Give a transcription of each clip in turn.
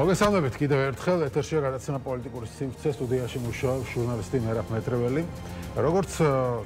მოგესალმებით კიდევ ერთხელ ეთერშია გადაცემა პოლიტიკური სივრცე სტუდიაში მუშაობს ჟურნალისტი მერაბ მეტრეველი. Როგორც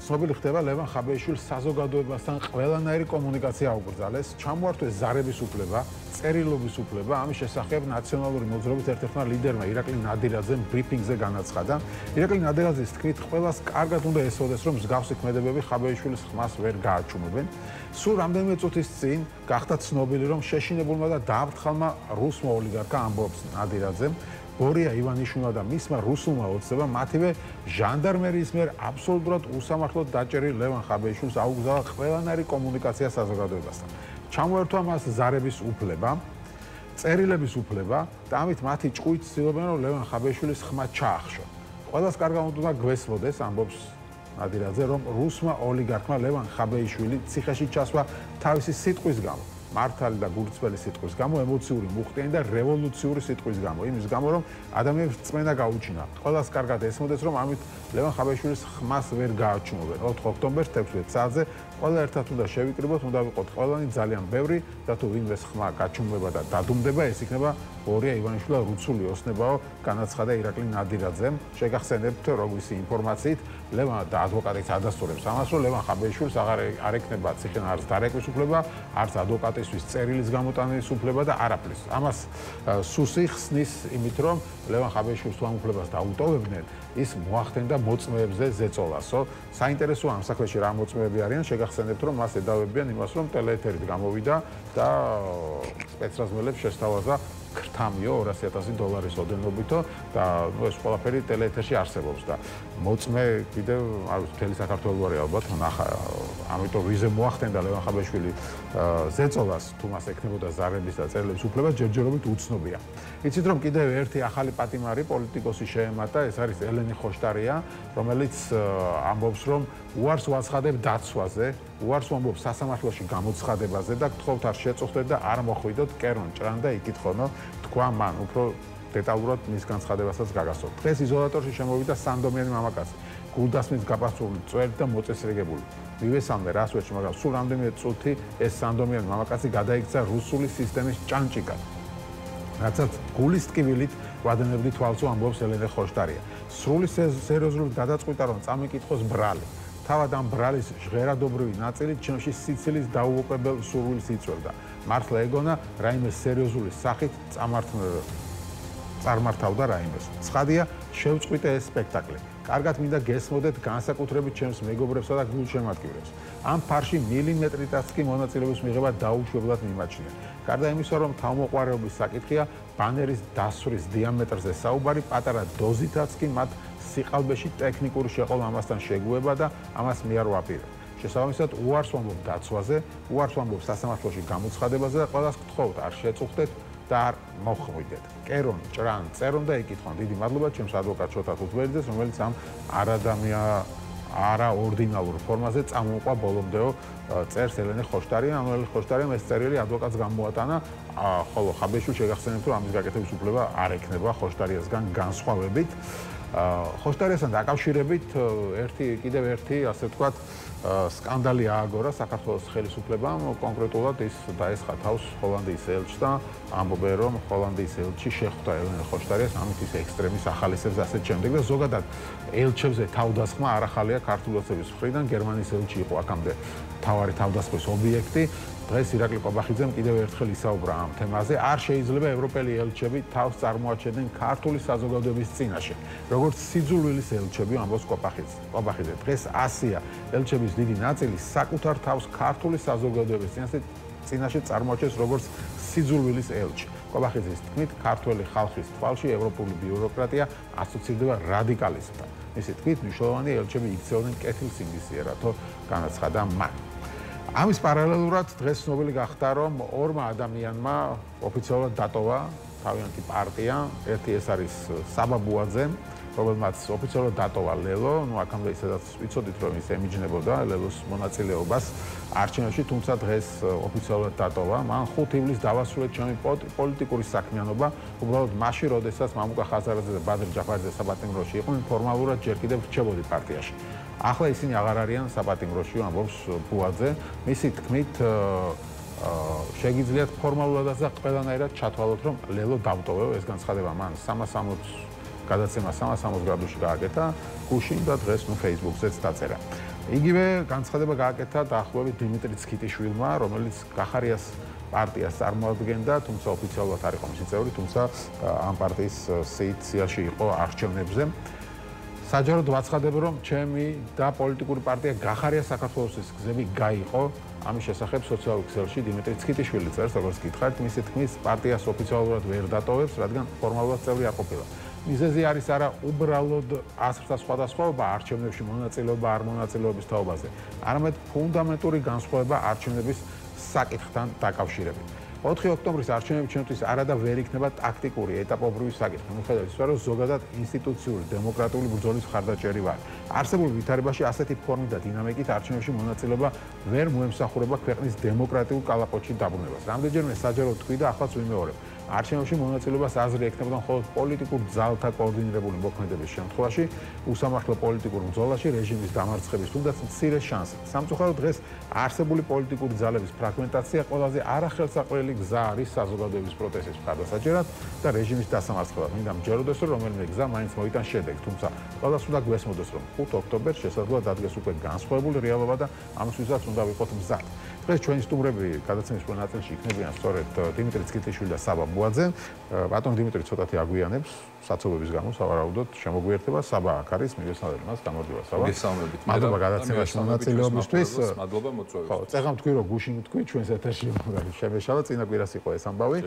ცნობილი ხდება, ლევან ხაბეიშვილს საზოგადოებასთან ყველანაირი კომუნიკაცია აუკრძალეს, ჩამოართვეს ზარების უფლება, წერილობის უფლება, ამის შესახებ ნაციონალური მოძრაობის ერთ-ერთმა ლიდერმა ირაკლი ნადირაძემ ბრიფინგზე განაცხადა. ირაკლი ნადირაძის თქმით, ყველას კარგად უნდა ესწოდეს, რომ მსგავსი ქმედებები ხაბეიშვილის ხმას ვერ გააჩუმებენ. სულ რამდენიმე წუთის წინ გახდა ცნობილი, რომ შეშინებულმა და დაამტყალმა რუსმა ოლიგარქა ამბობს ნადირაძემ, ბორია ივანიშვილმა და მისმა რუსულმა ოცნებამ მათივე ჟანდარმერიის მიერ აბსოლუტურად უსამართლოდ დაჭერილ ლევან ხაბეიშვილს აუკრძალა ყველანაირი კომუნიკაცია საზოგადოებასთან. ჩამოერთვა მას ზარების უფლება, წერილების უფლება და ამით მათი ჭკვით ცდილობენ, რომ ლევან ხაბეიშვილის ხმა ჩაახშო. ყველას კარგად უნდა გვესმოდეს, ამბობს ნადირაძე, რომ რუსმა ოლიგარქმა ლევან ხაბეიშვილი ციხეში ჩასვა თავისი სიტყვის გამო. მართალი და გულწრფელი სიტყვის გამო, ემოციური, მუხტიანი და რევოლუციური სიტყვის გამო, იმის გამო, რომ ადამიანებს რწმენა გაუჩინა. ყველას კარგად ესმოდეს, რომ ამით ლევან ხაბეიშვილის ხმას ვერ გააჩუმებენ. 4 ოქტომბერს 16 საათზე ყველა ერთად უნდა შევიკრიბოთ, უნდა ვიყოთ ყველანი ძალიან ბევრი და თუ ვინმეს ხმა გაჩუმება და დადუმდება, ეს იქნება ბორია ივანიშვილა რუსული ოსნებაო, განაცხადა ირაკლი ნადირაძემ. შეგახსენებთ, როგორც ინფორმაციით, ლევან და ადვოკატიც ადასტურებს ამას, რომ ლევან ხაბეიშვილს არ ექნება ციხიდან არც დარეკვის უფლება, არც ადვოკატისთვის წერილის გამოტანის უფლება და არაფრის. ამას სუსი ხსნის იმით, რომ ლევან ხაბეიშვილს თუ ამ უფლებას დაუტოვებდნენ, ის მოახდენდა მოწმეებზე ზეწოლასო. საინტერესოა ამ საქმეში რა მოწმეები არიან, შეგახსენებთ, რომ მას ედავებიან იმას, რომ ტელეეთერით გამოვიდა და სპეცრაზმელებს შესთავაზა ქრთამიო $200,000 ოდენობითო და ეს ყველაფერი ტელეეთერში არსებობს და მოწმე კიდევ მთელი საქართველოს არის ალბათ ნახა, ამიტომ ვიზე მოახდენდა ლევან ხაბეიშვილი ზეწოლას, თუ მას ექნებოდა ზარების და წერილების უფლება, ჯერჯერობით უცნობია. იცით რომ კიდევ ერთი ახალი პატიმარი პოლიტიკოსი შეემატა, ეს არის ელენე ხოშტარია, რომელიც ამბობს, რომ უარს ვაცხადებ დაცვაზე, უარს ვამბობ სასამართლოში გამოცხადებაზე და გთხოვთ არ შეწუხდეთ და არ მოხვიდოთ კერონ ჭრან და იკითხონო, თქვა მან, უფრო დეტალურად მის განცხადებასაც გაგასწორ. დღეს იზოლატორში შემოვიდა სანდომიანი მამაკაცი, გულდასმით გაფასული, წვერით და მოწესრიგებული. მივესალმე რას ვერჩი, მაგრამ სულ რამდენიმე წუთი ეს სანდომიანი მამაკაცი გადაიქცა რუსული სისტემის ჭანჭიკად. რაცაც გულის ტკივილით ვადენებდი თვალსო, ამბობს ელენე ხოშტარია. სრული სერიოზულობით გადაწყვიტა, რომ წამიკითხოს ბრალი. თავად ამ ბრალის ჟღერადობრივი ნაწილი ჩემში სიცილის დაუოკებელ სურვილს იწვევდა. მართლა ეგონა რაიმე სერიოზული სახით წარმართავდა რაიმეს. ცხადია, შევწყვიტე ეს სპექტაკლი. კარგად მინდა გესმოდეთ განსაკუთრებით ჩემს მეგობრებსა და გულშემატკივრებს. ამ ფარში მილიმეტრიტაც კი მონაწილეობის მიღება დაუშვებლად მიმაჩნია. გარდა იმისა, რომ თავმოყვარეობის საკითხია, ბანერის დასვრის დიამეტრზე საუბარი, პატარა დოზითაც კი მათ სიყალბეში ტექნიკური შეყოლა ამასთან შეგუება და ამას მე არ ვაპირებ. შესაბამისად, უარს ვამბობ დაცვაზე, უარს ვამბობ სასამართლოში გამოცხადებაზე და ყველას გთხოვთ არ შეწუხდეთ და არ მოხვიდეთ. კერონ ჭრან წერონ და იკითხონ. დიდი მადლობა ჩემს ადვოკატ შოთა ხუთბერიძეს, რომელიც ამ არაორდინალურ ფორმაზე წამოუყვა ბოლომდეო წერს ელენე ხოშტარია. ელენე ხოშტარიამ ეს წერილი ადვოკატს გამოატანა, ხოლო ხაბეიშვილს შეგახსენებთ, რომ ამის გაკეთების უფლება არ ექნება ხოშტარიასგან განსხვავებით. ხოშტარიასთან დაკავშირებით კიდევ ერთი, ასე ვთქვათ, სკანდალი ააგორა საქართველოს ხელისუფლებამ, კონკრეტულად ის დაესხა თავს ჰოლანდიის ელჩს და ამბობენ, რომ ჰოლანდიის ელჩი შეხვდა ელენე ხოშტარიას, ამით ის ექსტრემის ახალისებს და ასეთ შემდეგ და ზოგადად ელჩებზე თავდასხმა არ ახალია ქართულოცების მხრიდან, გერმანიის ელჩი იყო აქამდე მთავარი თავდასხმის ობიექტი. დღეს ირაკლი ყობახიძემ კიდევ ერთხელ ისაუბრა ამ თემაზე. არ შეიძლება ევროპელი ელჩები თავს წარმოაჩენენ ქართული საზოგადოების წინაშე. როგორც სიძულვილის ელჩები, ამბობს ყობახიძე. დღეს ასია ელჩების დიდი ნაწილი საკუთარ თავს ქართული საზოგადოების წინაშე წარმოაჩენს როგორც სიძულვილის ელჩი. ყობახიძის თქმით, ქართველი ხალხის თვალში ევროპული ბიუროკრატია ასოცირდება რადიკალიზმთან. მისი თქმით, მნიშვნელოვანი ელჩები იქცეოდნენ კეთილსინდისიერათო, განაცხადა მან. ამის პარალელურად დღეს ცნობილი გახდა, რომ ორმა ადამიანმა ოფიციალურად დატოვა თავიანთი პარტია. ერთი ეს არის საბაბუაძე, რომელმაც ოფიციალურად დატოვა ლელო. აქამდე ისედაც ვიცოდით, რომ ის ემიჯნებოდა ლელოს მონაწილეობას არჩევნებში, თუმცა დღეს ოფიციალურად დატოვა. მან 5 ივლისს დავასრულეთ ჩემი პოლიტიკური საქმიანობა. უბრალოდ მაშინ, როდესაც მამუკა ხაზარაძე და ბადრ ჯაფარიძე საპატიმროში იყვნენ, ფორმალურად ჯერ კიდევ რჩებოდი პარტიაში. ახლა ისინი აღარ არიან საპატიმროში, ამბობს ბუაძე. მისი თქმით, შეგიძლიათ ფორმალურადაც და ყველანაირად ჩათვალოთ, რომ ლელო დავტოვებ, ეს განცხადება მან 360 გადაცემა 360 გრადუსში გააკეთა გუშინ და დღეს Facebook-ზეც დაწერა. იგივე განცხადება გააკეთა დაახლოებით დიმიტრი ცქიტიშვილმა, რომელიც გახარიას პარტიას წარმოადგენდა, თუმცა ოფიციალურად არ იყო მისი წევრი, თუმცა ამ პარტიის სიაში იყო არჩევნებზე. საჯაროდ ვაცხადებ, რომ ჩემი და პოლიტიკური პარტია გახარია საქართველოსის გზები გაიყო. ამის შესახებ სოციალურ ქსელში დიმიტრი ცქიტიშვილი წერს, როგორც გითხარით, მისი თქმის პარტიას ოფიციალურად ვერ დატოვებს, რადგან ფორმალურად წევრი არ ყოფილა. მიზეზი არის არა უბრალოდ ასრთა სხვადასხვაობა არჩევნებში მონაწილეობა არ მონაწილეობის თაობაზე, არამედ ფუნდამენტური განსხვავება არჩევნების საკითხთან დაკავშირებით. 4 ოქტომბრის არჩევნები ჩვენთვის არადა ვერ იქნება ტაქტიკური, ეტაპობრივი საკითხი. მიუხედავად იმისა, რომ ზოგადად ინსტიტუციური დემოკრატიული ბრძოლის მხარდაჭერი ვარ. არსებულ ვითარებაში ასეთი ფორმით და დინამიკით არჩევნებში მონაწილეობა ვერ მოემსახურება ქვეყნის დემოკრატიულ კალაპოტში დაბრუნებას. რამდენჯერმე საჯაროდ თქვი და ახალს ვიმეორებ. არჩევნებში მონაწილეობას აზრი ექნებოდა მხოლოდ პოლიტიკურ ძალთა კოორდინირებული მოქმედების შემთხვევაში, უსამართლო პოლიტიკურ ბრძოლაში რეჟიმის დამარცხების თუნდაც მცირე შანსით. სამწუხაროდ დღეს არსებული პოლიტიკური ძალების ფრაგმენტაცია ყველაზე არახელსაყრელი გზა არის საზოგადოების პროტესტის მხარდასაჭერად და რეჟიმის დასამარცხებლად. მინდა მჯეროდეს, რომ რომელიმე გზა მაინც მოიტანს შედეგს, თუმცა ყველას უნდა გვესმოდეს, რომ 5 ოქტომბერს შესაძლოა დადგეს უკვე განსხვავებული რეალობა და ამისთვისაც უნდა ვიყოთ მზად. დღეს ჩვენი სტუმრები გადაცემის პირველ ნაწილში იქნებიან სწორედ დიმიტრი ცქიტიშვილი და საბა ბუაძე. ბატონ დიმიტრი ცოტათი აგვიანებს საცობების გამო სავარაუდოდ შემოგვიერთება. საბა აქ არის, მიგესალმებით მას, გამარჯობა საბა. მოგესალმებით. მადლობა გადაცემაში მონაწილეობისთვის. მადლობა მოწვევისთვის. ხო, წეგამ თქვი რომ გუშინ თქვი ჩვენს ეთერში შემეშალა, წინა კვირას იყო ეს ამბავი.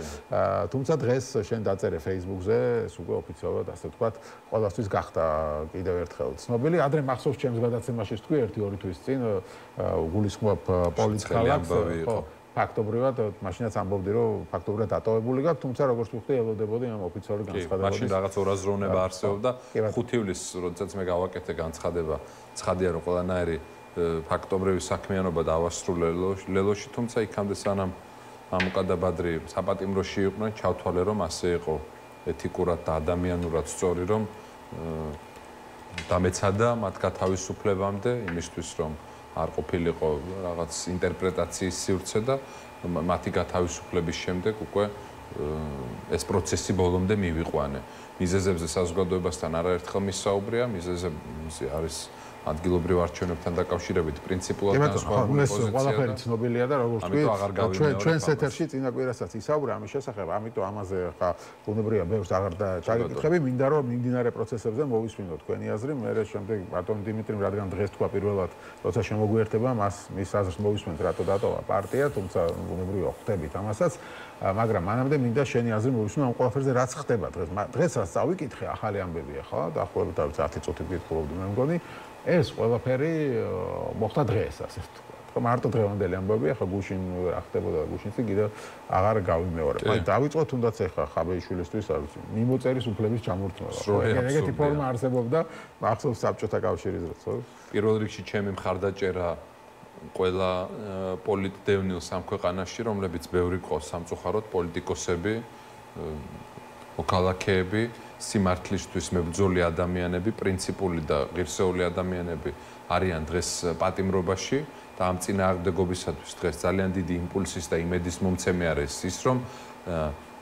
თუმცა დღეს შენ დაწერე Facebook-ზე, ეს უკვე ოფიციალურად ასე ვთქვათ, ყველასთვის გახდა კიდევ ერთხელ ცნობილი. ადრე მახსოვს ჩემს გადაცემაში თქვი 1-2 თვის წინ გულისხმობ პოლიტიკალებს. ხო. ფაქტობრივად მაშინაც ამბობდი რომ ფაქტობრივად დატოვებული გაქვს, თუმცა როგორც ვხვდი ელოდებოდი ამ ოფიციალური განცხადებების. მაშინ რაღაც ორაზროვნება არსებობდა. 5 ივლისს როდესაც მე გავაკეთე განცხადება, ცხადია რომ ყველანაირი ფაქტობრივი საქმიანობა დავასრულე ლელოში, თუმცა იქამდე სანამ ამ უკადაბადრი საპატიმროში იყვნენ, ჩავთვალე რომ ასე იყო ეთიკურად და ადამიანურად სწორი, რომ დამეცადა მათ გათავისუფლებამდე იმისთვის რომ არ ყოფილიყო რაღაც ინტერპრეტაციის სივრცე და მათი გათავისუფლების შემდეგ უკვე ეს პროცესი ბოლომდე მივიყვანე. მიზეზებზე საზოგადოებასთან არაერთხელ მისაუბრია, მიზეზები არის ადგილობრივ არჩევნებთან დაკავშირებით პრინციპულად განსხვავებული პოზიცია. ყველაფერი ცნობილია და როგორც ვთქვი, ჩვენს ეთერში წინა კვირასაც ისაუბრა ამის შესახებ, ამიტომ ამაზე ხა უნებრია ბევრს აღარ ჩაგეკითხები, მინდა რომ მიმდინარე პროცესებზე მოვისმინო თქვენი აზრი, მე შემდეგ ბატონ დიმიტრიმ რადგან დღეს თქვა პირველად, როცა შემოგვიერთება, მის აზრს მოვისმენთ, რატო დატოვა პარტია, თუმცა უნებრია ხვდებით ამასაც, მაგრამ მანამდე მინდა შენი აზრი მოვისმინო ამ ყველაფერზე რაც ხდება დღეს. დღეს რაც წავიკითხე, ახალი ამბებია, ხო? დაახლოებით 10 წუთით გითხულობდი მე მგონი. ეს ყველაფერი მოხდა დღეს, ასე ვთქვათ. ხო, მარტო დღევანდელი ამბავია, ხო გუშინ რა ხდებოდა გუშინში კიდევ აღარ გავიმეორებ. მაგრამ დავიწყოთ თუნდაც ახლა ხაბეიშვილისთვის, არ ვიცი, მიმოწერის უფლების ჩამორთმევა. ეგეთი ფორმა არსებობდა მახსოვს საბჭოთა კავშირის დროს, ხო? პირველ რიგში ჩემი მხარდაჭერა ყველა პოლიტდევნილ სამქვეყანაში, რომლებიც ბევრი ყავს სამწუხაროდ პოლიტიკოსები, მოქალაქეები, სიმართლისთვის მებრძოლი ადამიანები, პრინციპული და ღირსეული ადამიანები არიან დღეს პატიმრობაში და ამ წინააღმდეგობისათვის დღეს ძალიან დიდი იმპულსის და იმედის მომცემი არის ის, რომ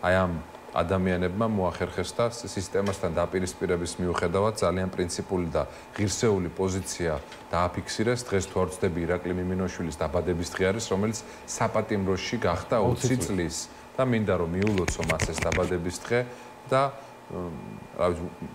აი ამ ადამიანებმა მოახერხეს და სისტემასთან დაპირისპირების მიუხედავად ძალიან პრინციპული და ღირსეული პოზიცია დააფიქსირეს. დღეს თუ არ ვცდები ირაკლი მიმინოშვილის დაბადების დღე არის, რომელიც საპატიმროში გახდა 20 წლის და მინდა რომ მიულოცო მას ეს დაბადების დღე და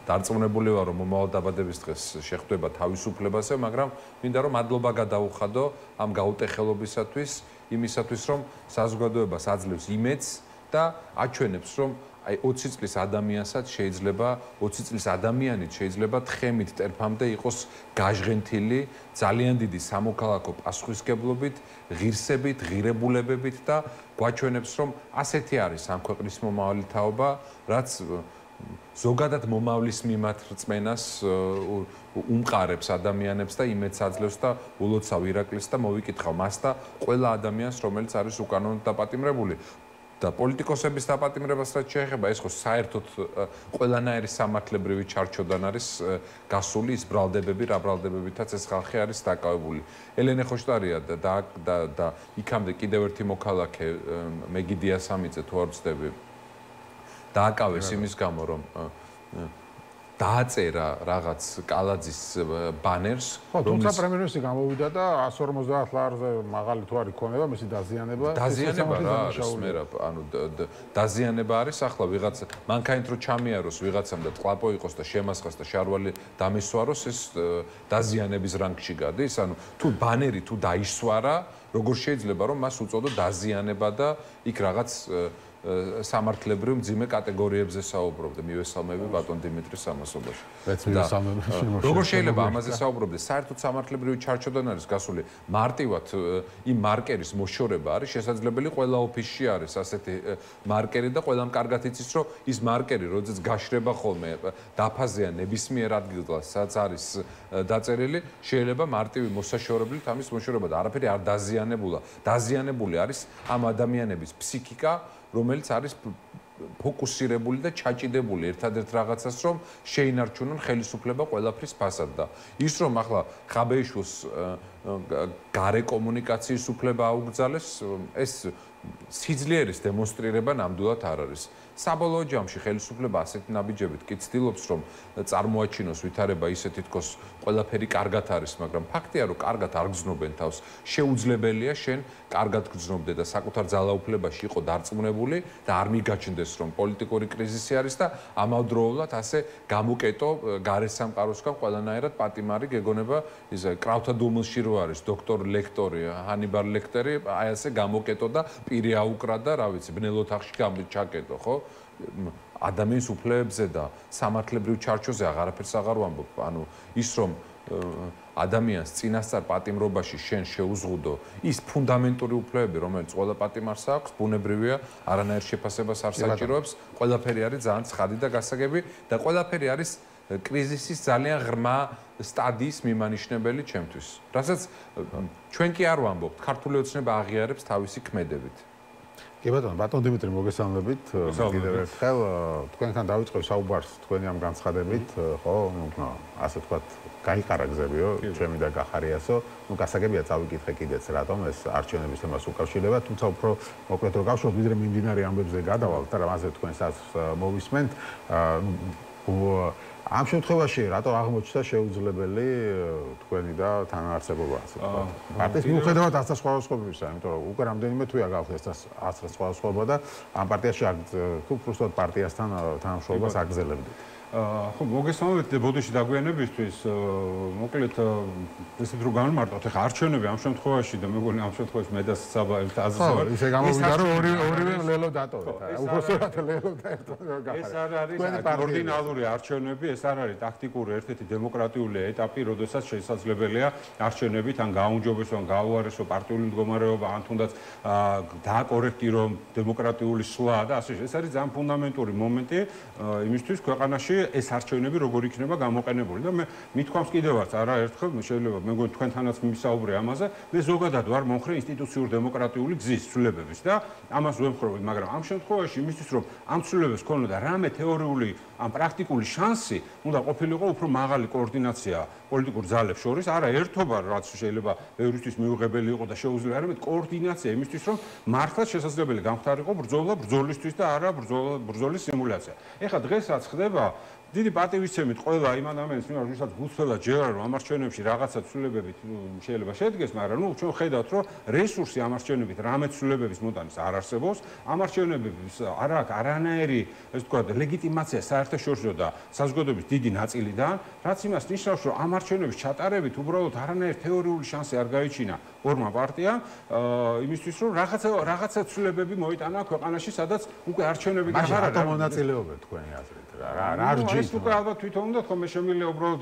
დარწმუნებული ვარ რომ მომავალ დაბადების დღეს შეხვდება თავისუფლებაზე, მაგრამ მინდა რომ მადლობა გადაუხადო ამ გაუტეხელობისათვის, იმისათვის რომ საზოგადოებას აძლევს იმედს და აჩვენებს რომ აი 20 წლის ადამიანსაც შეიძლება 20 წლის ადამიანით შეიძლება თხემით ტერფამდე იყოს გაჟღენთილი ძალიან დიდი სამოქალაქო პასუხისმგებლობით, ღირსებით, ღირებულებებით და გვაჩვენებს რომ ასეთი არის ამ ქვეყნის მომავალი თაობა, რაც ზოგადად მომავლის მიმართ რწმენას უმყარებს ადამიანებს და იმედს აძლევს და ულოცავ ირაკლის და მოვიკითხავ მას და ყველა ადამიანს, რომელიც არის უკანონოდ დაპატიმრებული. და პოლიტიკოსების დაპატიმრებას რაც შეეხება, ეს ხო საერთოდ ყველანაირი სამართლებრივი ჩარჩოდან არის გასული ის ბრალდებები, რა ბრალდებებითაც ეს ხალხი არის დაკავებული. ელენე ხოშტარია და იქამდე კიდევ ერთი მოქალაქე მეგიდია სამიძე თუ არ ვცდები დააკავეს იმის გამო, რომ დააწერა რაღაც კალაძის ბანერს, თუმცა პრემიერ-მინისტრი გამოვიდა და 150 ლარზე მაღალი თუ არ იქონება მისი დაზიანება. დაზიანება რა არის, მერაბ, ანუ დაზიანება არის ახლა ვიღაც მანქანით რო ჩამიაროს ვიღაცამ და ტყლაპო იყოს და შემასხას და შარვალი დამესვაროს, ეს დაზიანების რანგში გადის. ანუ თუ ბანერი თუ დაისვარა, როგორ შეიძლება რომ მას უწოდო დაზიანება და იქ რაღაც სამართლებრივ მძიმე კატეგორიებზე საუბრობდე მივესალმები ბატონ დიმიტრის ამასობაში. როგორ შეიძლება ამაზე საუბრობდეს? საერთოდ სამართლებრივი ჩარჩოდან არის გასული მარტივად იმ მარკერის მოშორება არის შესაძლებელი ყველა ოფისში არის ასეთი მარკერი და ყველამ კარგად იცის რომ ის მარკერი როდესაც გაშრება ხოლმე დაფაზეა ნებისმიერ ადგილას სადაც არის დაწერილი შეიძლება მარტივი მოსაშორებლით ამის მოშორება და არაფერი არ დაზიანებულა. დაზიანებული არის ამ ადამიანების ფსიქიკა რომელიც არის ფოკუსირებული და ჩაჭიდებული ერთადერთ რაღაცას რომ შეინარჩუნონ ხელისუფლება ყველაფრის ფასად და ის რომ ახლა ხაბეიშვილს გარე კომუნიკაციის უფლება აუგზალეს ეს სიძლიერის დემონსტრირება ნამდვილად არ არის საბოლოო ჯამში ხელისუფლება ასეთ ნაბიჯებით კი ცდილობს რომ წარმოაჩინოს ვითარება ისე თითქოს ყველაფერი კარგად არის მაგრამ ფაქტია რომ კარგად არ გრძნობენ თავს შეუძლებელია შენ კარგად გრძნობდე და საკუთარ ძალაუფლებაში იყო დარწმუნებული და არ მიგაჩნდეს რომ პოლიტიკური კრიზისი არის და ამავდროულად ასე გამოკეტო გარესამყაროსგან ყველანაირად პატიმარი გეგონება ისე კრავთა დუმილში რო არის დოქტორ ლექტორი ჰანიბალ ლექტორი აი ასე გამოკეტო და პირი აუკრა და რა ვიცი ბნელ ოთახში ჩაკეტო ხო ადამიანის უფლებებზე და სამართლებრივ ჩარჩოზე აღარაფერს აღარ ვამბობ ანუ ის რომ ადამიანს წინასწარ პატიმრობაში შენ შეუზღუდო ის ფუნდამენტური უფლებები რომელიც ყველა პატიმარს აქვს ბუნებრივია არანაირ შეფასებას არ საჭიროებს ყველაფერი არის ძალიან ცხადი და გასაგები და ყველაფერი არის კრიზისის ძალიან ღრმა სტადიის მიმანიშნებელი ჩემთვის რასაც ჩვენ კი არ ვამბობთ ქართული ოცნება აღიარებს თავისი ქმედებით კი ბატონ დიმიტრი მოგესალმებით კიდევ ერთხელ თქვენთან დავიწყებ საუბარს თქვენი ამ განცხადებით ხო ასე ვთქვათ გაიყარა გზებიო ჩემი და გახარიასო ნუ გასაგებია წავიკითხე კიდეც რატომ ეს არჩევნების თემას უკავშირდება თუმცა უფრო მოკლედ რომ გავშოთ ვიდრე მიმდინარე ამბებზე გადავალთ და რამაზე თქვენსაც მოვისმენთ ამ შემთხვევაში რატო აღმოჩნდა შეუძლებელი თქვენი და თანაარსებობა ასე ვთქვათ პარტიის მიუხედავად ასა სხვადასხვაობისა იმიტომ რომ უკვე რამდენიმე თვეა გავხდეს ასა სხვადასხვაობა და ამ პარტიაში თუ უბრალოდ პარტიასთან თანამშრომლობას აგრძელებდით ხო მოგესალმებით ბოდიში დაგვიანებისთვის მოკლედ ესეთ რო განმარტოთ ახლა არჩევნები ამ შემთხვევაში და მეგონი ამ შემთხვევაში მე და საბა ერთ აზრზე ისე გამოვიდა რომ ორივე ლელო დატოვეთ უბრალოდ ლელო და ერთად გახარეს ეს არ არის კოორდინალური არჩევნები ეს არ არის ტაქტიკური ერთ-ერთი დემოკრატიული ეტაპი როდესაც შესაძლებელია არჩევნებით ან გააუმჯობესო ან გააუარესო პარტიული მდგომარეობა ან თუნდაც დააკორექტირო დემოკრატიული სვლა და ასე ეს არის ძალიან ფუნდამენტური მომენტი იმისთვის ქვეყანაში ეს არჩევნები როგორ იქნება გამოყენებული და მე მithქვამს კიდევაც არაერთხელ შეიძლება მეგონი თქვენთანაც მისაუბრე ამაზე მე ზოგადად ვარ მომხრე ინსტიტუციურ დემოკრატიული გზის ცვლილებების და ამას ვემხრობი მაგრამ ამ შემთხვევაში იმისთვის რომ ამ ცვლილებებს ქონოდა რამე თეორიული ან პრაქტიკული შანსი უნდა ყოფილიყო უფრო მაღალი კოორდინაცია პოლიტიკურ ძალებს შორის არა ერთობა რაც შეიძლება ბევრისთვის მიუღებელი იყო და შეუძლია არამედ კოორდინაცია იმისთვის რომ მართლაც შესაძლებელი გამხდარიყო ბრძოლა ბრძოლისთვის და არა ბრძოლის სიმულაცია ეხლა დღესაც ხდება დიდი პატივისცემით ყველა იმ ადამიანს ვისაც გულწრფელად ჯერა რომ ამ არჩევნებში რაღაცა ცვლილებებით შეიძლება შედგეს მაგრამ ნუ ჩვენ ხედავთ რომ რესურსი ამ არჩევნებით რამე ცვლილებების მოტანის არ არსებობს ამ არჩევნების არ აქვს არანაირი ესე ვთქვათ ლეგიტიმაცია საერთაშორისო და საზოგადოების დიდი ნაწილიდან რაც იმას ნიშნავს რომ ამ არჩევნების ჩატარებით უბრალოდ არანაირი თეორიული შანსი არ გაიჩინა ორმა პარტიამ იმისთვის რომ რაღაცა ცვლილებები მოიტანა ქვეყანაში სადაც უკვე არჩევნები არ არის მონაწილეობა თქვენი აზრით რა ეს უკვე ალბათ თვითონ უნდა თქვენ შემიძლია უბრალოდ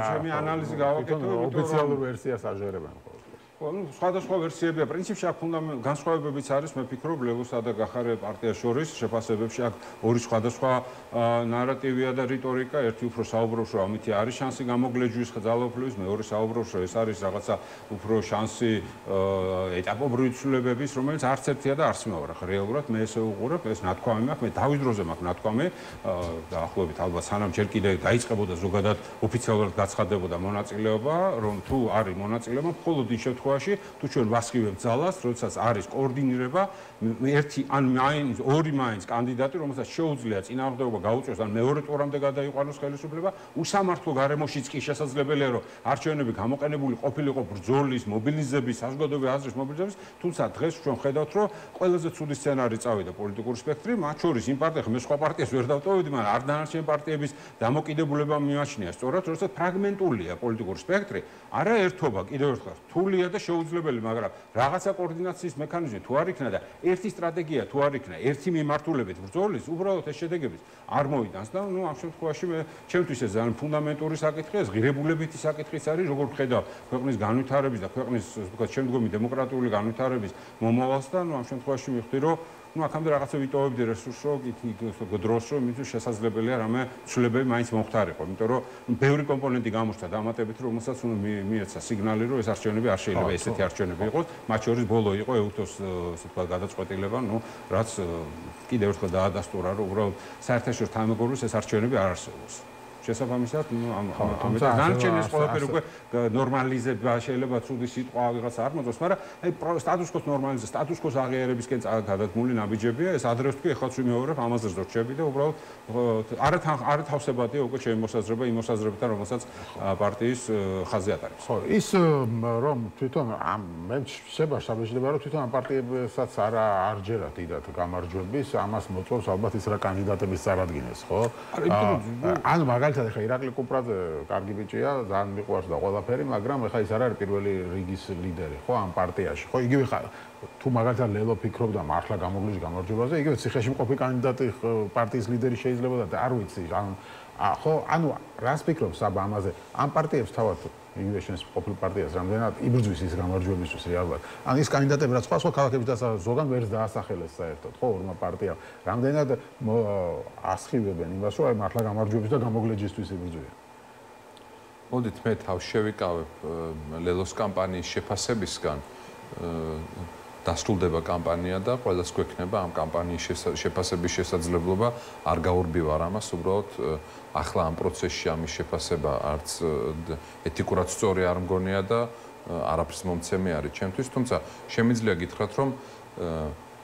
ჩემი ანალიზი გავაკეთო ოფიციალურ ვერსიას აჟღერებენ ხოლმე სხვადასხვა ვერსიებია. პრინციპში აქ განსხვავებებიც არის, მე ფიქრობ, ლელოსა და გახარე პარტიას შორის შეფასებებში აქ ორი სხვადასხვა ნარატივია და რიტორიკა. ერთი უფრო საუბრობს, რომ ამითი არის შანსი გამოგლეჯვის ძალაუფლების, მეორე საუბრობს, რომ ეს არის რაღაცა უფრო შანსი ეტაპობრივი ცვლილებების, რომელიც არც ერთია და არც მეორე. რეალურად მე ესე უყურებ, ეს ნათქვამი მაქვს, მე თავის დროზე მაქვს ნათქვამი დაახლოებით ალბათ სანამ ჯერ კიდე დაიწყებოდა ზოგადად ოფიციალურად გაცხადებოდა მონაწილეობა, რომ თუ არის მონაწილეობა, მხოლოდ იმ შემთხვევაში, თუ ჩვენ ვასხივებთ ძალას, როდესაც არის კოორდინირება, ერთი ან ორი მაინც კანდიდატი, რომელსაც შეუძლია წინააღმდეგობა გაუწიოს, ან მეორე ტურამდე გადაიყვანოს ხელისუფლება, უსამართლო გარემოშიც კი შესაძლებელია, რომ არჩევნები გამოყენებული ყოფილიყო ბრძოლის, მობილიზების, საზოგადოებრივი აზრის მობილიზების, თუმცა დღეს ჩვენ ხედავთ, რომ ყველაზე ცუდი სცენარი წავიდა პოლიტიკური სპექტრი, მათ შორის იმ პარტიებს, მე სხვა პარტიას ვერ დავტოვებდი, მაგრამ არ დანარჩენი პარტიების დამოკიდებულება მიმაჩნია, სწორად, როდესაც ფრაგმენტულია პოლიტიკური სპექტრი, არა ერთობა, კიდევ ერთხელ, რთულია და შეუძლებელი, მაგრამ რაღაცა კოორდინაციის მექანიზმი თუ არ იქნა და ერთი სტრატეგია თუ არ იქნა, ერთი მიმართულებით ბრძოლის, უბრალოდ ეს შედეგები არ მოიტანს და ამ შემთხვევაში მე ჩემთვის ეს ძალიან ფუნდამენტური საკითხია, ეს ღირებულებითი საკითხიც არის, როგორ ვხედავ ქვეყნის განვითარების და ქვეყნის ვთქვათ შემდგომი დემოკრატიული განვითარების მომავალს და ამ შემთხვევაში მივხვდი, რომ აქამდე რაღაცა ვიტოვებდი რესურსს, რომ დროს რომ იმისთვის შესაძლებელია რამე ცვლილებები მაინც მოხდარიყო, იმიტომ რომ ბევრი კომპონენტი გამოჩნდა დამატებით, რომელსაც უნდა მიეცა სიგნალი, რომ ეს არჩევნები არ შეიძლება ესეთი არჩევნები იყოს, მათ შორის ბოლო იყო ეუთოს ასე ვთქვათ გადაწყვეტილება, რაც კიდევ ერთხელ დაადასტურა, რომ უბრალოდ საერთაშორისო თანამეგობრობის ეს არჩევნები არ არსებობს. შესაბამისად, დანარჩენი ეს ყველაფერი უკვე ნორმალიზება შეიძლება ცუდი სიტყვა ვიღაცა არ მოწონს, მაგრამ აი სტატუს-კვოს ნორმალიზება, სტატუს-კვოს აღიარებისკენ გადადგმული ნაბიჯებია, ეს ადრე ვთქვი, ეხლაც ვიმეორებ, ამაზე ზრდები და უბრალოდ არათავსებადია უკვე ჩემი მოსაზრება იმ მოსაზრებებთან, რომელსაც პარტიის ხაზი ატარებს. ხო, ის რომ თვითონ მე შეება რომ თვითონ ამ პარტიებსაც არ ჯერათ დიდად გამარჯვების, ამას მოწონს ალბათ ის რა კანდიდატების წარადგინეს, ხო? ანუ მაგალითად ეხა ირაკლი კუპრაძე კარგი ბიჭია, ძალიან მიყვარს და ყველაფერი, მაგრამ ეხა ის არ არის პირველი რიგის ლიდერი, ხო, ამ პარტიაში. ხო, იგივე თუ მაგალითად ლელო ფიქრობდა მართლა გამოგლეჯის გამარჯვებაზე, იგივე ციხეში მყოფი კანდიდატი პარტიის ლიდერი შეიძლება და არ ვიცი, ხო, ანუ რას ფიქრობ საბა ამაზე? ამ პარტიებს თავად იგივე შენს ყოფილ პარტიას რამდენად იბრძვის ის გამარჯვებისთვის რეალურად. ან ის კანდიდატები რაც სხვა ქალაქებში ზოგან ვერც დაასახელეს საერთოდ, ხო, ორმა პარტიამ. რამდენად ასხივებენ იმას, რომ აი მართლა გამარჯვების და გამოგლეჯისთვის იბრძვიან. მოდით მე თავს შევიკავებ ლელოს კამპანიის შეფასებისგან. დასრულდება კამპანია და ყველას გვექნება ამ კამპანიის შეფასების შესაძლებლობა. არ გაურბივარ ამას, უბრალოდ ახლა ამ პროცესში ამის შეფასება არც ეთიკურად სწორი არ მგონია და არაფრის მომცემი არის ჩემთვის, თუმცა შემიძლია გითხრათ, რომ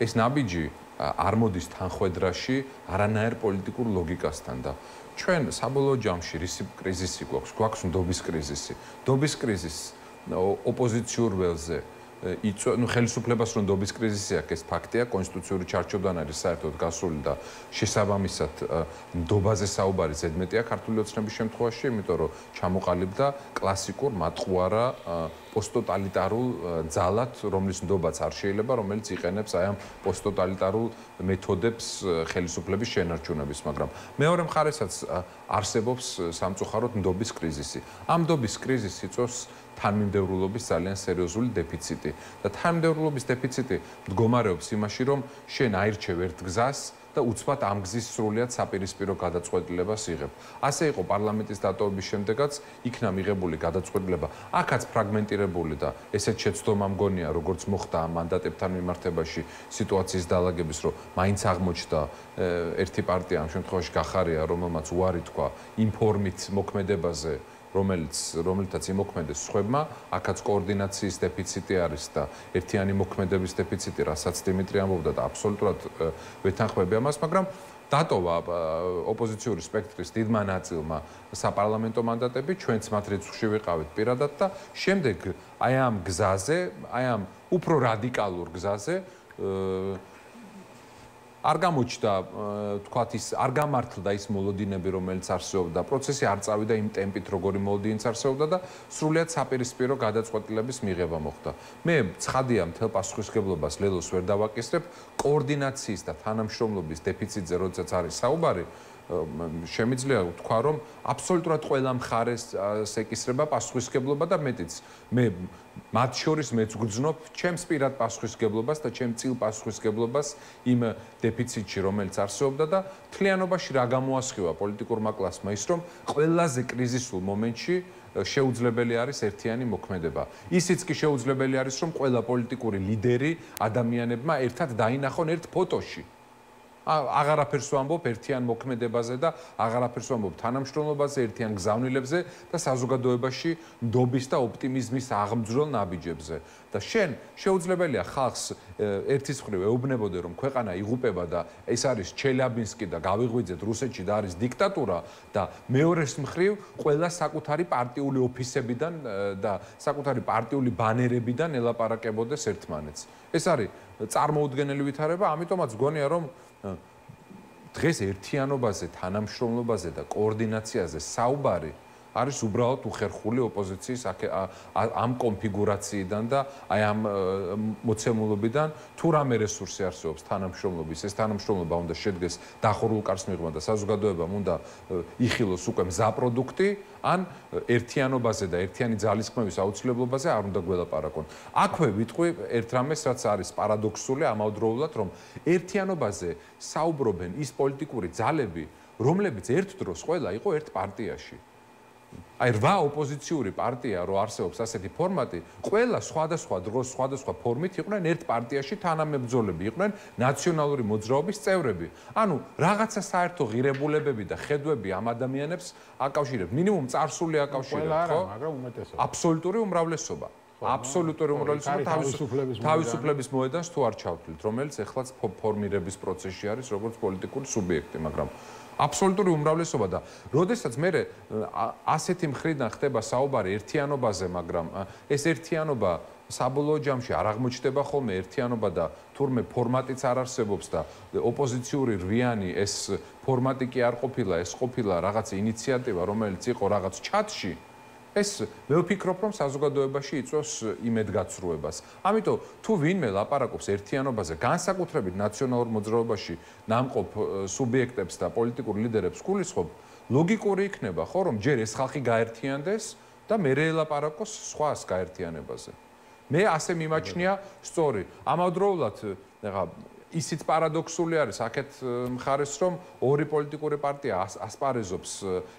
ეს ნაბიჯი არ მოდის თანხვედრაში არანაირ პოლიტიკურ ლოგიკასთან და ჩვენ საბოლოო ჯამში რისი კრიზისი გვაქვს ნდობის კრიზისი. ნდობის კრიზისი ოპოზიციურ ველზე ხელისუფლებას რომ ნდობის კრიზისი აქვს, ეს ფაქტია, კონსტიტუციური ჩარჩოდან არის საერთოდ გასული და შესაბამისად ნდობაზე საუბარი ზედმეტია ქართული ოცნების შემთხვევაში, იმიტომ რომ ჩამოყალიბდა კლასიკურ მატყუარა პოსტტოტალიტარულ ძალად, რომლის ნდობაც არ შეიძლება, რომელიც იყენებს აი ამ პოსტტოტალიტარულ მეთოდებს ხელისუფლების შენარჩუნების, მაგრამ მეორე მხარესაც არსებობს სამწუხაროდ ნდობის კრიზისი. ამ ნდობის კრიზისს იწვევს თანმიმდევრულობის ძალიან სერიოზული დეფიციტი და თანმიმდევრულობის დეფიციტი მდგომარეობს იმაში, რომ შენ აირჩევ ერთ გზას და უცბად ამ გზის სრულიად საპირისპირო გადაწყვეტილებას იღებ. ასე იყო პარლამენტის დატოვების შემდეგაც იქნა მიღებული გადაწყვეტილება, აქაც ფრაგმენტირებული და ესეც შეცდომა მგონია, როგორც მოხდა ამ მანდატებთან მიმართებაში სიტუაციის დაალაგების, რომ მაინც აღმოჩნდა ერთი პარტია ამ შემთხვევაში გახარია, რომელმაც უარი თქვა იმ ფორმით მოქმედებაზე, რომელთაც იმოქმედეს სხვებმა, აქაც კოორდინაციის დეფიციტი არის და ერთიანი მოქმედების დეფიციტი, რასაც დიმიტრი ამბობდა და აბსოლუტურად ვეთანხმები ამას, მაგრამ დატოვა ოპოზიციური სპექტრის დიდმა ნაწილმა საპარლამენტო მანდატები, ჩვენც მათ რიცხვში ვიყავით პირადად და შემდეგ აი ამ გზაზე, აი ამ უფრო რადიკალურ გზაზე არ გამოჩნდა, თქვათ ის არ გამართლდა ის მოლოდინები, რომელიც არსებობდა. პროცესი არ წავიდა იმ ტემპით, როგორი მოლოდინიც არსებობდა და სრულიად საპირისპირო გადაწყვეტილების მიღება მოხდა. მე ცხადია მთელ პასუხისმგებლობას ლელოს ვერ დავაკისრებ, კოორდინაციის და თანამშრომლობის დეფიციტზე, როდესაც არის საუბარი, შემიძლია ვთქვა, რომ აბსოლუტურად ყველა მხარეს ეკისრება პასუხისმგებლობა და მეტიც მე მათ შორის მეც ვგრძნობ ჩემს პირად პასუხისმგებლობას და ჩემ წილ პასუხისმგებლობას იმ დეფიციტში, რომელიც არსებობდა და თლიანობაში რა გამოასხივა პოლიტიკურმა კლასმა ის, რომ ყველაზე კრიზისულ მომენტში შეუძლებელი არის ერთიანი მოქმედება. ისიც კი შეუძლებელი არის, რომ ყველა პოლიტიკური ლიდერი ადამიანებმა ერთად დაინახონ ერთ ფოტოში. აღარაფერს ვამბობ ერთიან მოქმედებაზე და აღარაფერს ვამბობ თანამშრომლობაზე, ერთიან გზავნილებზე და საზოგადოებაში ნდობის და ოპტიმიზმის აღმძვრელ ნაბიჯებზე. და შენ შეუძლებელია ხალხს ერთის მხრივ ეუბნებოდე, რომ ქვეყანა იღუპება და ეს არის ჩელიაბინსკი და გავიღვიძეთ რუსეთში და არის დიქტატურა და მეორეს მხრივ ყველა საკუთარი პარტიული ოფისებიდან და საკუთარი პარტიული ბანერებიდან ელაპარაკებოდეს ერთმანეთს. ეს არის წარმოუდგენელი ვითარება, ამიტომაც გონია, რომ დღეს ერთიანობაზე, თანამშრომლობაზე და კოორდინაციაზე საუბარი არის უბრალოდ უხერხული ოპოზიციის ამ კონფიგურაციიდან და აი ამ მოცემულობიდან თუ რამე რესურსი არსებობს თანამშრომლობის, ეს თანამშრომლობა უნდა შედგეს დახურულ კარს მიღმა და საზოგადოებამ უნდა იხილოს უკვე მზა პროდუქტი, ან ერთიანობაზე და ერთიანი ძალისხმევის აუცილებლობაზე არ უნდა გველაპარაკონ. აქვე ვიტყვი ერთ რამეს, რაც არის პარადოქსული ამავდროულად, რომ ერთიანობაზე საუბრობენ ის პოლიტიკური ძალები, რომლებიც ერთ დროს ყველა იყო ერთ პარტიაში. აი 8 ოპოზიციური პარტია რო არსებობს ასეთი ფორმატი, ყველა სხვადასხვა დროს, სხვადასხვა ფორმით იყვნენ ერთ პარტიაში თანამებრძოლები, იყვნენ ნაციონალური მოძრაობის წევრები. ანუ რაღაცა საერთო ღირებულებები და ხედვები ამ ადამიანებს აკავშირებს, მინიმუმ წარსული აკავშირებს, ხო? მაგრამ უმეტესობა. აბსოლუტური უმრავლესობა. აბსოლუტური უმრავლესობა თავისუფლების მოედანს თუ არ ჩავთვლით, რომელიც ეხლაც ფორმირების პროცესში არის როგორც პოლიტიკური სუბიექტი, მაგრამ აბსოლუტური უმრავლესობა და როდესაც მე ასეთი მხრიდან ხდება საუბარი ერთიანობაზე, მაგრამ ეს ერთიანობა საბოლოო ჯამში არ აღმოჩნდება ხოლმე ერთიანობა და თურმე ფორმატიც არ არსებობს და ოპოზიციური რვიანი ეს ფორმატი კი არ ყოფილა, ეს ყოფილა რაღაც ინიციატივა, რომელიც იყო რაღაც ჩატში. ეს მე ვფიქრობ, რომ საზოგადოებაში იწვევს იმედგაცრუებას. ამიტომ თუ ვინმე ლაპარაკობს ერთიანობაზე, განსაკუთრებით ნაციონალურ მოძრაობაში ნამყოფ სუბიექტებს და პოლიტიკურ ლიდერებს გულისხმობ, ლოგიკური იქნება, ხო, რომ ჯერ ეს ხალხი გაერთიანდეს და მერე ელაპარაკოს სხვას გაერთიანებაზე. მე ასე მიმაჩნია სწორი. ამავდროულად, ეხლა ისიც პარადოქსული არის აქეთ მხარეს, რომ ორი პოლიტიკური პარტია ასპარეზობს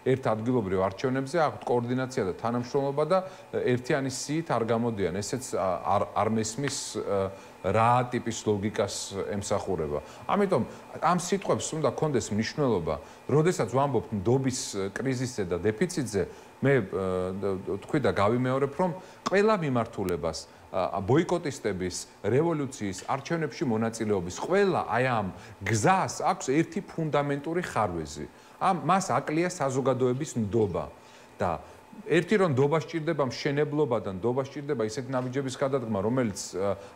ერთ ადგილობრივ არჩევნებზე, აქვთ კოორდინაცია და თანამშრომლობა და ერთიანი სიით არ გამოდიან. ესეც არ მესმის რა ტიპის ლოგიკას ემსახურება. ამიტომ ამ სიტყვებს უნდა კონდეს მნიშვნელობა, როდესაც ვამბობთ ნდობის კრიზისზე და დეფიციტზე, მე თქვი და გავიმეორებ, რომ ყველა მიმართულებას ბოიკოტისტების, რევოლუციის, არჩევნებში მონაწილეობის ყველა აი ამ გზას აქვს ერთი ფუნდამენტური ხარვეზი. მას აკლია საზოგადოების ნდობა და ერთი რომ ნდობა სჭირდება მშენებლობა და ნდობა სჭირდება ისეთი ნაბიჯების გადადგმა, რომელიც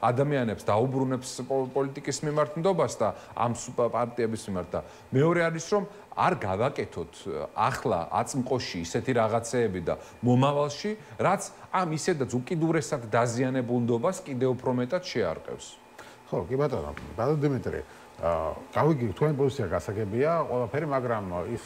ადამიანებს დაუბრუნებს პოლიტიკის მიმართ ნდობას და ამ პარტიების მიმართ და მეორე არის რომ არ გავაკეთოთ ახლა აწმყოში ისეთი რაღაცეები და მომავალში, რაც ამ ისედაც უკიდურესად დაზიანებულ ნდობას კიდევ უფრო მეტად შეარყევს. ხო, კი ბატონო, დიმიტრი, გავიგე თქვენი პოზიცია გასაგებია ყველაფერი, მაგრამ ის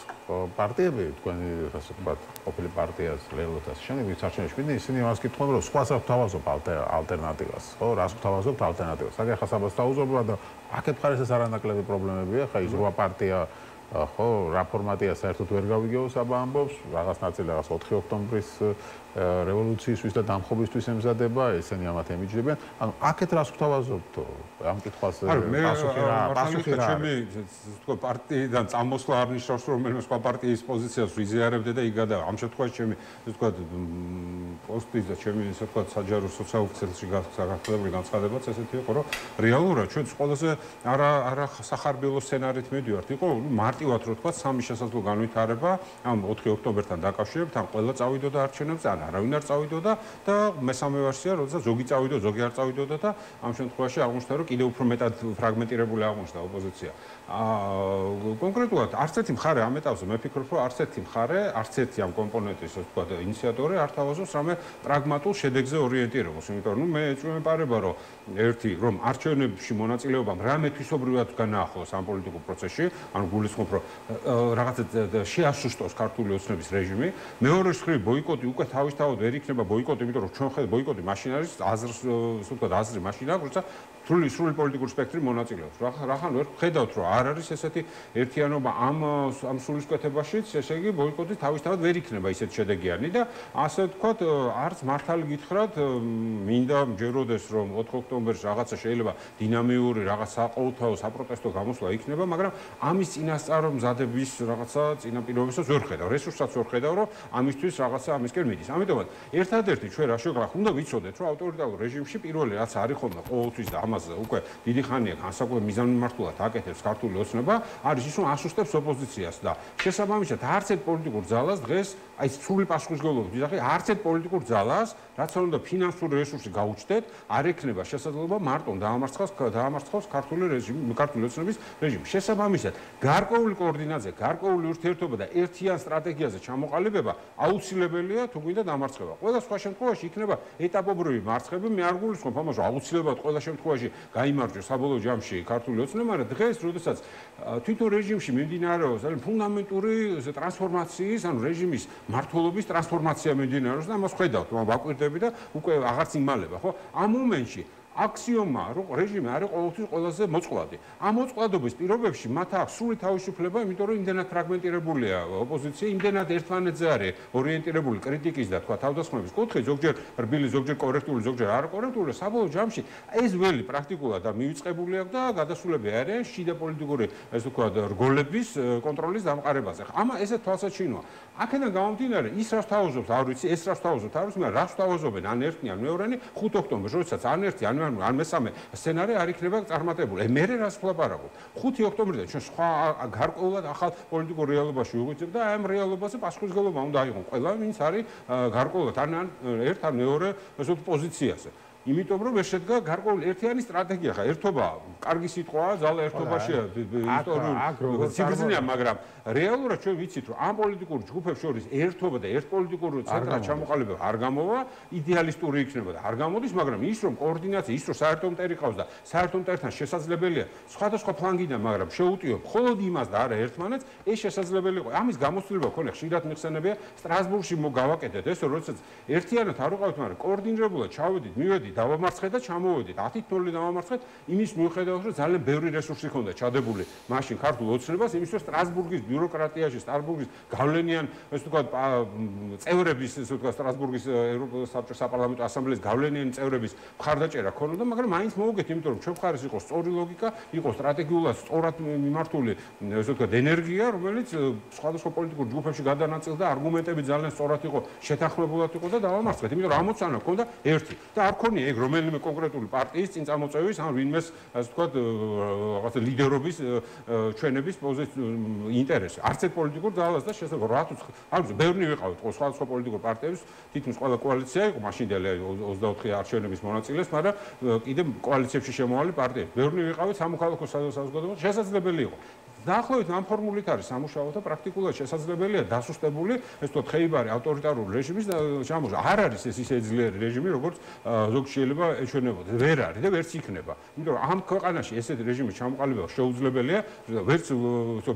პარტიები, თქვენი ასე ვთქვათ, ყოფილი პარტიას, ლელოთას, შემდეგ ვინც არჩევნებში მიდიან, ისინი მას კითხავენ, რომ სხვას აქვს თავაზობ ალტერნატივას, ხო, რას გვთავაზობთ ალტერნატივას. აგერ ხასაბას თავაზობ და აქეთ მხარეს ეს არანაკლები პრობლემებია, ხა ის 8 პარტია ხო, რა ფორმატია საერთოდ ვერ გავიგეოს აბა ამბობს, რაღაც ნაწილი რაღაც 4 ოქტომბრის რევოლუციისთვის და დამხობისთვის ემზადება, ესენი ამათ ემიჯდებიან. ანუ აქეთ რას გვთავაზობთ? ამ კითხვას პასუხი რა? ჩემი თქო პარტიიდან წამოსვლა არ ნიშნავს, რომ რომელიმე სხვა პარტიის პოზიციას ვიზიარებდე და იქ გადა. ამ შემთხვევაში ჩემი თქო პოსტის და ჩემი ასე ვთქვათ საჯარო სოციალურ-ოფიციალში გასაგრძელებელი განცხადებაც ესეთი იყო, რომ რეალურად ჩვენც ყველაზე არა სახარბიელო სცენარით მივდივართ. იყო მარტივად რო ვთქვათ სამი შესაძლო განვითარება ამ 4 ოქტომბერთან დაკავშირებით, ან ყველა წავიდოდა არჩევნებზე, ან არავინ არ წავიდოდა და მესამე ვერსია, როდესაც ზოგი წავიდოდა, ზოგი არ წავიდოდა და ამ შემთხვევაში აღმოჩნდა, რომ კიდევ უფრო მეტად ფრაგმენტირებული აღმოჩნდა ოპოზიცია. კონკრეტულად არც ერთი მხარე ამ ეტაპზე მე ვფიქრობ, რომ არც ერთი მხარე, არც ერთი ამ კომპონენტის, ასე ვთქვათ, ინიციატორი არ თავაზობს რამე პრაგმატულ შედეგზე ორიენტირებას. იმიტომ რომ მე ეწვიმება, რომ ერთი რომ არჩევნებში მონაწილეობამ რამე თვისობრივად განაახლოს ამ პოლიტიკურ პროცესში, ანუ გულისხმობ რომ რაღაცა შეასუსტოს ქართული ოცნების რეჟიმი. მეორე მხრივ ბოიკოტი უკვე თავისთავად ვერ იქნება ბოიკოტი, იმიტომ რომ ჩვენ ხედავთ ბოიკოტი მაშინ არის აზრს, ასე ვთქვათ, აზრი მაშინ აქვს, როცა სრული პოლიტიკური სპექტრი მონაწილეობს. რახან ვერ ხედავთ, რომ არ არის ესეთი ერთიანობა ამ სულისკვეთებაშიც, ესე იგი ბოიკოტი თავისთავად ვერ იქნება ისეთ შედეგიანი და ასე ვთქვათ, არც მართალი გითხრათ, მინდა მჯეროდეს, რომ 4 ოქტომბერს რაღაცა შეიძლება დინამიური, რაღაც საყოველთაო საპროტესტო გამოსვლა იქნება, მაგრამ ამის წინასწარ მზადების რაღაცა წინაპირობასაც ვერ ხედავ, რესურსსაც ვერ ხედავ, რომ ამისთვის რაღაცა ამისკენ მიდის. ამიტომაც ერთადერთი ჩვენ რა შეგვიძლია, უნდა ვიცოდეთ, რომ ავტორიტარულ რეჟიმში პირველი რაც არის ხოლმე ყოველთვის და ამას უკვე დიდი ხანია განსაკუთრებით მიზანმიმართულად აკეთებს ქართული ოცნება, არის ის, რომ ასუსტებს ოპოზიციას და შესაბამისად არც ერთ პოლიტიკურ ძალას დღეს აი სრული პასუხისმგებლობის ვიზახი, არც ერთ პოლიტიკურ ძალას, რაც უნდა ფინანსური რესურსი გაუჩნდეთ, არ ექნება შესაძლებლობა მარტო დაამარცხოს ქართული რეჟიმი, ქართული ოცნების რეჟიმი. შესაბამისად, გარკვეული კოორდინაცია, გარკვეული ურთიერთობა და ერთიან სტრატეგიაზე ჩამოყალიბება აუცილებელია თუ გვინდა დამარცხება. ყველა სხვა შემთხვევაში იქნება ეტაპობრივი მარცხები, მე არ გულისხმობ ამას, რომ აუცილებლად ყველა შემთხვევაში გაიმარჯვოს საბოლოო ჯამში ქართული ოცნება, მაგრამ დღეს, როდესაც თვითონ რეჟიმში მიმდინარეობს ძალიან ფუნდამენტური ტრანსფორმაციის, ანუ რეჟიმის მართლობის ტრანსფორმაცია მიმდინარეობს და ამას ხედავთ, ვაკვირდები და უკვე აღარც იმალება, ხო? ამ მომენტში აქსიომა, რომ რეჟიმი არის ყოველთვის ყველაზე მოწყვლადი. ამ მოწყვლადობის პირობებში მათ აქვს სრული თავისუფლება, იმიტომ რომ იმდენად ფრაგმენტირებულია ოპოზიცია, იმდენად ერთმანეთზე არის ორიენტირებული კრიტიკის და თქვა თავდასხმების კუთხით, ზოგჯერ რბილი, ზოგჯერ კორექტული, ზოგჯერ არაკორექტული, საბოლოო ჯამში ეს ველი პრაქტიკულად და მივიწყებული აქვს და გადასულები არიან შიდა პოლიტიკური, ასე ვთქვათ, რგოლების კონტროლის დამყარებაზე. ამა ესე თვალსაჩინოა. აქედან გამომდინარე, ის რას თავაზობს, არ ვიცი, ეს რას თავაზობთ, არ ვიცი, მაგრამ რას თავაზობენ ან ერთნი, ან მეორენი 5 ოქტომბერს, როდესაც ან ერთი, ან მესამე სცენარი არ იქნება წარმატებული. მერე რას ვლაპარაკობ? 5 ოქტომბრიდან ჩვენ სხვა გარკვეულად ახალ პოლიტიკურ რეალობაში ვიღვიძებ და ამ რეალობაზე პასუხისმგებლობა უნდა აიღონ ყველა, ვინც არის გარკვეულად ან ერთ ან მეორე პოზიციაზე. იმიტომ რომ ეს შედგა გარკვეული ერთიანი სტრატეგია, ხა ერთობა კარგი სიტყვაა, ძალა ერთობაშია ისტორიული სიგრძნეა, მაგრამ რეალურად ჩვენ ვიცით, რომ ამ პოლიტიკურ ჯგუფებს შორის ერთობა და ერთ პოლიტიკურ ცენტრად ჩამოყალიბება არ გამოვა, იდეალისტური იქნება და არ გამოდის, მაგრამ ის რომ კოორდინაცია, ის რომ საერთო მტერი ყავს და საერთო მტერთან შესაძლებელია სხვადასხვა ფლანგიდან, მაგრამ შეუტიო მხოლოდ იმას და არა ერთმანეთს, ეს შესაძლებელი იყო. ამის გამოცდილება ქონია, ხშირად მიხსენებია, სტრასბურგში მოგავაკეთეთ ეს, როდესაც ერთიანად არ ვიყავით, მაგრამ კოორდინირებულად ჩავედით, მივედით დავამარცხეთ და ჩამოვედით 10-0 დავამარცხეთ იმის მიუხედავად რომ ძალიან ბევრი რესურსი ჰქონდა ჩადებული მაშინ ქართულ ოცნებას იმის რომ სტრასბურგის ბიუროკრატიაში სტრასბურგის გავლენიან ესე ვთქვათ წევრების ესე ვთქვათ სტრასბურგის ევროპის საბჭოს საპარლამენტო ასამბლეის გავლენიანი წევრების მხარდაჭერა ჰქონდა მაგრამ მაინც მოუგეთ იმიტომ რომ ჩვენ მხარეს იყო სწორი ლოგიკა იყო სტრატეგიულად სწორად მიმართული ესე ვთქვათ ენერგია რომელიც სხვადასხვა პოლიტიკურ ჯგუფებში გადანაწილდა არგუმენტები ძალიან სწორად იყო შეთანხმებულად იყო და დავამარცხეთ იმიტომ რომ ამოცანა ჰქონდა ერთი და არ ქონია ეგ რომელიმე კონკრეტული პარტიის წინ წამოწევის ან ვინმეს ასე ვთქვათ რაღაცა ლიდერობის ჩვენების ინტერესი არც ერთ პოლიტიკურ ძალას და შესაძლოა რატო არ ვიცი ბევრი ვიყავით სხვადასხვა პოლიტიკურ პარტიების თითქმის ყველა კოალიცია იყო მაშინდელი 24 არჩევნების მონაწილეს მაგრამ კიდე კოალიციებში შემოვალი პარტიები ბევრი ვიყავით სამოქალაქო საზოგადოებაში შესაძლებელი იყო დაახლოებით ამ ფორმულით არის სამუშაო და პრაქტიკულად შესაძლებელია დასუსტებული ეს თქო ხეიბარი ავტორიტარული რეჟიმის ჩამოშვა არ არის ეს ისე ძლიერი რეჟიმი როგორც ზოგ შეიძლება ეჩვენებოდეს ვერ არის და ვერც იქნება იმიტომ რომ ამ ქვეყანაში ესეთი რეჟიმის ჩამოყალიბება შეუძლებელია ვერც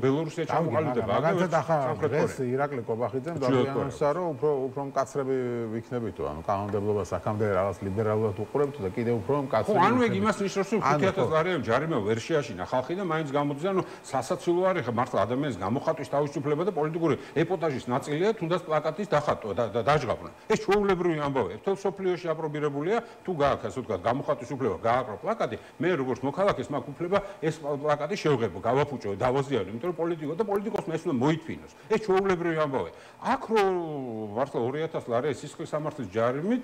ბელორუსია ჩამოყალიბდება მაგალითად ახლა დღეს ირაკლი კობახიძემ დაგვიანონსა რომ უფრო მკაცრები ვიქნებითო ანუ კანონმდებლობას აქამდე რაღაც ლიბერალურად უყურებთ და კიდევ უფრო მკაცრები ხო ანუ ეგ იმას ნიშნავს რომ 5000 ლარიანი ჯარიმა ვერ შეაშინა ხალხი და მაინც გამოდის ანუ საცილო არის ხა მართლა ადამიანის გამოხატვის თავისუფლება და პოლიტიკური ეპოტაჟის ნაწილია თუნდაც პლაკატის დახატვა და დაჟღავნა ეს ჩვეულებრივი ამბავია მთელ სოფლიოში აპრობირებულია თუ გააქვს ასე ვთქვათ გამოხატვის უფლება გააკრო პლაკატი მე როგორც მოქალაქეს მაქვს უფლება ეს პლაკატი შევღებო გავაფუჭო დავაზიანო იმიტომ რომ პოლიტიკოსმა ეს უნდა მოითმინოს ეს ჩვეულებრივი ამბავია აქ რომ მართლა 2000 ლარი სისხლის სამართლის ჯარიმით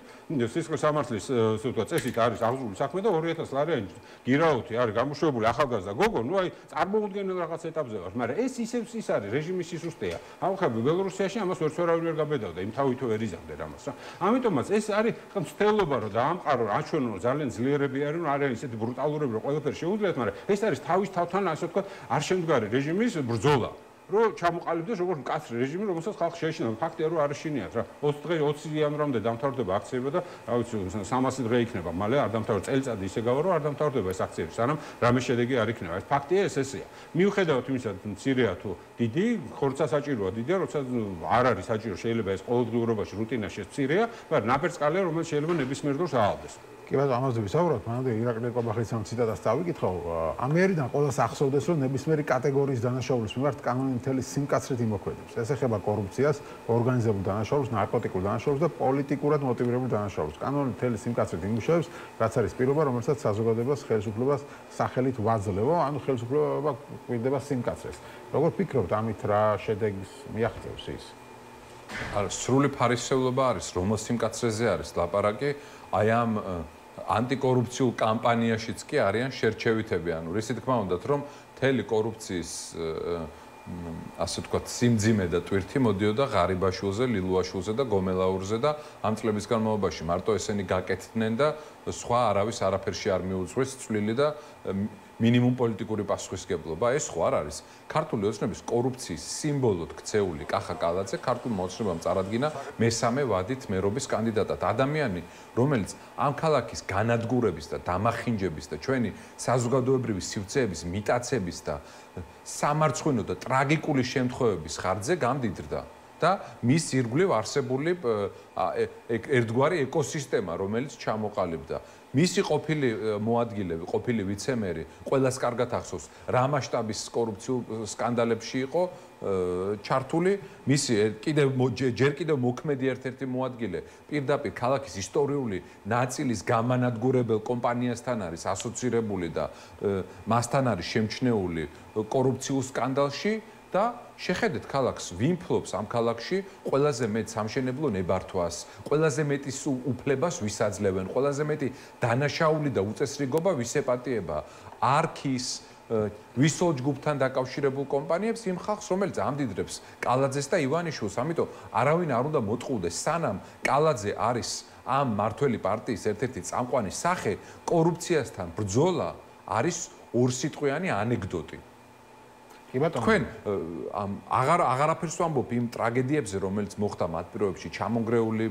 სისხლის სამართლის ასე ვთქვათ წესით არის აღზრული საქმე და 2000 ლარიანი გირაუთი არის გამოშვებული ახალგაზრდა გოგო ნუ აი წარმოუდგენელ რაღაც ეტაპზე ვარ, მაგრამ ეს ისევ ის არის რეჟიმის სისუსტეა. ახლა ბელორუსიაში ამას ვერავინ ვერ გაბედავდა, იმ თავითო ვერ იზამდნენ ამას რა. ამიტომაც ეს არის მცდელობა რომ დაამყარო, აჩვენო ძალიან ძლიერები არის, რომ არიან ისეთი ბრუტალურები, რომ ყველაფერი შეუძლიათ, მაგრამ ეს არის თავის თავთან ასე ვთქვათ, არ შემდგარი რეჟიმის ბრძოლა. რომ ჩამოყალიბდეს როგორც მკაცრი რეჟიმი, რომელსაც ხალხი შეეშინა. ფაქტია, რომ არ შეშინიათ რა. 20 იანვრამდე დამთავრდება აქციები და რა ვიცი 300 დღე იქნება. მალე არ დამთავრდება წელიწადი ისე გავა, რომ არ დამთავრდება ეს აქციები, სანამ რამე შედეგი არ იქნება. ეს ფაქტია, ესეა. მიუხედავად იმისა, მცირეა თუ დიდი, ხორცა საჭიროა დიდია, როცა არ არის საჭირო, შეიძლება ეს ყოველდღიურობაში რუტინაში ეს მცირეა, მაგრამ ნაპერწკალია, რომელიც შეიძლება ნებისმიერ დროს აალდეს. კი ბატონო, ამაზე ვისაუბროთ, მანამდე ირაკლი კობახის ამ ციტატას დავიკითხავ. ამერიდან ყველას ახსოვდეს, რომ ნებისმიერი კატეგორიის დანაშაულის მიმართ კანონი მთელი სიმკაცრით იმოქმედებს. ეს ეხება კორუფციას, ორგანიზებულ დანაშაულს, ნარკოტიკულ დანაშაულს და პოლიტიკურად მოტივირებულ დანაშაულს. კანონი მთელი სიმკაცრით იმუშავებს, რაც არის პირობა, რომელსაც საზოგადოებას ხელისუფლებას სახელით ვაძლევო, ანუ ხელისუფლება გვირდება სიმკაცრეს. როგორ ფიქრობთ, ამით რა შედეგს მიაღწევს ის? სრული ფარისევლობა არის, რომელ სიმკაცრეზე არის ლაპარაკი, აი ამ ანტიკორუფციულ კამპანიაშიც კი არიან შერჩევითები, ანუ რისი თქმა უნდათ, რომ მთელი კორუფციის ასე ვთქვათ, სიმძიმე და ტვირთი მოდიოდა ღარიბაშვილზე, ლილუაშვილზე და გომელაურზე და ამ წლების განმავლობაში მარტო ესენი გაკეთდნენ და სხვა არავის არაფერში არ მიუძღვის წვლილი და მინიმუმ პოლიტიკური პასუხისგებლობა. ეს ხო არ არის. ქართული ოცნების კორუფციის სიმბოლოდ ქცეული კახა კალაძე ქართულ მოძრაობამ წარადგინა მესამე ვადით მერობის კანდიდატად. ადამიანი, რომელიც ამ ქალაქის განადგურების და დამახინჯების და ჩვენი საზოგადოებრივი სივრცეების მიტაცების და სამარცხვინო და ტრაგიკული შემთხვევების ხარჯზე გამდიდრდა. და მის ირგვლივ არსებული ერთგვარი ეკოსისტემა, რომელიც ჩამოყალიბდა. მისი ყოფილი მოადგილე, ყოფილი ვიცემერი, ყველას კარგად ახსოვს, რა მასშტაბის კორუფციულ სკანდალებში იყო ჩართული, მისი ჯერ კიდევ მოქმედი ერთ-ერთი მოადგილე, პირდაპირ ქალაქის ისტორიული ნაწილის გამანადგურებელ კომპანიასთან არის ასოცირებული და მასთან არის შემჩნეული კორუფციულ სკანდალში. და შეხედეთ ქალაქს, ვინ ფლობს ამ ქალაქში ყველაზე მეტ სამშენებლო ნებართვას, ყველაზე მეტი უფლებას ვისაძლევენ, ყველაზე მეტი დანაშაული და უწესრიგობა ვისეპატიება, არქის, ვისოლ ჯგუფთან დაკავშირებულ კომპანიებს, იმ ხალხს, რომელიც ამდიდრებს კალაძეს და ივანიშვილს, ამიტომ არავინ არ უნდა მოტყუდეს, სანამ კალაძე არის ამ მართველი პარტიის ერთ-ერთი წამყვანი სახე, კორუფციასთან ბრძოლა არის ორსიტყვიანი ანეკდოტი. თქვენ აღარაფერს ვამბობ იმ ტრაგედიებზე, რომელიც მოხდა მათ პირობებში, ჩამონგრეული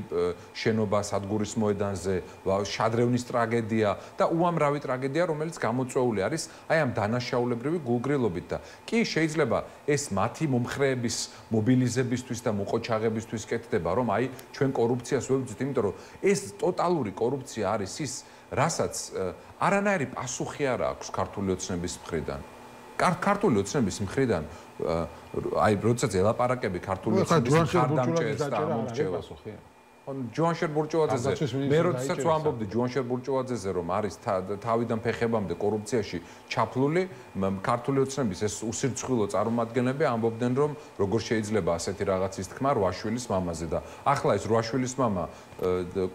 შენობა სადგურის მოედანზე, შადრევნის ტრაგედია და უამრავი ტრაგედია, რომელიც გამოწვეული არის აი ამ დანაშაულებრივი გულგრილობით და კი შეიძლება ეს მათი მომხრეების მობილიზებისთვის და მოყოჩაღებისთვის კეთდება, რომ აი ჩვენ კორუფციას ვებრძვით, იმიტომ რომ ეს ტოტალური კორუფცია არის ის, რასაც არანაირი პასუხი არ აქვს ქართული ოცნების მხრიდან. ქართული ოცნების მხრიდან აი როდესაც ელაპარაკები ქართული ოცნების მხარდამჭერს და ამორჩევას ჯუანშერ ბურჭულაძეზე მე როდესაც ვამბობდი ჯუანშერ ბურჭულაძეზე რომ არის თავიდან ფეხებამდე კორუფციაში ჩაფლული ქართული ოცნების ეს უსირცხვილო წარმომადგენლები ამბობდნენ რომ როგორ შეიძლება ასეთი რაღაცის თქმა რვაშვილის მამაზე და ახლა ეს რვაშვილის მამა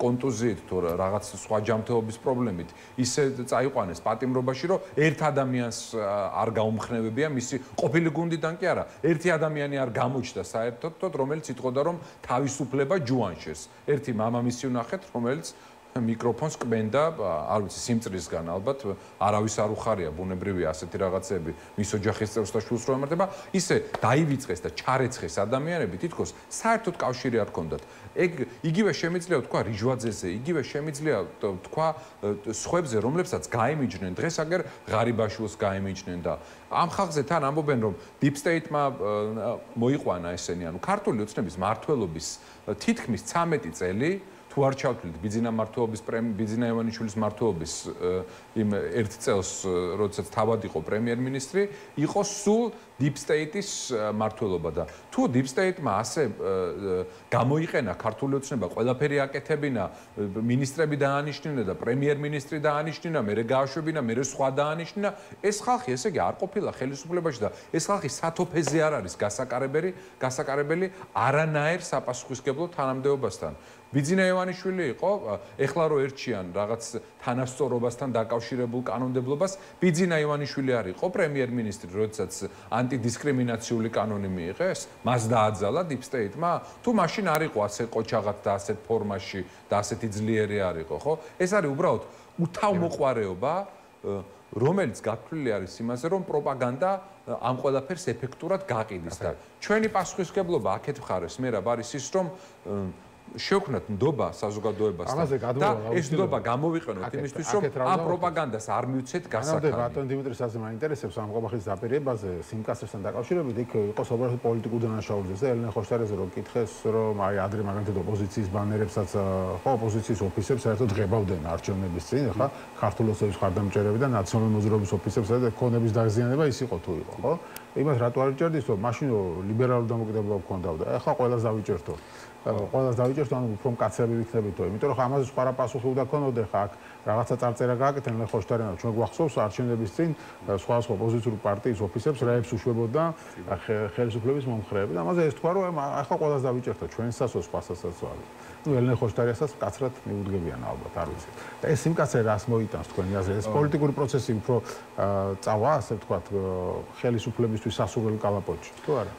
კონტუზიით თუ რაღაც სხვა ჯანმრთელობის პრობლემით ისე წაიყვანეს პატიმრობაში რომ ერთ ადამიანს არ გაუმხნევებია მისი ყოფილი გუნდიდან კი არა ერთი ადამიანი არ გამოჩნდა საერთოდ რომელიც იტყოდა რომ თავისუფლება ჯუანშერს ერთი მამამისი ვნახეთ რომელიც მიკროფონს კმენდა არ ვიცი სიმწრისგან ალბათ არავის არ უხარია ბუნებრივია ასეთი რაღაცები მის ოჯახის წევრს და შვილს რო ემართება ისე დაივიწყეს და ჩარეცხეს ადამიანები თითქოს საერთოდ კავშირი არ ჰქონდათ ეგ იგივე შემიძლია თქვა რიჟვაძეზე იგივე შემიძლია თქვა სხვებზე რომლებსაც გაემიჯნენ დღეს აგერ ღარიბაშვილს გაემიჯნენ და ამ ხალხზე თან ამბობენ რომ deep state-მა მოიყვანა ესენი ანუ ქართული ოცნების მმართველობის თითქმის 13 წელი თუ არ ჩავთვლით ბიძინა მმართველობის ბიძინა ივანიშვილის მმართველობის იმ ერთ წელს როდესაც თავად იყო პრემიერ-მინისტრი იყო სულ deep state-ის მმართველობა და თუ deep state-მა ასე გამოიყენა ქართული ოცნება ყველაფერი აკეთებინა მინისტრები დაანიშნინა და პრემიერ-მინისტრი დაანიშნინა მერე გააშვებინა მერე სხვა დაანიშნინა ეს ხალხი ესე იგი არ ყოფილა ხელისუფლებაში და ეს ხალხი სათოფეზე არ არის გასაკარებელი არანაირ საპასუხისგებლო თანამდებობასთან ბიძინა ივანიშვილი იყო ეხლა რო ერჩიან რაღაც თანასწორობასთან დაკავშირებულ კანონმდებლობას ბიძინა ივანიშვილი არ იყო პრემიერ-მინისტრი როდესაც ანტიდისკრიმინაციული კანონი მიიღეს მას დააძალა deep state-მა თუ მაშინ არ იყო ასე ყოჩაღად და ასეთ ფორმაში და ასეთი ძლიერი არ იყო ხო ეს არის უბრალოდ უთავმოყვარეობა რომელიც გაფრთხილებული არის იმაზე, რომ პროპაგანდა ამ ყველაფერს ეფექტურად გაყიდის და ჩვენი პასუხისმგებლობა აქეთ მხარეს მე რა არის ის, რომ შევქმნათ ნდობა საზოგადოებასთან და ეს ნდობა გამოვიყენოთ იმისთვის, რომ ამ პროპაგანდას არ მივცეთ გასახანი. ბატონ დიმიტრის ასე მაინტერესებს ამ ყობახის დაპირებაზე სიმკაცრესთან დაკავშირებით იქ იყოს უბრალოდ პოლიტიკურ დანაშაულებზე და ელენე ხოშტარიძე რო კითხეს, რომ აი ადრე მაგალითად ოპოზიციის ბანერებსაც ხო ოპოზიციის ოფისებს საერთოდ ღებავდნენ არჩევნების წინ, ხა ქართულოსების ხარდამჭერები და ნაციონალური მოძრაობის ოფისებს და ქონების დაზიანება ის იყო თუ იყო, ხო? იმას რატო არ ვიჭერდით, რომ მაშინ ლიბერალური დამოკიდებულება გქონდა და ახლა ყველას დავიჭერთო. ყველას დავიჭერთ, ანუ უფრო მკაცრები ვიქნებითო, იმიტომ რომ ამაზე სხვა პასუხი უნდა ქონოდე ხა აქ რაღაცა წარწერა გააკეთეთ ელენე ხოშტარიანო, ჩვენ გვახსოვს არჩევნების წინ სხვადასხვა ოპოზიციური პარტიის ოფისებს რაებს უშვებოდა ხელისუფლების მომხრეები და ამაზე ეს თქვა რომ ახლა ყველას დავიჭერთო, ჩვენსაცო სხვასაცო არის. ნუ ელენე ხოშტარიანსაც კაცრად მიუდგებიან ალბათ, არ ვიცი. და ეს სიმკაცრე რას მოიტანს თქვენი აზრით? ეს პოლიტიკური პროცესი უფრო წავა, ასე ვთქვათ, ხელისუფლებისთვის სასურველი კალაპოტში, თუ არა?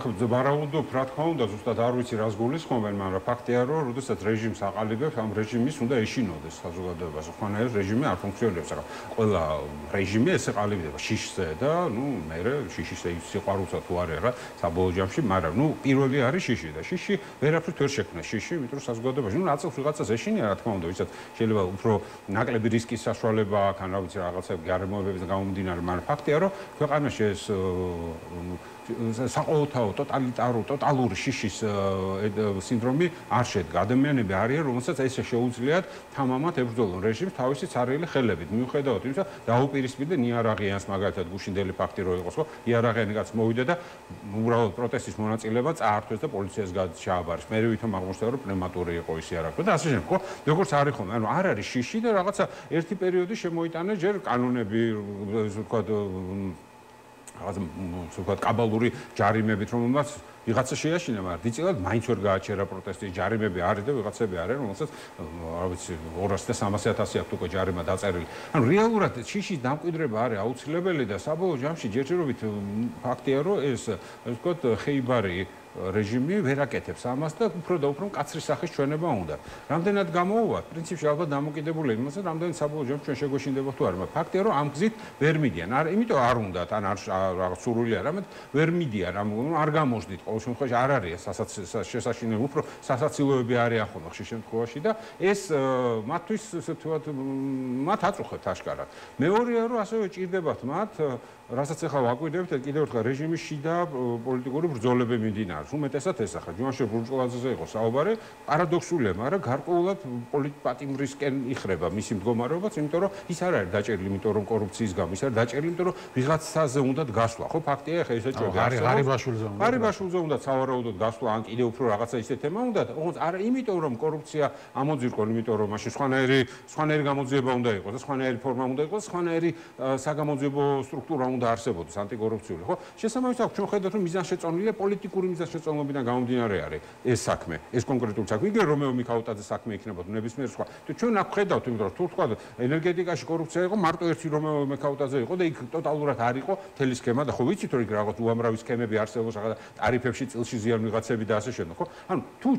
ხო, ვარაუდობ, რა თქმა უნდა, ზუსტად არ ვიცი რას გულისხმობენ, მაგრამ ფაქტია, რომ როდესაც რეჟიმს აყალიბებს, ამ რეჟიმის უნდა ეშინოდეს საზოგადოებას. ხანაერ რეჟიმი არ ფუნქციონირებს, ახლა ყველა რეჟიმი ესე ყალიბდება შიშზე და ნუ მე შიშის სიყვარულსა თუ არა რა, საბოლოო ჯამში, მაგრამ ნუ პირველი არის შიში და შიში ვერაფრით ვერ შექმნა შიში, იმიტომ რომ საზოგადოებაში ნუ ნაწილს ვიღაცას ეშინია, რა თქმა უნდა, ვისაც შეიძლება უფრო ნაკლები რისკის საშუალება აქვს, ან რა ვიცი რაღაცა გარემოებების გამომდინარე, მაგრამ ფაქტია, რომ ქვეყანაში ეს საყოველთაო ტოტალური შიშის სინდრომი არ შედგა. ადამიანები არიან, რომელსაც ესე შეუძლიათ თამამად ებრძოლონ რეჟიმს თავისი ცარიელი ხელებით. მიუხედავად იმისა, დაუპირისპირდნენ იარაღიანს, მაგალითად გუშინდელი ფაქტი რო იყოს, ხო? იარაღიანი კაც მოვიდა და უბრალოდ პროტესტის მონაწილეობა წაართვეს და პოლიციას ჩააბარეს. მე ვითომ აღმოჩნდა, რომ პნევმატური იყო ის იარაღი და ასე შემდეგ, ხო? როგორც არის ხომ, ანუ არ არის შიში და რაღაცა ერთი პერიოდი შემოიტანეს ჯერ კანონები, ასე ვთქვათ, რაღაცა ვთქვათ კაბალური ჯარიმებით, რომელმაც ვიღაცა შეაშინა, მაგრამ დიდწილად მაინც ვერ გააჩერა პროტესტის ჯარიმები არის და ვიღაცები არიან, რომელსაც რა ვიცი 200 და 300.000 აქვს უკვე ჯარიმა დაწერილი. ანუ რეალურად შიშის დამკვიდრება არის აუცილებელი და საბოლოო ჯამში ჯერჯერობით ფაქტია, რომ ეს ვთქვათ ხეიბარი რეჟიმი ვერ აკეთებს ამას და უფრო და უფრო მკაცრი სახის ჩვენება უნდა. რამდენად გამოუვა? პრინციპში ალბათ დამოკიდებულია იმაზე, რამდენად საბოლოო ჯამში ჩვენ შეგვეშინდება თუ არა, მაგრამ ფაქტია, რომ ამ გზით ვერ მიდიან. არ იმიტომ არ უნდათ, ან არ რაღაც სურვილი არ, ამეთ ვერ მიდიან, არ გამოждით. ყოველ შემთხვევაში არ არის შესაშინებელი, უფრო სასაცილოები არიან ხოლმე ხშირ შემთხვევაში და ეს მათთვის ესე ვთქვათ, მათ აწუხებთ აშკარად. მეორეა, რომ ასევე ჭირდებათ მათ რასაც ახლა ვაკვირდებით, კიდევ ერთხელ რეჟიმის შიდა პოლიტიკური ბრძოლები მიმდინარეობს. უმეტესად ეს ახლა ჯუანშერ ბურჟუაზიაზე იყო საუბარი, პარადოქსულია, მაგრამ გარკვეულად პოლიტპატიმრისკენ იხრება მისი მდგომარეობაც, იმიტომ რომ ის არ არის დაჭერილი, იმიტომ რომ კორუფციის გამო, ის არის დაჭერილი, იმიტომ რომ ვიღაცაზე უნდათ გასვლა. ხო, ფაქტია, ახლა ესე ჭირდება. ღარიბაშვილზე უნდათ სავარაუდოდ გასვლა, ან კიდევ უფრო რაღაცა ისე თემა უნდათ. ოღონდ არა, იმიტომ რომ კორუფცია ამოძირყონ, იმიტომ რომ მაშინ სხვანაირი გამოძიება უნდა იყოს და სხვანაირი ფორმა უნდა იყოს, სხვანაირი საგამოძიებო სტრუქტურა უნდა არსებობდეს ანტიკორუფციული, ხო? შესაბამისად, ჩვენ ხედავთ, რომ მიზანშეწონილია პოლიტიკური მიზანშეწონილობიდან გამომდინარე არის ეს საქმე, ეს კონკრეტული საქმე. იგივე რომეო მიქაუტაძის საქმე იქნებოდა ნებისმიერ სხვა. ჩვენ აქ ხედავთ, იმიტომ რომ თუ თქვა ენერგეტიკაში კორუფცია იყო, მარტო ერთი რომეო მიქაუტაძე იყო და იქ ტოტალურად არ იყო მთელი სქემა და ხო ვიცით, რომ იქ რაღაც უამრავი სქემები არსებობს, რაღაც ტარიფებში წილში ზიან ვიღაცები და ასე შემდეგ, ხო? ანუ თუ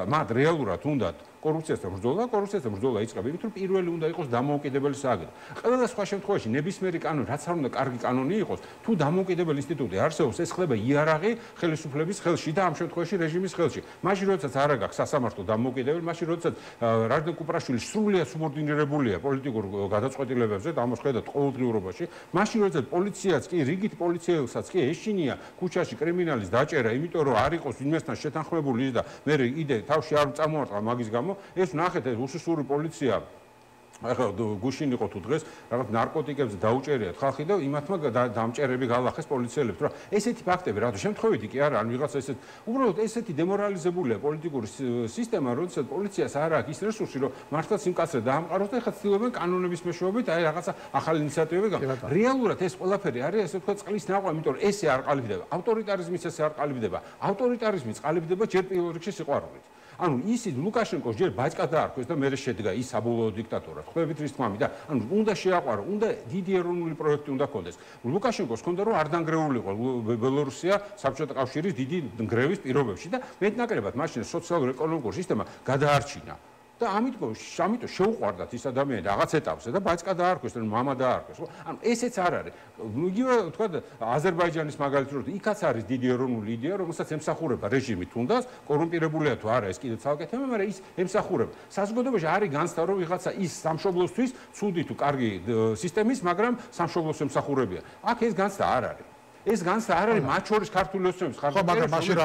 მათ რეალურად უნდათ კორუფციასთან ბრძოლა იწყება, იმიტომ რომ პირველი უნდა იყოს დამოუკიდებელი სააგენტო. ყველა სხვა შემთხვევაში ნებისმიერი კანონი, რაც არ უნდა კარგი კანონი იყოს, თუ დამოუკიდებელი ინსტიტუტი არსებობს, ეს ხდება იარაღი ხელისუფლების ხელში და ამ შემთხვევაში რეჟიმის ხელში. მაშინ როდესაც არ აქვს სასამართლო დამოუკიდებელი, მაშინ როდესაც რადნე კუპრაშვილი სრულიად სუბორდინირებულია პოლიტიკურ გადაწყვეტილებებზე და ამას ხედავთ ყოველდღიურობაში, მაშინ როდესაც პოლიციაც კი, რიგით პოლიციელსაც კი ეშინია ქუჩაში კრიმინალის დაჭერა, იმიტომ რომ არ იყოს ვინმესთან შეთანხმებული ის და მე იდე თავში არ წამოარტყა მაგის გამო ეს ნახეთ ეს უსუსური პოლიცია ახლა გუშინ იყო თუ დღეს რაღაც ნარკოტიკებზე დაუჭერიათ ხალხი და იმათმა დამჭერები გალახეს პოლიციელებს რა ესეთი ფაქტები რატო შემთხვევითი კი არა ან ვიღაცა ესეთ უბრალოდ ესეთი დემორალიზებულია პოლიტიკური სისტემა როდესაც პოლიციას არ აქვს ის რესურსი რომ მართლაც იმკაცრად დაამყაროს და ეხლა ცდილობენ კანონების მეშვეობით აი რაღაცა ახალი ინიციატივები გაკეთონ რეალურად ეს ყველაფერი არის ესე ვთქვათ წყლის ნაყოფი იმიტომ რომ ესე არ ყალიბდება ავტორიტარიზმის ესე არ ყალიბდება ავტორიტარიზმის ყალიბდება ჯერ პირველ რიგში სიყვარულით ანუ ისიც ლუკაშენკოს ჯერ ბაჭკა დაარქვეს და მერე შედგა ის საბოლოო დიქტატორად. ხვდებით რის თქმამი და ანუ უნდა შეაყვარო, უნდა დიდი ეროვნული პროექტი უნდა ქონდეს. ლუკაშენკოს ჰქონდა რომ არ დანგრეულიყო ბელორუსია საბჭოთა კავშირის დიდი ნგრევის პირობებში და მეტნაკლებად მაშინ სოციალურ-ეკონომიკურ სისტემა გადაარჩინა. და ამიტომ შეუყვარდათ ის ადამიანი რაღაც ეტაპზე და ბაჭკა დაარქვეს, მამა დაარქვეს, ხო? ანუ ესეც არ არის. იგივე თქვა აზერბაიჯანის მაგალითად რომ იქაც არის დიდი ეროვნული იდეა, რომელსაც ემსახურება რეჟიმი თუნდაც კორუმპირებულია თუ არა, ეს კიდევ ცალკე თემა, მაგრამ ის ემსახურება. საზოგადოებაში არის განცდა რომ ვიღაცა ის სამშობლოსთვის ცუდი თუ კარგი სისტემის, მაგრამ სამშობლოს ემსახურებია. აქ ეს განცდა არ არის. ეს განცდა არ არის მათ შორის ქართული ოცნების ხო, მაგრამ მაშინ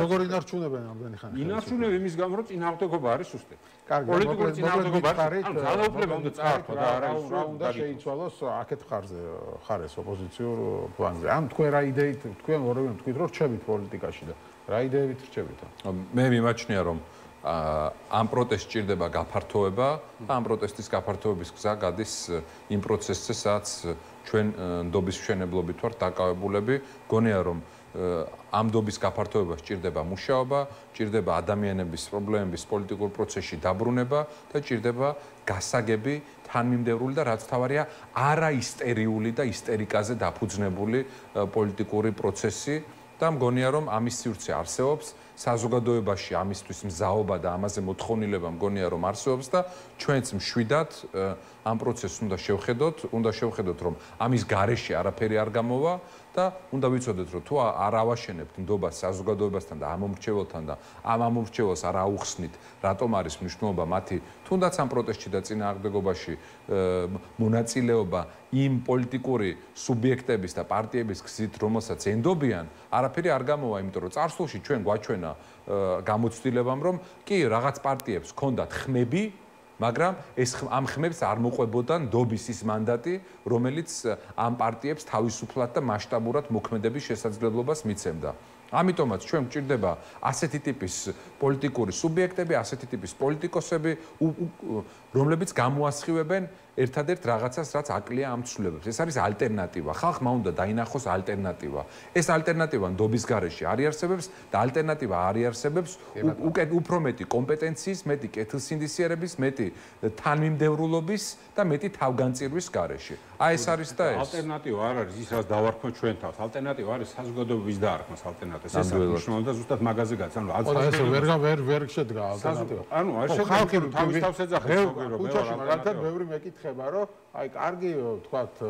როგორ ინარჩუნებენ ამდენი ხანი? ინარჩუნებენ იმის გამო, რომ წინააღმდეგობა არის სუსტე. კარგი, პოლიტიკური წინააღმდეგობა არის, ანუ ძალაუფლება უნდა წაართვა და არა ის რა უნდა შეიცვალოს აქეთ ხარეს ოპოზიციურ პლანზე. ან თქვენ რა იდეით, თქვენ ორივე თქვით რომ რჩებით პოლიტიკაში და რა იდეებით რჩებით? მე მიმაჩნია რომ ამ პროტესტს ჭირდება გაფართოება და ამ პროტესტის გაფართოების გზა გადის იმ პროცესზე, სადაც ჩვენ ნდობის მშენებლობით ვართ დაკავებულები. გონია რომ ამ ნდობის გაფართოებას ჭირდება მუშაობა, ჭირდება ადამიანების პრობლემების პოლიტიკურ პროცესში დაბრუნება და ჭირდება გასაგები, თანმიმდევრული და რაც თავარია არაისტერიული და ისტერიკაზე დაფუძნებული პოლიტიკური პროცესი და მგონია რომ ამის სივრცე არსებობს. საზოგადოებაში ამისთვის მზაობა და ამაზე მოთხოვნილება მგონია რომ არსებობს და ჩვენც მშვიდად ამ პროცესს უნდა შევხედოთ რომ ამის გარეშე არაფერი არ გამოვა და უნდა ვიცოდეთ რომ თუ არ ავაშენებთ ნდობას საზოგადოებასთან და ამომრჩეველთან და ამ ამომრჩეველს არ აუხსნით რატომ არის მნიშვნელობა მათი თუნდაც ამ პროტესტში და წინააღმდეგობაში მონაწილეობა იმ პოლიტიკური სუბიექტების და პარტიების გზით რომელსაც ენდობიან არაფერი არ გამოვა იმიტომ რომ წარსულში ჩვენ გვაჩვენა გამოცდილებამ რომ კი რაღაც პარტიებს ჰქონდათ ხმები მაგრამ ეს ამ ხმებს არ მოყვებოდა ნდობის ის მანდატი რომელიც ამ პარტიებს თავისუფლად და მასშტაბურად მოქმედების შესაძლებლობას მიცემდა ამიტომაც ჩვენ გვჭირდება ასეთი ტიპის პოლიტიკური სუბიექტები, ასეთი ტიპის პოლიტიკოსები, რომლებიც გამოასხივებენ ერთადერთ რაღაცას, რაც აკლია ამ ცვლილებებს. ეს არის ალტერნატივა. ხალხმა უნდა დაინახოს ალტერნატივა. ეს ალტერნატივა ნდობის გარეშე არ იარსებებს და ალტერნატივა არ იარსებებს უფრო მეტი კომპეტენციის, მეტი კეთილსინდისიერების, მეტი თანმიმდევრულობის და მეტი თავგანწირვის გარეშე. აი ეს არის და ეს. ალტერნატივა არ არის ის, რაც დავარქმევ ჩვენ თავს. ალტერნატივა არის საზოგადოების დაარქმას ალტერნატივას. ეს არის და ზუსტად მაგაზე გაц. ანუ ეს ვერ შედგა ალტერნატივა. ანუ არ შედგა თავის თავს ეძახებს ხუჩაში მაგალითად ბევრი მეკითხება რომ აი კარგი თქვათ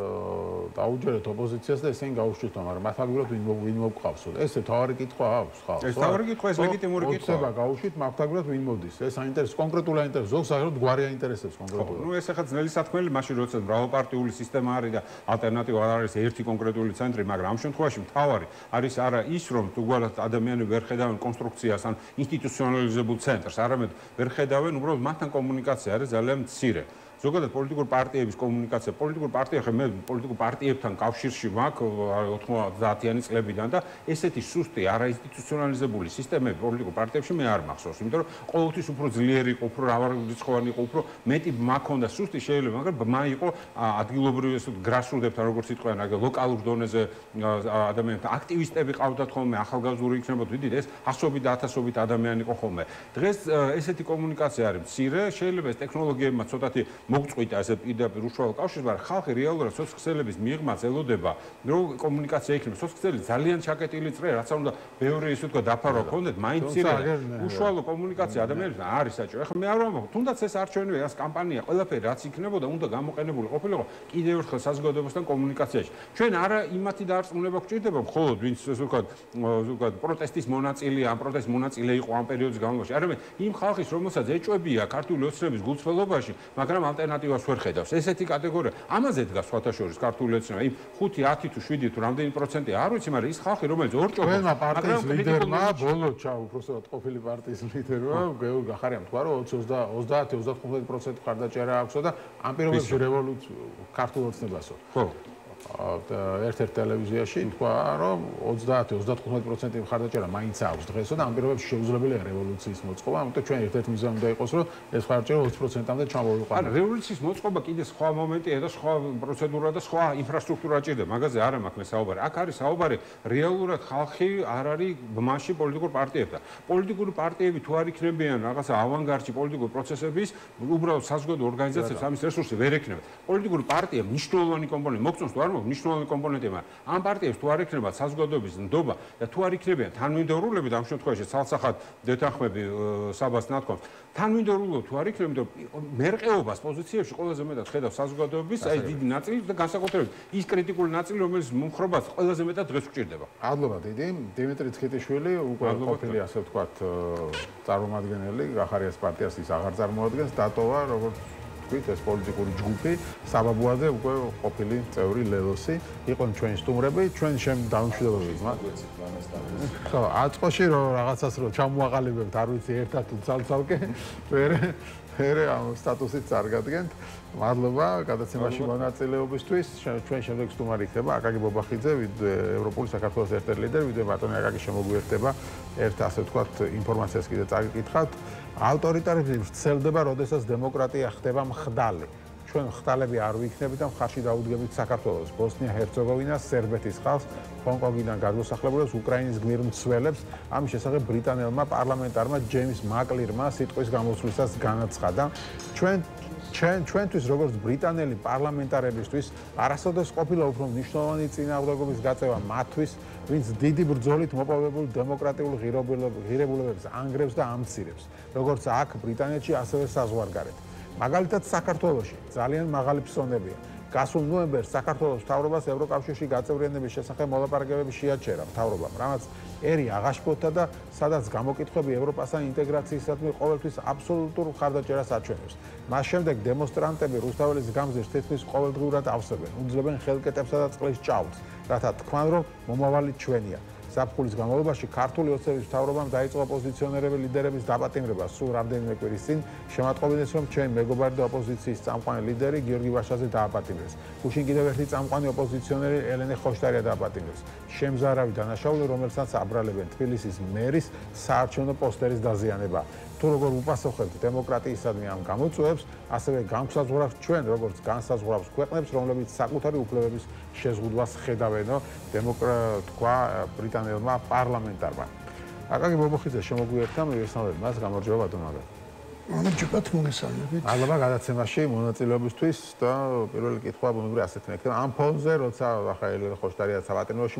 დაუჯერეთ ოპოზიციას და ესენი გაუშვით მაგრამ მათაგურად ვინ მოგყავსო ესე თავარი კითხვა აქვს ხალხს ეს თავარი კითხვა ეს ლეგიტიმური კითხვაა გაუშვით მათაგურად ვინ მოდის ეს აინტერესებს კონკრეტულად აინტერესებს ზოგს აღარ გვარი აინტერესებს კონკრეტულად ნუ ეს ახლა ძნელი სათქმელი მაშინ როცა მრავალპარტიული სისტემა არის და ალტერნატივა არ არის ერთი კონკრეტული ცენტრი მაგრამ ამ შემთხვევაში მთავარი არის არა ის რომ უბრალოდ ადამიანები ვერ ხედავენ კონსტრუქციას ან ინსტიტუციონალიზებულ ცენტრს არამედ ვერ ხედავენ უბრალოდ მათთან კომუნიკაცია არის ძალიან მცირე ზოგადად პოლიტიკურ პარტიების კომუნიკაცია პოლიტიკურ პარტიებთან მე პოლიტიკურ პარტიებთან კავშირში მაქვს 90-იანი წლებიდან და ესეთი სუსტი არაინსტიტუციონალიზებული სისტემები პოლიტიკურ პარტიებში მე არ მახსოვს იმიტომ რომ ყოველთვის უფრო ძლიერი იყო უფრო მრავალრიცხოვანი იყო უფრო მეტი მაქონდა სუსტი შეიძლება მაგრამ მა იყო ადგილობრივ ეს გრასრუდებთან როგორც იტყვიან აგ ლოკალურ დონეზე ადამიანთა აქტივისტები ყავდათ ხოლმე ახალგაზრდული იქნებოდა დიდ ეს ასობით და ათასობით ადამიანი იყო ხოლმე დღეს ესეთი კომუნიკაცია არის მცირე შეიძლება ეს ტექნოლოგიებმა ცოტათი მოგწყვიტა ესე პირდაპირ უშუალო კავშირს, მაგრამ ხალხი რეალურად სოციქსელების მიღმაც ელოდება, რომ კომუნიკაცია იქნება. სოციქსელი ძალიან ჩაკეტილი წრე, რაც უნდა ბევრი ისე თქვა დაფარვა ქონდეთ, მაინც ცირე უშუალო კომუნიკაცია ადამიანებს არის საჭირო. ახლა მე არ ვამბობ, თუნდაც ეს არჩევნები, ეს კამპანია, ყველაფერი რაც იქნებოდა, უნდა გამოყენებული ყოფილიყო კიდევ ერთხელ საზოგადოებასთან კომუნიკაციაში. ჩვენ არა იმათი დარწმუნება გვჭირდება, მხოლოდ ვინც ესე ვთქვათ, პროტესტის მონაწილე, ამ პროტესტის მონაწილე იყო ამ პერიოდის განმავლობაში. არამედ იმ ხალხის, რომელსაც ეჭვებია ქართული ოცნების გულწრფელობაში, მაგრამ ალტერნატივას ვერ ხედავს. ესეთი კატეგორია. ამაზე დგას სხვათა შორის ქართული ოცნება. იმ 5, 10 თუ 7 თუ რამდენი პროცენტი არ ვიცი, მაგრამ ის ხალხი, რომელიც ორჭობა, მაგრამ ლიდერმა ბოლო უბრალოდ ყოფილი პარტიის ლიდერმა გეორგ გახარიამ თქვა, რომ 30-35% ხარდაჭერა აქვს და ამ პირობებში რევოლუცია ქართულ ოცნებასო. ხო. ერთ-ერთ ტელევიზიაში თქვა, რომ 30-35% ხარდაჭერა მაინც აქვს დღესო და ამ პირობებში შეუძლებელია რევოლუციის მოწყობა, ამიტომ ჩვენ ერთ-ერთი მიზანი უნდა იყოს, რომ ეს ხარდაჭერა 20%-მდე ჩამოვიყვანოს. არა, რევოლუციის მოწყობა კიდე სხვა მომენტია და სხვა პროცედურა და სხვა ინფრასტრუქტურა ჭირდება. მაგაზე არ მაქვს მე საუბარი. აქ არის საუბარი რეალურად ხალხი არ არის ბმაში პოლიტიკურ პარტიებთან. პოლიტიკური პარტიები თუ არ იქნებიან რაღაცა ავანგარდში პოლიტიკური პროცესების, უბრალოდ საზოგადო ორგანიზაციებს ამის რესურსი ვერ ექნებათ. პოლიტიკური პარტია მნიშვნელოვანი კომპონენტი მოგწონს თუ არ მნიშვნელოვანი კომპონენტია, მაგრამ ამ პარტიებს თუ არ ექნება საზოგადოების ნდობა და თუ არ იქნებიან თანმიმდევრულები, ამ შემთხვევაში ცალსახად დეთანხმები საბას ნათქვამს, თანმიმდევრულობა თუ არ იქნება, იმიტომ მერყეობას პოზიციებში ყველაზე მეტად ხედავს საზოგადოების აი დიდი ნაწილი და განსაკუთრებით ის კრიტიკული ნაწილი, რომელიც მომხრობას ყველაზე მეტად დღეს გვჭირდება. მადლობა დიდი. დიმიტრი ცხიტიშვილი უკვე ყოფილი ასე ვთქვათ წარმომადგენელი გახარიას პარტიას ის აღარ წარმოადგენს, დატოვა როგორც თქვით ეს პოლიტიკური ჯგუფი, საბაბუაძე უკვე ყოფილი წევრი ლელოსი, იყვნენ ჩვენი სტუმრები, ჩვენ დამშვიდობებით მათ. ხო, აწყოში რომ რაღაცას რომ ჩამოაყალიბებთ, არ ვიცი ერთად თუ ცალ-ცალკე, მერე ამ სტატუსით წარგადგენთ. მადლობა გადაცემაში მონაწილეობისთვის. ჩვენ შემდეგ სტუმარი იქნება აკაკი ბობახიძე, ევროპული საქართველოს ერთ-ერთი ლიდერი, ვიდრე ბატონი აკაკი შემოგვიერთდება ერთ ასე ვთქვათ ინფორმაციას კიდე წაგიკითხავთ. ავტორიტარიზმი ვრცელდება, როდესაც დემოკრატია ხდება მხდალი. ჩვენ მხდალები არ ვიქნებით და მხარში დაუდგებით საქართველოს, ბოსნია-ჰერცეგოვინას, სერბეთის ხალხს, ჰონკონგიდან გადმოსახლებულებს, უკრაინის გმირ მცველებს. ამის შესახებ ბრიტანელმა პარლამენტარმა ჯეიმს მაკლირმა სიტყვის გამოსვლისას განაცხადა. ჩვენთვის როგორც ბრიტანელი პარლამენტარებისთვის არასოდეს ყოფილა უფრო მნიშვნელოვანი წინააღმდეგობის გაწევა მათთვის, ვინც დიდი ბრძოლით მოპოვებულ დემოკრატიულ ღირებულებებს ანგრევს და ამცირებს, როგორც აქ ბრიტანეთში, ასევე საზღვარგარეთ. მაგალითად საქართველოში ძალიან მაღალი ფსონებია. გასულ ნოემბერს საქართველოს მთავრობას ევროკავშირში გაწევრიანების შესახებ მოლაპარაკებები შეაჩერა მთავრობამ, რამაც ერი აღაშფოთა და სადაც გამოკითხვები ევროპასთან ინტეგრაციისადმი ყოველთვის აბსოლუტურ მხარდაჭერას აჩვენებს. მას შემდეგ დემონსტრანტები რუსთაველის გამზირს თითქმის ყოველდღიურად ავსებენ, უძლებენ ხელკეტებსა და წყლის ჭაობს, რათა თქვან, რომ მომავალი ჩვენია. საფულის განმავლობაში ქართული ოცნების მთავრობამ დაიწყო ოპოზიციონერების ლიდერების დაპატიმრება სულ რამდენიმე კვირის წინ შემატყობინეს რომ ჩვენი მეგობარი და ოპოზიციის წამყვანი ლიდერი გიორგი ვაშაძე დააპატიმრეს. გუშინ კიდევ ერთი წამყვანი ოპოზიციონერი ელენე ხოშტარია დააპატიმრეს. შემზარავი დანაშაული რომელსაც აბრალებენ თბილისის მერის საარჩევნო პოსტერის დაზიანება. თუ როგორ უპასუხებთ დემოკრატიისადმი ამ გამოწვევებს, ასევე განსაზღვრავთ ჩვენ როგორც განსაზღვრავს ქვეყნებს, რომლებიც საკუთარი უფლებების შეზღუდვას ხედავენო, თქვა ბრიტანელმა პარლამენტარმა. აკაკი ბობახიძე შემოგვიერთდა, მივესალმებით მას, გამარჯობა ბატონო აკაკი. მოგესალმებით, მოგესალმებით. მადლობა გადაცემაში მონაწილეობისთვის და პირველი კითხვა ბუნებრივია ასეთი მექნება. ამ ფონზე, როცა ახლა ელენე ხოშტარია საპატიმროში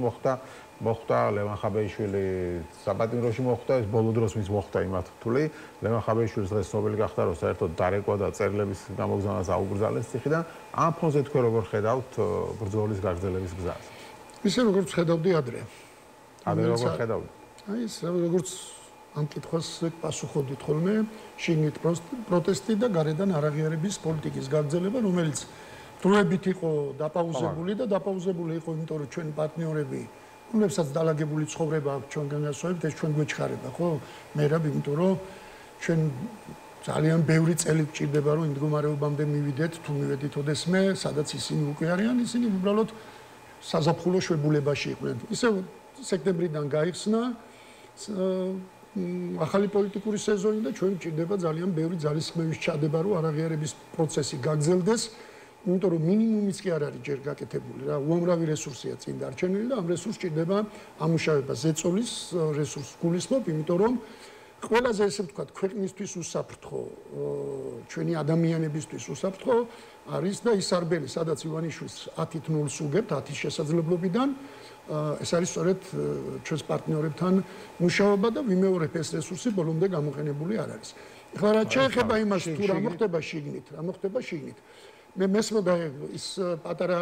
მოხვდა ლევან ხაბეიშვილი საპატიმროში მოხვდა, ეს ბოლო დროს მის მოხვდა იმათ რთული. ლევან ხაბეიშვილის დღეს ცნობილი გახდა, რომ საერთოდ დარეკვა და წერილების გამოგზავნას აუგრძალეს ციხიდან. ამ ფონზე თქვენ როგორ ხედავთ ბრძოლის გაგრძელების გზას? ისე როგორც ხედავდი ადრე. ადრე როგორ ხედავთ? აი ეს როგორც ამ კითხვას პასუხობდით ხოლმე, შიგნით პროტესტი და გარედან არაღიარების პოლიტიკის გაგრძელება, რომელიც დროებით იყო დაპაუზებული და დაპაუზებული იყო, იმიტომ რომ ჩვენი პარტნიორები, რომლებსაც დალაგებული ცხოვრება აქვს ჩვენგან გასვევით, ეს ჩვენ გვეჩქარება, ხო? მერაბ, იმიტომ რომ ჩვენ ძალიან ბევრი წელი გჭირდება, რომ იმ მდგომარეობამდე მივიდეთ, თუ მივედით ოდესმე, სადაც ისინი უკვე არიან, ისინი უბრალოდ საზაფხულო შვებულებაში იყვნენ. ისე სექტემბრიდან გაიხსნა ახალი პოლიტიკური სეზონი და ჩვენ გვჭირდება ძალიან ბევრი ძალისხმევის ჩადება, რომ არაღიარების პროცესი გაგრძელდეს, იმიტომ რომ მინიმუმიც კი არ არის ჯერ გაკეთებული რა, უამრავი რესურსია წინ დარჩენილი და ამ რესურსს ჭირდება ამუშავება ზეწოლის რესურსს გულისხმობ, იმიტომ რომ ყველაზე ესე ვთქვათ, ქვეყნისთვის უსაფრთხო, ჩვენი ადამიანებისთვის უსაფრთხო არის და ის არბელი, სადაც ივანიშვილს 10-ით 0-ს უგებთ 10-ის შესაძლებლობიდან, ეს არის სწორედ ჩვენს პარტნიორებთან მუშაობა და ვიმეორებ ეს რესურსი ბოლომდე გამოყენებული არ არის. ეხლა რა შეეხება იმას, თუ რა მოხდება შიგნით, მე მესმოდა ის პატარა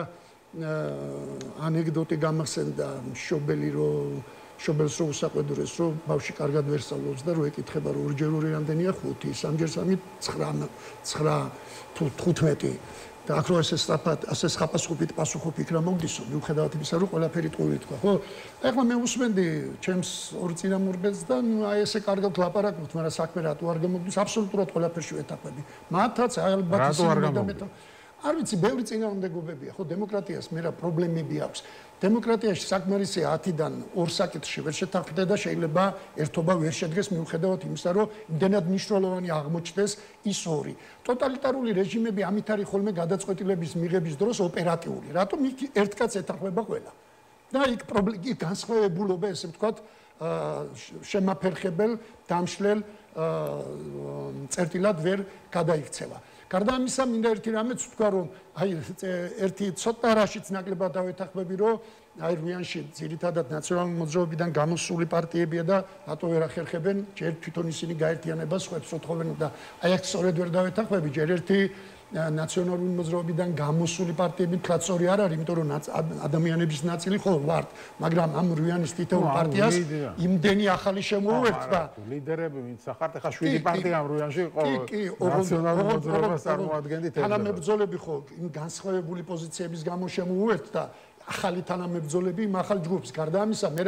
ანეკდოტი გამახსენდა შობელი რომ შობელს რო უსაყვედურეს რომ ბავშვი კარგად ვერ სწავლობს და რო ეკითხება რომ ორჯერ ორი რამდენია 5, 3ჯერ 3 9 თუ 15 და აქ რო ესე სწრაფად ასე ხაპასხობით პასუხობ იქ რა მოგდისო მიუხედავად იმისა რომ ყველაფერი ტყუილი თქვა ხო ეხლა მე უსმენდი ჩემს ორ წინამორბედს და აი ესე კარგად ლაპარაკობთ მაგრამ საქმე რატო არ გამოგდის აბსოლუტურად ყველაფერში ვეთაყვები მათაც ალბათ ისინი არ ვიცი, ბევრი წინააღმდეგობებია, ხო, დემოკრატიას მე რა პრობლემები აქვს. დემოკრატიაში საკმარისია 10-დან 2 საკითხში ვერ შეთანხმდე და შეიძლება ერთობა ვერ შედგეს მიუხედავად იმისა, რომ იმდენად მნიშვნელოვანი აღმოჩნდეს ის ორი. ტოტალიტარული რეჟიმები ამით არის ხოლმე გადაწყვეტილების მიღების დროს ოპერატიული. რატომ იქ ერთ კაცს ეთანხმება ყველა? და იქ განსხვავებულობა, ესე ვთქვათ, შემაფერხებელ, დამშლელ წერტილად ვერ გადაიქცევა. გარდა ამისა, მინდა ერთი რამეც ვთქვა, რომ აი ერთი ცოტა რაშიც ნაკლებად დავეთანხმები, რომ აი რუიანში ძირითადად ნაციონალური მოძრაობიდან გამოსული პარტიებია და რატო ვერ ახერხებენ ჯერ თვითონ ისინი გაერთიანებას ხვებს უთხოვენ და აი აქ სწორედ ვერ დავეთანხმები, ჯერ ერთი ნაციონალური მოძრაობიდან გამოსული პარტიები თქვა სწორი არ არის, იმიტომ რომ ადამიანების ნაწილი ხო ვართ, მაგრამ ამ რუიანის თითოეულ პარტიას იმდენი ახალი შემოუერთდა. ლიდერები ვინც ახართ, ახლა 7 პარტია ამ რუიანში იყო ნაციონალურ მოძრაობას წარმოადგენდით. თანამებრძოლები ხო იმ განსხვავებული პოზიციების გამო შემოუერთდა. ახალი თანამებრძოლები იმ ახალ ჯგუფს. გარდა ამისა, მე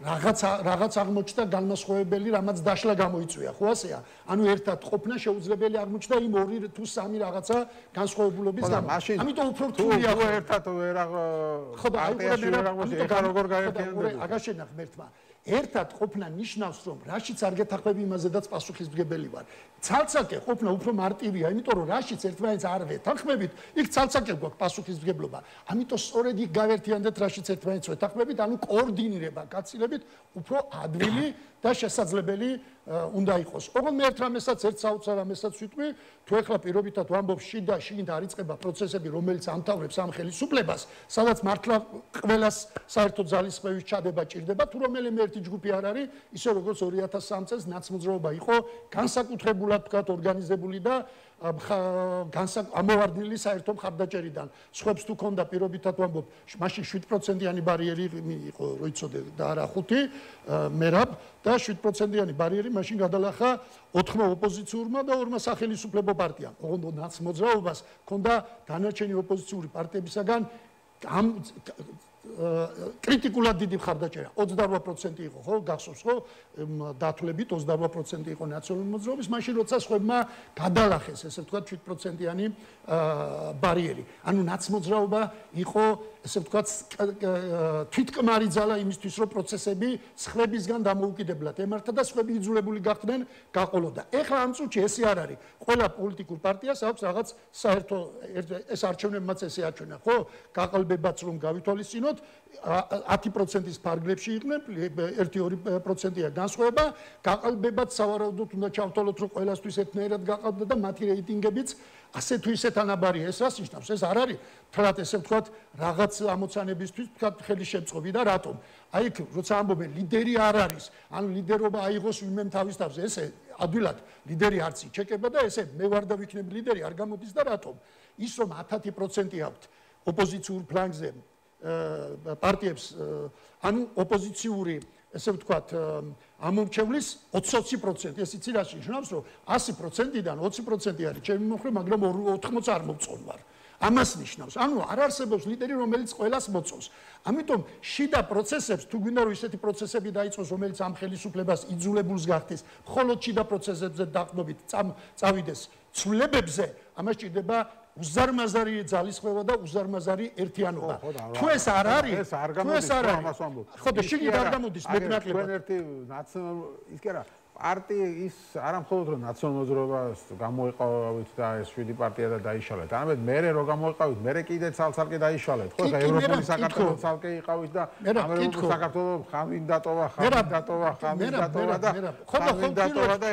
რაღაც აღმოჩნდა განმასხვავებელი, რამაც დაშლა გამოიწვია, ხო ასეა? ანუ ერთად ყოფნა შეუძლებელი აღმოჩნდა იმ ორი თუ სამი რაღაცა განსხვავებულობის გამო. ამიტომ უფრო რთულია ერთად ვერ ახლა როგორ გაერთიანდება? აგაშენა ღმერთმა. ერთად ყოფნა ნიშნავს, რომ რაშიც არ გეთახმები იმაზედაც პასუხისმგებელი ვარ. ცალცაკე ყოფნა უფრო მარტივია, იმიტომ რომ რაშიც ერთმანეთს არ ვეთანხმებით, იქ ცალცაკე გვაქვს პასუხისმგებლობა. ამიტომ სწორედ იქ გავერთიანდეთ რაშიც ერთმანეთს ვეთანხმებით, ანუ კოორდინირება გაცილებით უფრო ადვილი და შესაძლებელი უნდა იყოს. ოღონდ მე ერთ რამესაც, ერთ საოცარ რამესაც ვიტყვი, თუ ეხლა პირობითად ვამბობ შიგნით არ იწყება პროცესები, რომელიც ამთავრებს ამ ხელისუფლებას, სადაც მართლა ყველას საერთო ძალისხმევის ჩადება ჭირდება, თუ რომელიმე ერთი ჯგუფი არ არის, ისე როგორც 2003 წელს ნაცმოძრაობა იყო განსაკუთრებულად ვთქვათ ორგანიზებული და ამოვარდნილი საერთო მხარდაჭერიდან. სხვებს თუ ქონდა პირობითად ვამბობ, მაშინ 7%-იანი ბარიერი იყო, როიცოდე და არა 5, მერაბ და 7%-იანი ბარიერი მაშინ გადალახა 4 ოპოზიციურმა და 2 სახელისუფლებო პარტიამ. ოღონდ ნაცმოძრაობას ქონდა დანარჩენი ოპოზიციური პარტიებისაგან კრიტიკულად დიდი მხარდაჭერა 28% იყო, ხო, გახსოვს, ხო, დათვლებით 28% იყო ნაციონალური მოძრაობის, მაშინ როცა სხვებმა გადალახეს, ესე ვთქვათ, 7%-იანი ბარიერი. ანუ ნაცმოძრაობა იყო, ესე ვთქვათ, თვითკმარი ძალა იმისთვის, რომ პროცესები სხვებისგან დამოუკიდებლად ემართა და სხვები იძულებული გახდნენ გაყოლოდა. ეხლა ამ წუთში ესე არ არის. ყველა პოლიტიკურ პარტიას აქვს რაღაც საერთო ეს არჩევნებმაც ესე აჩვენა, ხო? გაყალბებაც რომ გავითვალისწინოთ 10%-ის ფარგლებში იყვნენ, 1-2%-ია განსხვავება, გაყალბებაც სავარაუდოდ უნდა ჩავთვალოთ, რომ ყველასთვის ერთნაირად გაყალბდა და მათი რეიტინგებიც ასე თუ ისე თანაბარია. ეს რას ნიშნავს? ეს არ არის თლად ესე ვთქვათ, რაღაც ამოცანებისთვის ვთქვათ ხელისშემწყობი და რატომ? აი იქ როცა ამბობენ ლიდერი არ არის, ანუ ლიდერობა აიღოს ვინმემ თავის თავზე, ესე ადვილად ლიდერი არც იჩეკება და ესე მე ვარ და ვიქნები ლიდერი არ გამოდის და რატომ? ის რომ 10% აქვთ ოპოზიციურ ფლანგზე პარტიებს, ანუ ოპოზიციური, ესე ვთქვათ, ამორჩევლის 20%, ეს იცი რა ნიშნავს, რომ 100%-დან 20% არის ჩემი მომხრე, მაგრამ 80 არ მოვწონ ვარ. ამას ნიშნავს. ანუ არ არსებობს ლიდერი, რომელიც ყველას მოწონს. ამიტომ შიდა პროცესებს, თუ გვინდა რომ ისეთი პროცესები დაიწყოს, რომელიც ამ ხელისუფლებას იძულებულს გახდეს, მხოლოდ შიდა პროცესებზე დაყრდნობით წავიდეს ცვლილებებზე, ამას ჭირდება უზარმაზარი ძალისხმევა და უზარმაზარი ერთიანობა. თუ ეს არ არის, თუ ეს არ არის, ხო და შიგნით არ გამოდის მეტნაკლებად. თქვენ ერთი ნაციონალური ის კი არა პარტია ის არა მხოლოდ რომ ნაციონალურ მოძრაობას გამოიყავით და ეს 7 პარტია და დაიშალეთ. ამეთ მერე რო გამოიყავით, მერე კიდე ცალ-ცალკე დაიშალეთ. ხო, ხა ევროპული საქართველო ცალკე იყავით და ამერიკული საქართველო ხამინ დატოვა და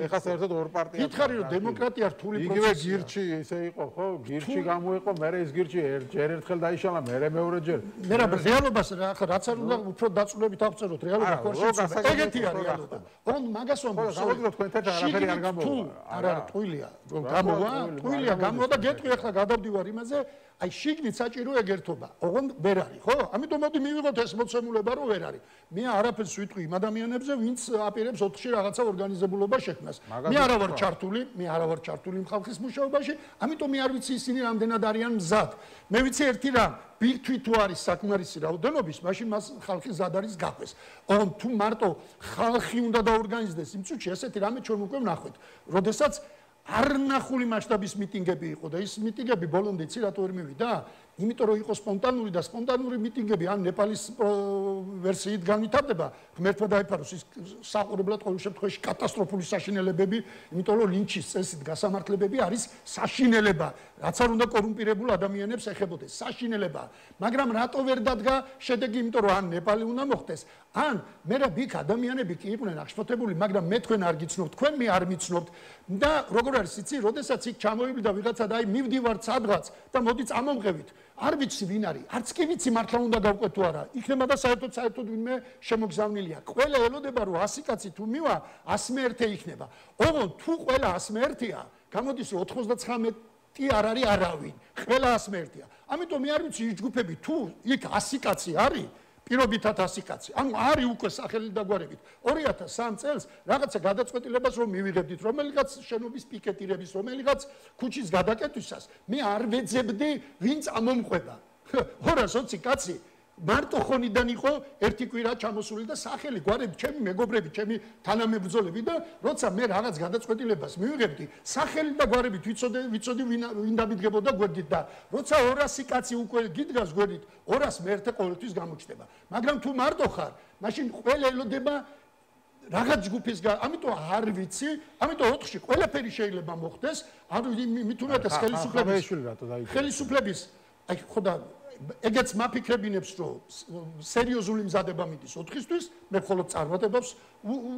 ეხა საერთოდ ორ პარტია. გითხარი რომ დემოკრატია რთული პროცესია. იგივე გირჩი ისე იყო, ხო? გირჩი გამოიყო, მერე ის გირჩი ჯერ ერთხელ დაიშალა, მერე მეორეჯერ. რეალობას რაც არ უნდა უფრო დაწვრილებით აღწეროთ, რეალობა ხო შეიძლება. ეგეთია რეალობა. მაგას ვამბობ, საბოლოოდ თქვენთან არაფერი არ გამოვა. არა, ტყუილია, რომ გამოვა, ტყუილია გამოვა და გეტყვი ახლა გადავდივარ იმაზე, აი შიგნით საჭირო ეგერთობა. ოღონდ ვერ არის, ხო? ამიტომ მოდი მივიღოთ ეს მოცემულობა, რომ ვერ არის. მე არაფერს ვიტყვი იმ ადამიანებზე, ვინც აპირებს 4-ში რაღაცა ორგანიზებულობა შექმნას. მე არა ვარ ჩართული იმ ხალხის მუშაობაში, ამიტომ მე არ ვიცი ისინი რამდენად არიან მზად. მე ვიცი ერთი რამ, ბირთვი თუ არის საკმარისი რაოდენობის, მაშინ მას ხალხი მზად არის გაყვეს. ოღონდ თუ მარტო ხალხი უნდა დაორგანიზდეს იმ წუთში, ესეთი რამე ჩვენ უკვე ვნახეთ. როდესაც არნახული მასშტაბის მიტინგები იყო და ის მიტინგები ბოლომდე იცი რატო ვერ მივიდა? იმიტომ რომ იყო სპონტანური და სპონტანური მიტინგები ან ნეპალის ვერსიით განვითარდება, ღმერთმა დაიფაროს ის საყურებლად ყოველ შემთხვევაში კატასტროფული საშინელებები, იმიტომ რომ ლინჩის წესით გასამართლებები არის საშინელება, რაც არ უნდა კორუმპირებულ ადამიანებს ეხებოდეს, საშინელება. მაგრამ რატო ვერ დადგა შედეგი, იმიტომ რომ ან ნეპალი უნდა მოხდეს, ან მერე ბიქ ადამიანები კი იყვნენ აღშფოთებული, მაგრამ მე თქვენ არ გიცნობთ, თქვენ მე არ მიცნობთ და როგორ არის იცი, როდესაც იქ ჩამოვიდა ვიღაცა და აი მივდივართ სადღაც და მოდი წამომღებით. არ ვიცი ვინ არის, არც კი ვიცი მართლა უნდა გავყვეთ თუ არა. იქნება და საერთოდ ვინმე შემოგზავნილია. ყველა ელოდება რომ 100 კაცი თუ მივა, 101 იქნება. ოღონდ თუ ყველა 101-ია, გამოდის რომ 99 არ არის არავინ. ყველა 101-ია. ამიტომ მე არ ვიცი ის ჯგუფები თუ იქ 100 კაცი არის, პირობითად 100 კაცი. ანუ არის უკვე სახელი და გვარებით. 2003 წელს რაღაცა გადაწყვეტილებას რომ მივიღებდით, რომელიღაც შენობის პიკეტირების, რომელიღაც ქუჩის გადაკეთვისას, მე არ ვეძებდი ვინც ამომყვება. 220 კაცი მარტო ხონიდან იყო ერთი კვირა ჩამოსული და სახელი გვარები, ჩემი მეგობრები, ჩემი თანამებრძოლები და როცა მე რაღაც გადაწყვეტილებას მივიღებდი, სახელი და გვარებით ვიცოდი ვინ დამიდგებოდა გვერდით და როცა 200 კაცი უკვე გიდგას გვერდით, 200 მე-1 ყოველთვის გამოჩნდება. მაგრამ თუ მარტო ხარ, მაშინ ყველა ელოდება რაღაც ჯგუფის ამიტომ არ ვიცი, ამიტომ 4-ში ყველაფერი შეიძლება მოხდეს, ანუ მით უმეტეს ხელისუფლების აი ხო და ეგეც მაფიქრებინებს რომ სერიოზული მზადება მიდის 4-ისთვის, მე მხოლოდ წარმატებებს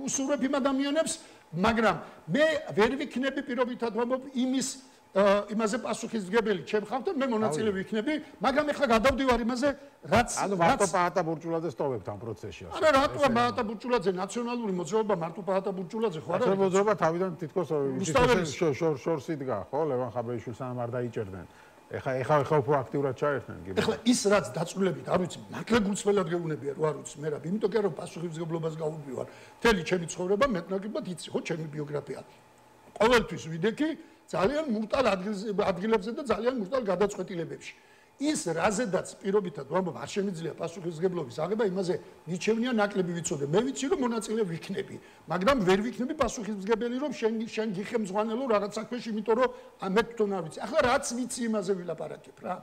უსურვებ იმ ადამიანებს, მაგრამ მე ვერ ვიქნები პირობითად ვამბობ იმაზე პასუხისმგებელი ჩემ ხალხთან, მე მონაწილე ვიქნები, მაგრამ ეხლა გადავდივარ იმაზე, რაც ანუ მარტო პაატა ბურჭულაძეს ტოვებთ ამ პროცესში. არა, რატოა პაატა ბურჭულაძე ნაციონალური მოძრაობა მარტო პაატა ბურჭულაძე ხო არა? მოძრაობა თავიდან თითქოს შორს იდგა, ხო, ლევან ხაბეიშვილს სანამ არ დაიჭერდნენ. ეხა უფრო აქტიურად ჩაერთნენ კი. ეხლა ის რაც დაწვრილებით, არ ვიცი, მართლა გულწრფელად გეუბნებია, რომ არ ვიცი, მე რა, იმიტომ რომ პასუხისმგებლობას გავუპირვარ. მთელი ჩემი ცხოვრება მეტნაკლებად იცი, ხო, ჩემი ბიოგრაფია. ყოველთვის ვიდექი ძალიან მურტალ ადგილებზე და ძალიან მურტალ გადაწყვეტილებებში. ის რაზედაც პირობითად ვამბობ, არ შემიძლია პასუხისმგებლობის აღება, იმაზე მიჩევნია ნაკლები ვიცოდე. მე ვიცი რომ მონაწილე ვიქნები, მაგრამ ვერ ვიქნები პასუხისმგებელი რომ შენ გიხემძღვანელო რაღაც საქმეში, იმიტომ რომ მე თვითონ არ ვიცი. ახლა რაც ვიცი იმაზე ვილაპარაკებ რა.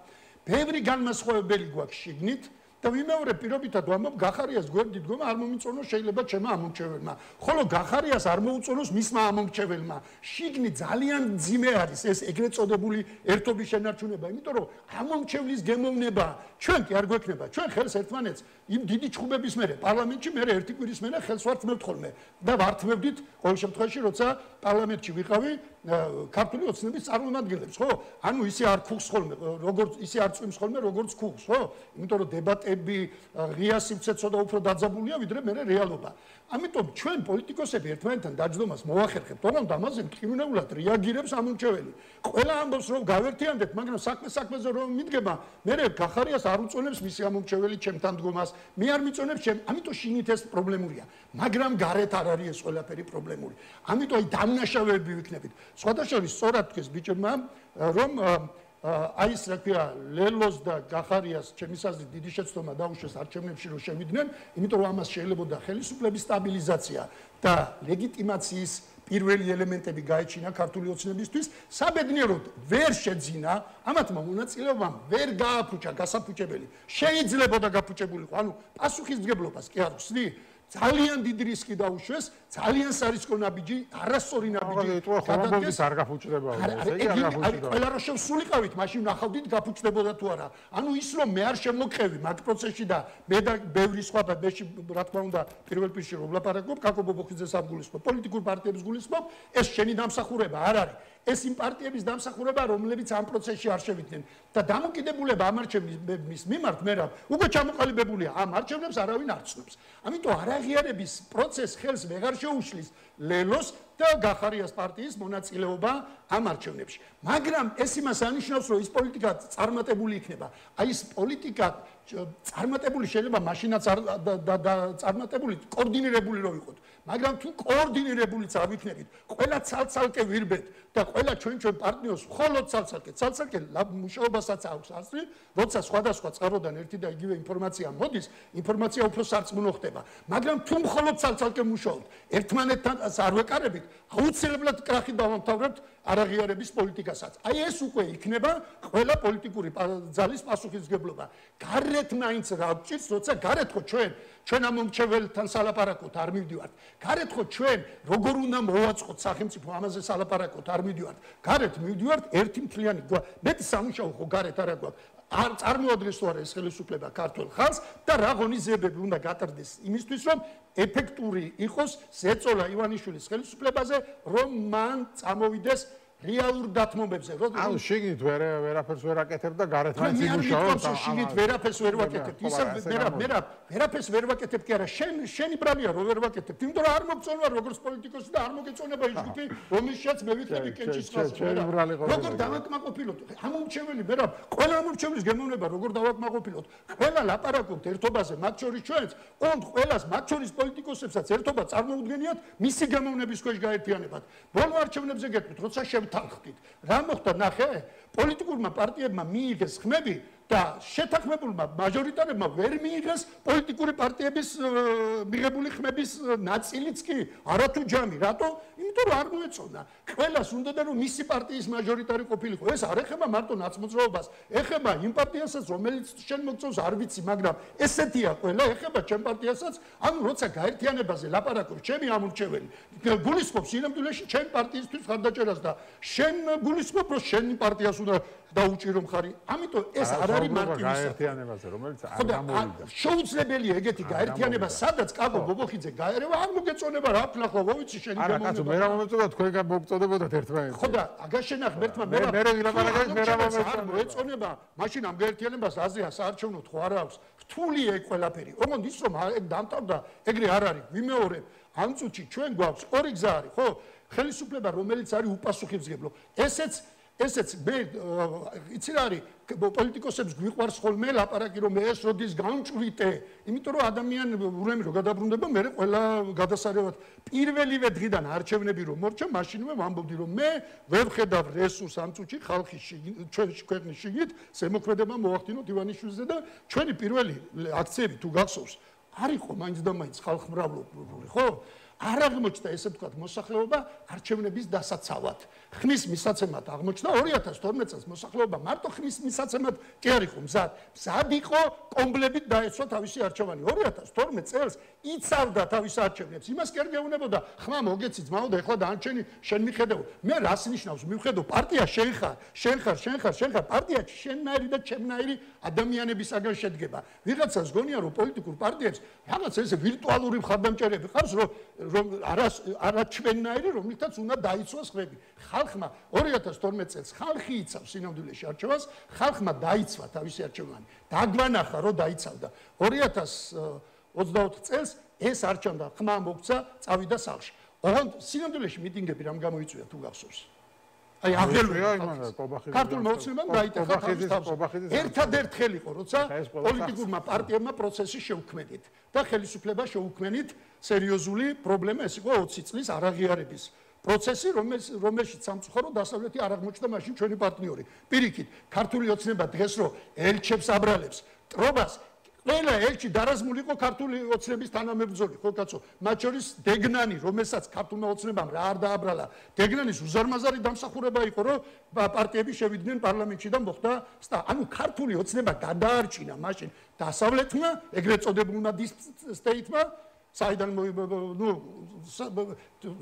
ბევრი განმასხვავებელი გვაქვს შიგნით და ვიმეორებ პირობითად ვამბობ, გახარიას გვერდით დგომა არ მომიწონოს შეიძლება ჩემმა ამომრჩეველმა. ხოლო გახარიას არ მოუწონოს მისმა ამომრჩეველმა. შიგნი ძალიან მძიმე არის ეს ეგრეთ წოდებული ერთობის შენარჩუნება, იმიტომ რომ ამომრჩევლის გემოვნება ჩვენ კი არ გვექნება. ჩვენ ხელს ერთმანეთს იმ დიდი ჩხუბების მერე პარლამენტში მე ერთი კვირის მერე ხელს ვართმევთ ხოლმე და ვართმევდით ყოველ შემთხვევაში როცა პარლამენტში ვიყავი ქართული ოცნების წარმომადგენლებს, ხო? ანუ ისე არ ქუხს ხოლმე, როგორც ისე არ წვიმს ხოლმე, როგორც ქუხს, ხო? იმიტომ რომ დებატები ღია სივრცეცო და უფრო დაძაბულია, ვიდრე მე რეალობა. ამიტომ ჩვენ პოლიტიკოსები ერთმანეთთან დაჯდომას მოახერხებთ, თუმცა ამაზე მტკივნეულად რეაგირებს ამომრჩეველი. ყველა ამბობს რომ გავერთიანდეთ, მაგრამ საქმეზე რომ მიდგება, მე გახარიას არ უწონებს მისი ამომრჩეველი ჩემთან დგომას, მე არ მიწონებს ჩემ, ამიტომ შინით ეს პრობლემურია. მაგრამ გარეთ არ არის ეს ყველაფერი პრობლემური. ამიტომ აი დამნაშავეები ვიქნებით. სხვათა შორის სწორად თქვეს ბიჭებმა, რომ აი ეს რა ქვია, ლელოს და გახარიას ჩემი აზრით დიდი შეცდომა დაუშვეს არჩევნებში რომ შევიდნენ, იმიტომ რომ ამას შეიძლებოდა ხელისუფლების სტაბილიზაცია და ლეგიტიმაციის პირველი ელემენტები გაეჩინა ქართული ოცნებისთვის, საბედნიეროდ ვერ შეძინა, ამათმა მონაწილეობამ ვერ გააფუჭა გასაფუჭებელი. შეიძლებოდა გაფუჭებულიყო, ანუ პასუხისმგებლობას კი არ ხსნი? ძალიან დიდი რისკი დაუშვეს, ძალიან სარისკო ნაბიჯი, არასწორი ნაბიჯი. ხომობობის არ გაფუჭდებოდა, ესე იგი არ გაფუჭდებოდა. ყველა რო შევსულიყავით, მაშინ ნახავდით გაფუჭდებოდა თუ არა. ანუ ის რომ მე არ შემოყევი მაგ პროცესში და მე და ბევრი სხვა და მეში რა თქმა უნდა პირველ პირში რომ ვლაპარაკობ, კაკო ბობოხიძეს ამგულისხმობ, პოლიტიკურ პარტიებს გულისხმობ, ეს შენი დამსახურება არ არის. ეს იმ პარტიების დამსახურება, რომლებიც ამ პროცესში არ შევიდნენ და დამოკიდებულება ამ არჩევნების მიმართ მე რა, უკვე ჩამოყალიბებულია, ამ არჩევნებს არავინ არ ცნობს. ამიტომ არაღიარების პროცესს ხელს ვეღარ შეუშლის ლელოს და გახარიას პარტიის მონაწილეობა ამ არჩევნებში. მაგრამ ეს იმას ანიშნავს, რომ ის პოლიტიკა წარმატებული იქნება. აი ეს პოლიტიკა წარმატებული შეიძლება მაშინაც წარმატებული კოორდინირებული რო ვიყოთ, მაგრამ თუ კოორდინირებულიც არ ვიქნებით, ყველა ცალ-ცალკე ვირბეთ და ყველა ჩვენ პარტნიორს მხოლოდ ცალ-ცალკე მუშაობასაც აქვს ასწრი, როცა სხვადასხვა წყაროდან ერთი და იგივე ინფორმაცია მოდის, ინფორმაცია უფრო სარწმუნო ხდება. მაგრამ თუ მხოლოდ ცალ-ცალკე მუშაობთ, ერთმანეთთან არ ვეკარებით, აუცილებლად კრახი დავამთავრებთ არაღიარების პოლიტიკასაც. აი ეს უკვე იქნება ყველა პოლიტიკური ძალის პასუხისმგებლობა. გარეთ მაინც რა ვჭირს, როცა გარეთ ხო ჩვენ ამ მომრჩეველთან სალაპარაკოთ არ მივდივართ. გარეთ ხო ჩვენ როგორ უნდა მოვაწყოთ სახელმწიფო ამაზე სალაპარაკოთ არ მივდივართ. გარეთ მივდივართ ერთი მთლიანი მეტი სამუშაო ხო გარეთ არა გვაქვს. არ წარმოადგენს თუ არა ეს ხელისუფლება ქართულ ხალხს და რა ღონისძიებები უნდა გატარდეს იმისთვის რომ ეფექტური იყოს ზეწოლა ივანიშვილის ხელისუფლებაზე რომ მან წამოვიდეს რეალურ დათმობებზე. ანუ შიგნით ვერაფერს ვერ აკეთებ და გარეთ მაინც იმუშაობს. შიგნით ვერაფერს ვერ ვაკეთებ. ისე ვერაფერს ვერ ვაკეთებ კი არა, შენი ბრალია რო ვერ ვაკეთებ. იმიტომ რომ არ მოგწონვა როგორც პოლიტიკოსი და არ მოგეწონება ის ჯგუფი, რომელშიც მე ვიქნები კენჭის ხალხი. როგორ დავაკმაყოფილოთ? ამომრჩეველი ვერა, ყველა ამომრჩეველის გემოვნება როგორ დავაკმაყოფილოთ? ყველა ლაპარაკობთ ერთობაზე, მათ შორის ჩვენც, ყველას მათ შორის პოლიტიკოსებსაც ერთობა წარმოუდგენიათ მისი გემოვნების ქვეშ გაერთიანებად. ბოლო არჩევნებზე გეტყვით, როცა თანხმდით. რა მოხდა ნახე? პოლიტიკურმა პარტიებმა მიიღეს ხმები და შეთანხმებულმა მაჟორიტარებმა ვერ მიიღეს პოლიტიკური პარტიების მიღებული ხმების ნაწილიც კი არათუ ჯამი. რატო? იმიტომ რომ არ მოეწონა. ყველას უნდოდა რომ მისი პარტიის მაჟორიტარი ყოფილიყო. ეს არ ეხება მარტო ნაცმოძრაობას, ეხება იმ პარტიასაც, რომელიც შენ მოგწონს, არ ვიცი, მაგრამ ესეთია ყველა, ეხება ჩემ პარტიასაც. ანუ როცა გაერთიანებაზე ლაპარაკობს ჩემი ამორჩეველი, გულისხმობს სინამდვილეში ჩემ პარტიისთვის ხარდაჭერას და შენ გულისხმობ რომ შენი პარტიას უნდა დაუჭირო მხარი. ამიტომ ეს არ არის მარტივი გაერთიანებაზე, რომელიც არ გამოვიდა. შეუძლებელია ეგეთი გაერთიანება, სადაც კაბო ბობოხიძე გაერევა, არ მოგეწონება რა ფლახო, ვიცი შენი გემოვნება. არა, კაცო, მე რა მომეწონა თქვენ მოგწოდებოდათ ერთმანეთს. ხო და აგაშენახ მერტმა მე რა მოეწონება, მაშინ ამ გაერთიანებას აზრია საარჩევნო თუ არ აქვს. რთულია ეგ ყველაფერი. ოღონდ ის რომ ეგ დამთავრდა, ეგრე არ არის. ვიმეორებ, ამ წუთში ჩვენ გვაქვს ორი გზა არის, ხო? ხელისუფლება, რომელიც არის უპასუხისმგებლო. ესეც მე იცი რა არის პოლიტიკოსებს გვიყვარს ხოლმე ლაპარაკი რომ ეს როდის გამჭვიტე, იმიტომ რომ ადამიანი ურემი რომ გადაბრუნდება, მე ყველა გადასარევად პირველივე დღიდან არჩევნები რომ მორჩა, მაშინვე ვამბობდი რომ მე ვერ ვხედავ რესურს ამ წუთში ხალხის ჩვენი ქვეყნის შიგნით ზემოქმედება მოახდინოთ ივანიშვილზე და ჩვენი პირველი აქციები თუ გახსოვს არ იყო მაინც და მაინც ხალხმრავლობური, ხო? არ აღმოჩნდა ესე ვთქვათ მოსახლეობა არჩევნების დასაცავად. ხმის მისაცემად აღმოჩნდა 2012 წელს მოსახლეობა მარტო ხმის მისაცემად კი არ იყო მზად. მზად იყო კომბლებით დაეცვა თავისი არჩევანი. 2012 წელს იცავდა თავის არჩევნებს. იმას კი არ გეუბნებოდა, ხმა მოგეცი ძმაო და ეხლა დაანჩენი შენ მიხედავ. მე რას ნიშნავს მივხედავ პარტია შენ ხარ, პარტია შენნაირი და ჩემნაირი ადამიანებისაგან შედგება. ვიღაცას გონია რომ პოლიტიკურ პარტიებს რაღაც ესე ვირტუალური მხარდამჭერები ყავს რომ არა ჩვენნაირი რომლითაც უნდა დაიცვას ხმები. ხალხმა 2012 წელს ხალხი იცავს სინამდვილეში არჩევას, ხალხმა დაიცვა თავისი არჩევანი. დაგვანახა რომ დაიცავდა. 2024 წელს ეს არჩევნა ხმა მოგცა, წავიდა სახლში. ოღონდ სინამდვილეში მიტინგები რამ გამოიწვია თუ გახსოვს? აი აღელვია ქართულმა ოცნებამ გაიტეხა თავის ერთადერთ ხელი იყო, როცა პოლიტიკურმა პარტიებმა პროცესი შეუქმედით და ხელისუფლება შეუქმენით სერიოზული პრობლემა ეს იყო 20 წლის არაღიარების პროცესი, რომელშიც სამწუხარო დასავლეთი არ აღმოჩნდა მაშინ ჩვენი პარტნიორი. პირიქით, ქართული ოცნება დღეს რო ელჩებს აბრალებს, ტრობას ყველა ელჩი დარაზმული იყო ქართული ოცნების თანამებრძოლი, ხო კაცო? მათ შორის დეგნანი, რომელსაც ქართულმა ოცნებამ რა არ დააბრალა. დეგნანის უზარმაზარი დამსახურება იყო, რომ პარტიები შევიდნენ პარლამენტში და მოხდა ანუ ქართული ოცნება გადაარჩინა მაშინ დასავლეთმა, ეგრეთ წოდებულმა დისტეიტმა, საიდან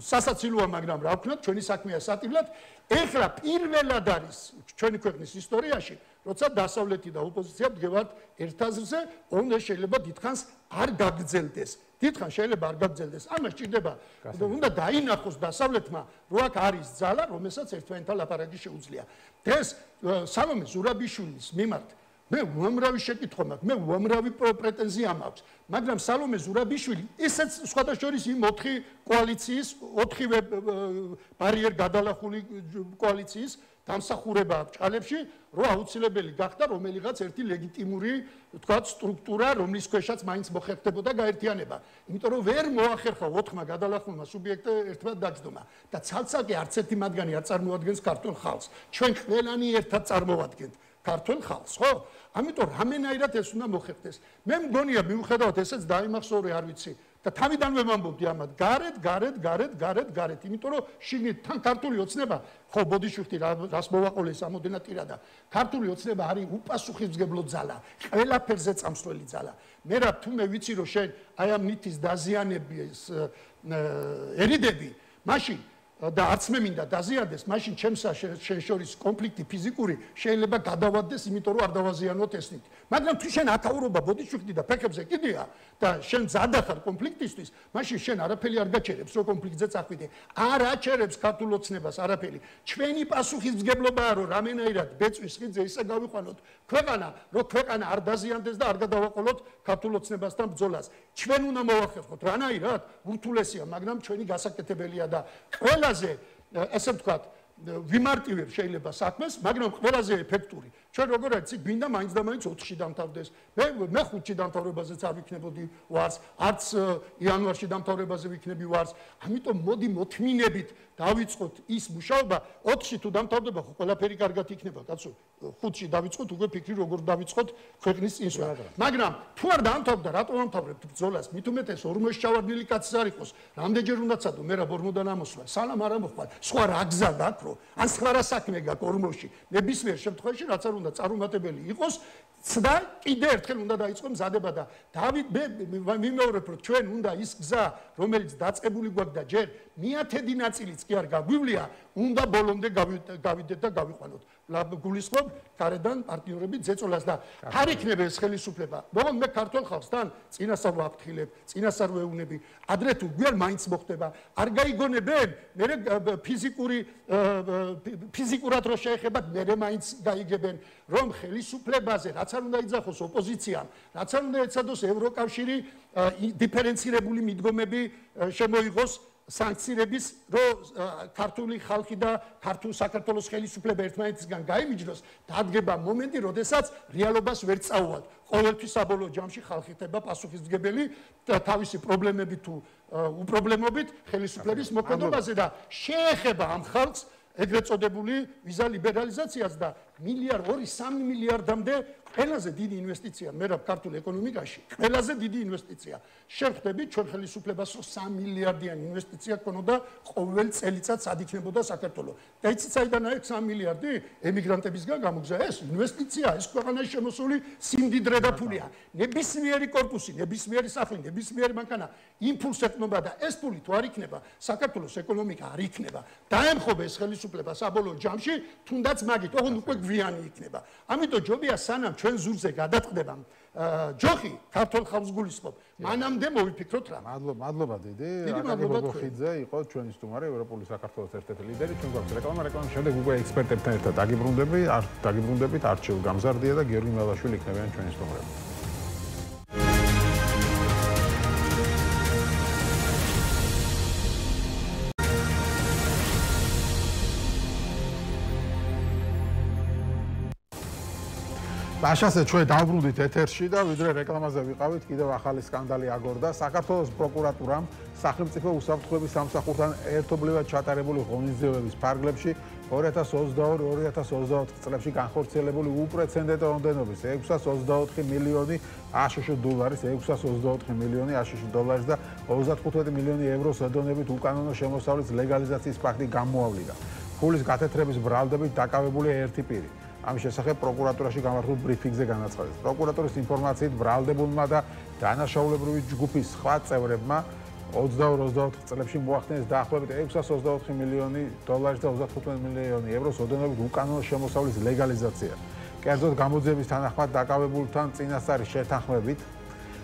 სასაცილოა, მაგრამ რა ვქნათ, ჩვენი საქმეა სატილად. ეხლა პირველად არის ჩვენი ქვეყნის ისტორიაში, როცა დასავლეთი და ოპოზიცია დგევართ ერთ აზრზე, ეს შეიძლება დიდხანს არ გაგრძელდეს. დიდხანს შეიძლება არ გაგრძელდეს. ამას ჭირდება, უნდა დაინახოს დასავლეთმა, რომ აქ არის ძალა, რომელსაც ერთმანეთთან ლაპარაკი შეუძლია. დღეს სალომე ზურაბიშვილის მიმართ მე უამრავი შეკითხვა მაქვს, მე უამრავი პრეტენზია მაქვს, მაგრამ სალომე ზურაბიშვილი ესეც სხვადასხვა შორის იმ 4 კოალიციის, 4-ვე ბარიერ გადალახული კოალიციის დამსახურება ბჭყალებში, რომ აუცილებელი გახდა რომელიღაც ერთი ლეგიტიმური, თქვათ, სტრუქტურა, რომლის ქვეშაც მაინც მოხერხდებოდა გაერთიანება. იმიტომ რომ ვერ მოახერხა 4-მა გადალახულმა სუბიექტმა ერთად დაგზდომა და ცალ-ცალკე არც ერთი მათგანი არ წარმოადგენს ქართულ ხალხს. ჩვენ ყველანი ერთად წარმოვადგენთ ქართულ ხალხს, ხო? ამიტომ რამენაირად ეს უნდა მოხერხდეს. მე მგონია მიუხედავად ესეც დაიმახსოვრე, არ ვიცი. და თავიდანვე ვამბობდი ამათ, გარეთ, იმიტომ რომ შიგნით თან ქართული ოცნება, ხო, ბოდიშვილი რას მოვაყოლეს ამოდენა ტირადა. ქართული ოცნება არის უპასუხისმგებლო ძალა, ყველაფერზე წამსვლელი ძალა. მე რა თუმე ვიცი რომ შენ აი ამ ნითის დაზიანების ერიდები, მაშინ და არც მე მინდა დაზიანდეს, მაშინ შენ შორის კონფლიქტი ფიზიკური შეიძლება გადავადდეს, იმიტომ რომ არ დავაზიანოთ ეს ნიტი. მაგრამ თუ შენ ათაურობა ბოდიშვილი და ფეხებზე კიდია და შენ მზად ხარ კონფლიქტისთვის, მაშინ შენ არაფერი არ გაჩერებს, რომ კონფლიქტზე წახვიდე. არ აჩერებს ქართულ ოცნებას არაფერი. ჩვენი პასუხისმგებლობაა, რომ რამენაირად ბეწვის ხიძე ისე გავიყვანოთ ქვეყანა, რომ ქვეყანა არ დაზიანდეს და არ გადავაყოლოთ ქართულ ოცნებასთან ბრძოლას. ჩვენ უნდა მოვახერხოთ რანაირად? ურთულესია, მაგრამ ჩვენი გასაკეთებელია და ყველაზე ესე ვთქვათ, ვიმარტივებ შეიძლება საქმეს, მაგრამ ყველაზე ეფექტური. ჩვენ როგორ არის, გვინდა მაინც და მაინც 4-ში დამთავრდეს. მე 5-ში დამთავრებაზეც არ ვიქნებოდი ვარს, არც იანვარში დამთავრებაზე ვიქნები ვარს. ამიტომ მოდი მოთმინებით დავიწყოთ ის მუშაობა, 4-ში თუ დამთავრდება, ხო ყველაფერი კარგად იქნება, კაცო. 5-ში დავიწყოთ, უკვე ფიქრი როგორ დავიწყოთ ქვეყნის წინსვლა. მაგრამ თუ არ დამთავრდა, რატო ამთავრებთ ბრძოლას? მით უმეტეს ორმოში ჩავარდნილი კაცი არ იყოს. რამდენჯერ უნდა წადო, მე რა ბორმოდან ამოსვლა. სალამ არ ამოხვალ. სხვა რა გზა გაქვს, რო ან სხვა რა საქმე გაქვს ორმოში. ნებისმიერ შემთხვევაში რაც არ უნდა წარუმატებელი იყოს, და კიდე ერთხელ უნდა დაიწყო მზადება და დავით მიმეორებ რომ ჩვენ უნდა ის გზა რომელიც დაწყებული გვაქვს და ჯერ მეათედი ნაწილიც კი არ გაგვივლია, უნდა ბოლომდე გავიდეთ და გავიყვანოთ. გულისხმობ გარედან პარტნიორებით ზეწოლას და არ იქნება ეს ხელისუფლება. მოღონ მე ქართულ ხალხსთან წინასწარ ვაფრთხილებ, წინასწარ ვეუბნები, ადრე თუ გვიან მაინც მოხდება. არ გაიგონებენ, მე ფიზიკურად რო შეეხებათ, მე მაინც გაიგებენ, რომ ხელისუფლებაზე რაც არ უნდა იძახოს ოპოზიციამ, რაც არ უნდა ეცადოს ევროკავშირი დიფერენცირებული მიდგომები შემოიღოს სანქციების, რომ ქართული ხალხი და ქართულ საქართველოს ხელისუფლება ერთმანეთისგან გაიმიჯნოს, დადგება მომენტი, როდესაც რეალობას ვერ წაუვათ. ყოველთვის საბოლოო ჯამში ხალხი ხდება პასუხისმგებელი თავისი პრობლემებით თუ უპრობლემობით ხელისუფლების მოქმედებაზე და შეეხება ამ ხალხს ეგრეთ წოდებული ვიზა ლიბერალიზაციას და 2-3 მილიარდამდე ყველაზე დიდი ინვესტიცია მე რა ქართულ ეკონომიკაში, ყველაზე დიდი ინვესტიცია. შევხვდებით ჩვენ ხელისუფლებას, რომ 3 მილიარდიანი ინვესტიცია ქონოდა ყოველ წელიწადს ადიქნებოდა საქართველოს. და იცით საიდან აქვს 3 მილიარდი? ემიგრანტებისგან გამოგზა ეს ინვესტიცია, ეს ქვეყანაში შემოსული სიმდიდრე და ფულია. ნებისმიერი კორპუსი, ნებისმიერი სახლი, ნებისმიერი მანქანა იმპულს ეკნობა და ეს ფული თუ არ იქნება, საქართველოს ეკონომიკა არ იქნება. დაემხობა ეს ხელისუფლება საბოლოო ჯამში, თუნდაც მაგით, ოღონდ უკვე გვიანი იქნება. ამიტომ ჯობია სანამ ჩვენ ზურზე გადაწყდება ჯოხი ქართულ ხალხს გულისხმობ. მანამდე მოვიფიქროთ რა. მადლობა დიდი. აკაკი ბობოხიძე იყო ჩვენი სტუმარი, ევროპული საქართველოს ერთ-ერთი ლიდერი. ჩვენ გვაქვს რეკლამის შემდეგ უკვე ექსპერტებთან ერთად დაგიბრუნდებით არჩილ გამზარდია და გიორგი მელაშვილი იქნებიან ჩვენი სტუმრები. Așa ჩვენ დავბრუნდით ეთერში და ვიდრე რეკლამაზე ვიყავით, კიდევ ახალი სკანდალი აგორდა. საქართველოს პროკურატურამ სახელმწიფო უსაფრთხოების სამსახურთან ერთობლივად ჩატარებული ღონისძიებების ფარგლებში 2022-2024 წლებში განხორციელებული უპრეცედენტო ოდენობის 624 მილიონი აშშ დოლარის, 624 მილიონი აშშ დოლარის და 35 მილიონი ევროს ოდენობით უკანონო შემოსავლის ლეგალიზაციის ფაქტი გამოავლინა. ფულის გათეთრების ბრალდებით დაკავებული ერთი პირი. ამის შესახებ პროკურატურაში გამართულ ბრიფინგზე განაცხადეს. პროკურატურის ინფორმაციით ბრალდებულმა და დანაშაულებრივი ჯგუფის სხვა წევრებმა 22-24 წლებში მოახდინეს დაახლოებით 624 მილიონი დოლარის და 35 მილიონი ევროს ოდენობით უკანონო შემოსავლის ლეგალიზაცია. კერძოდ გამოძიების თანახმად დაკავებულთან წინასწარი შეთანხმებით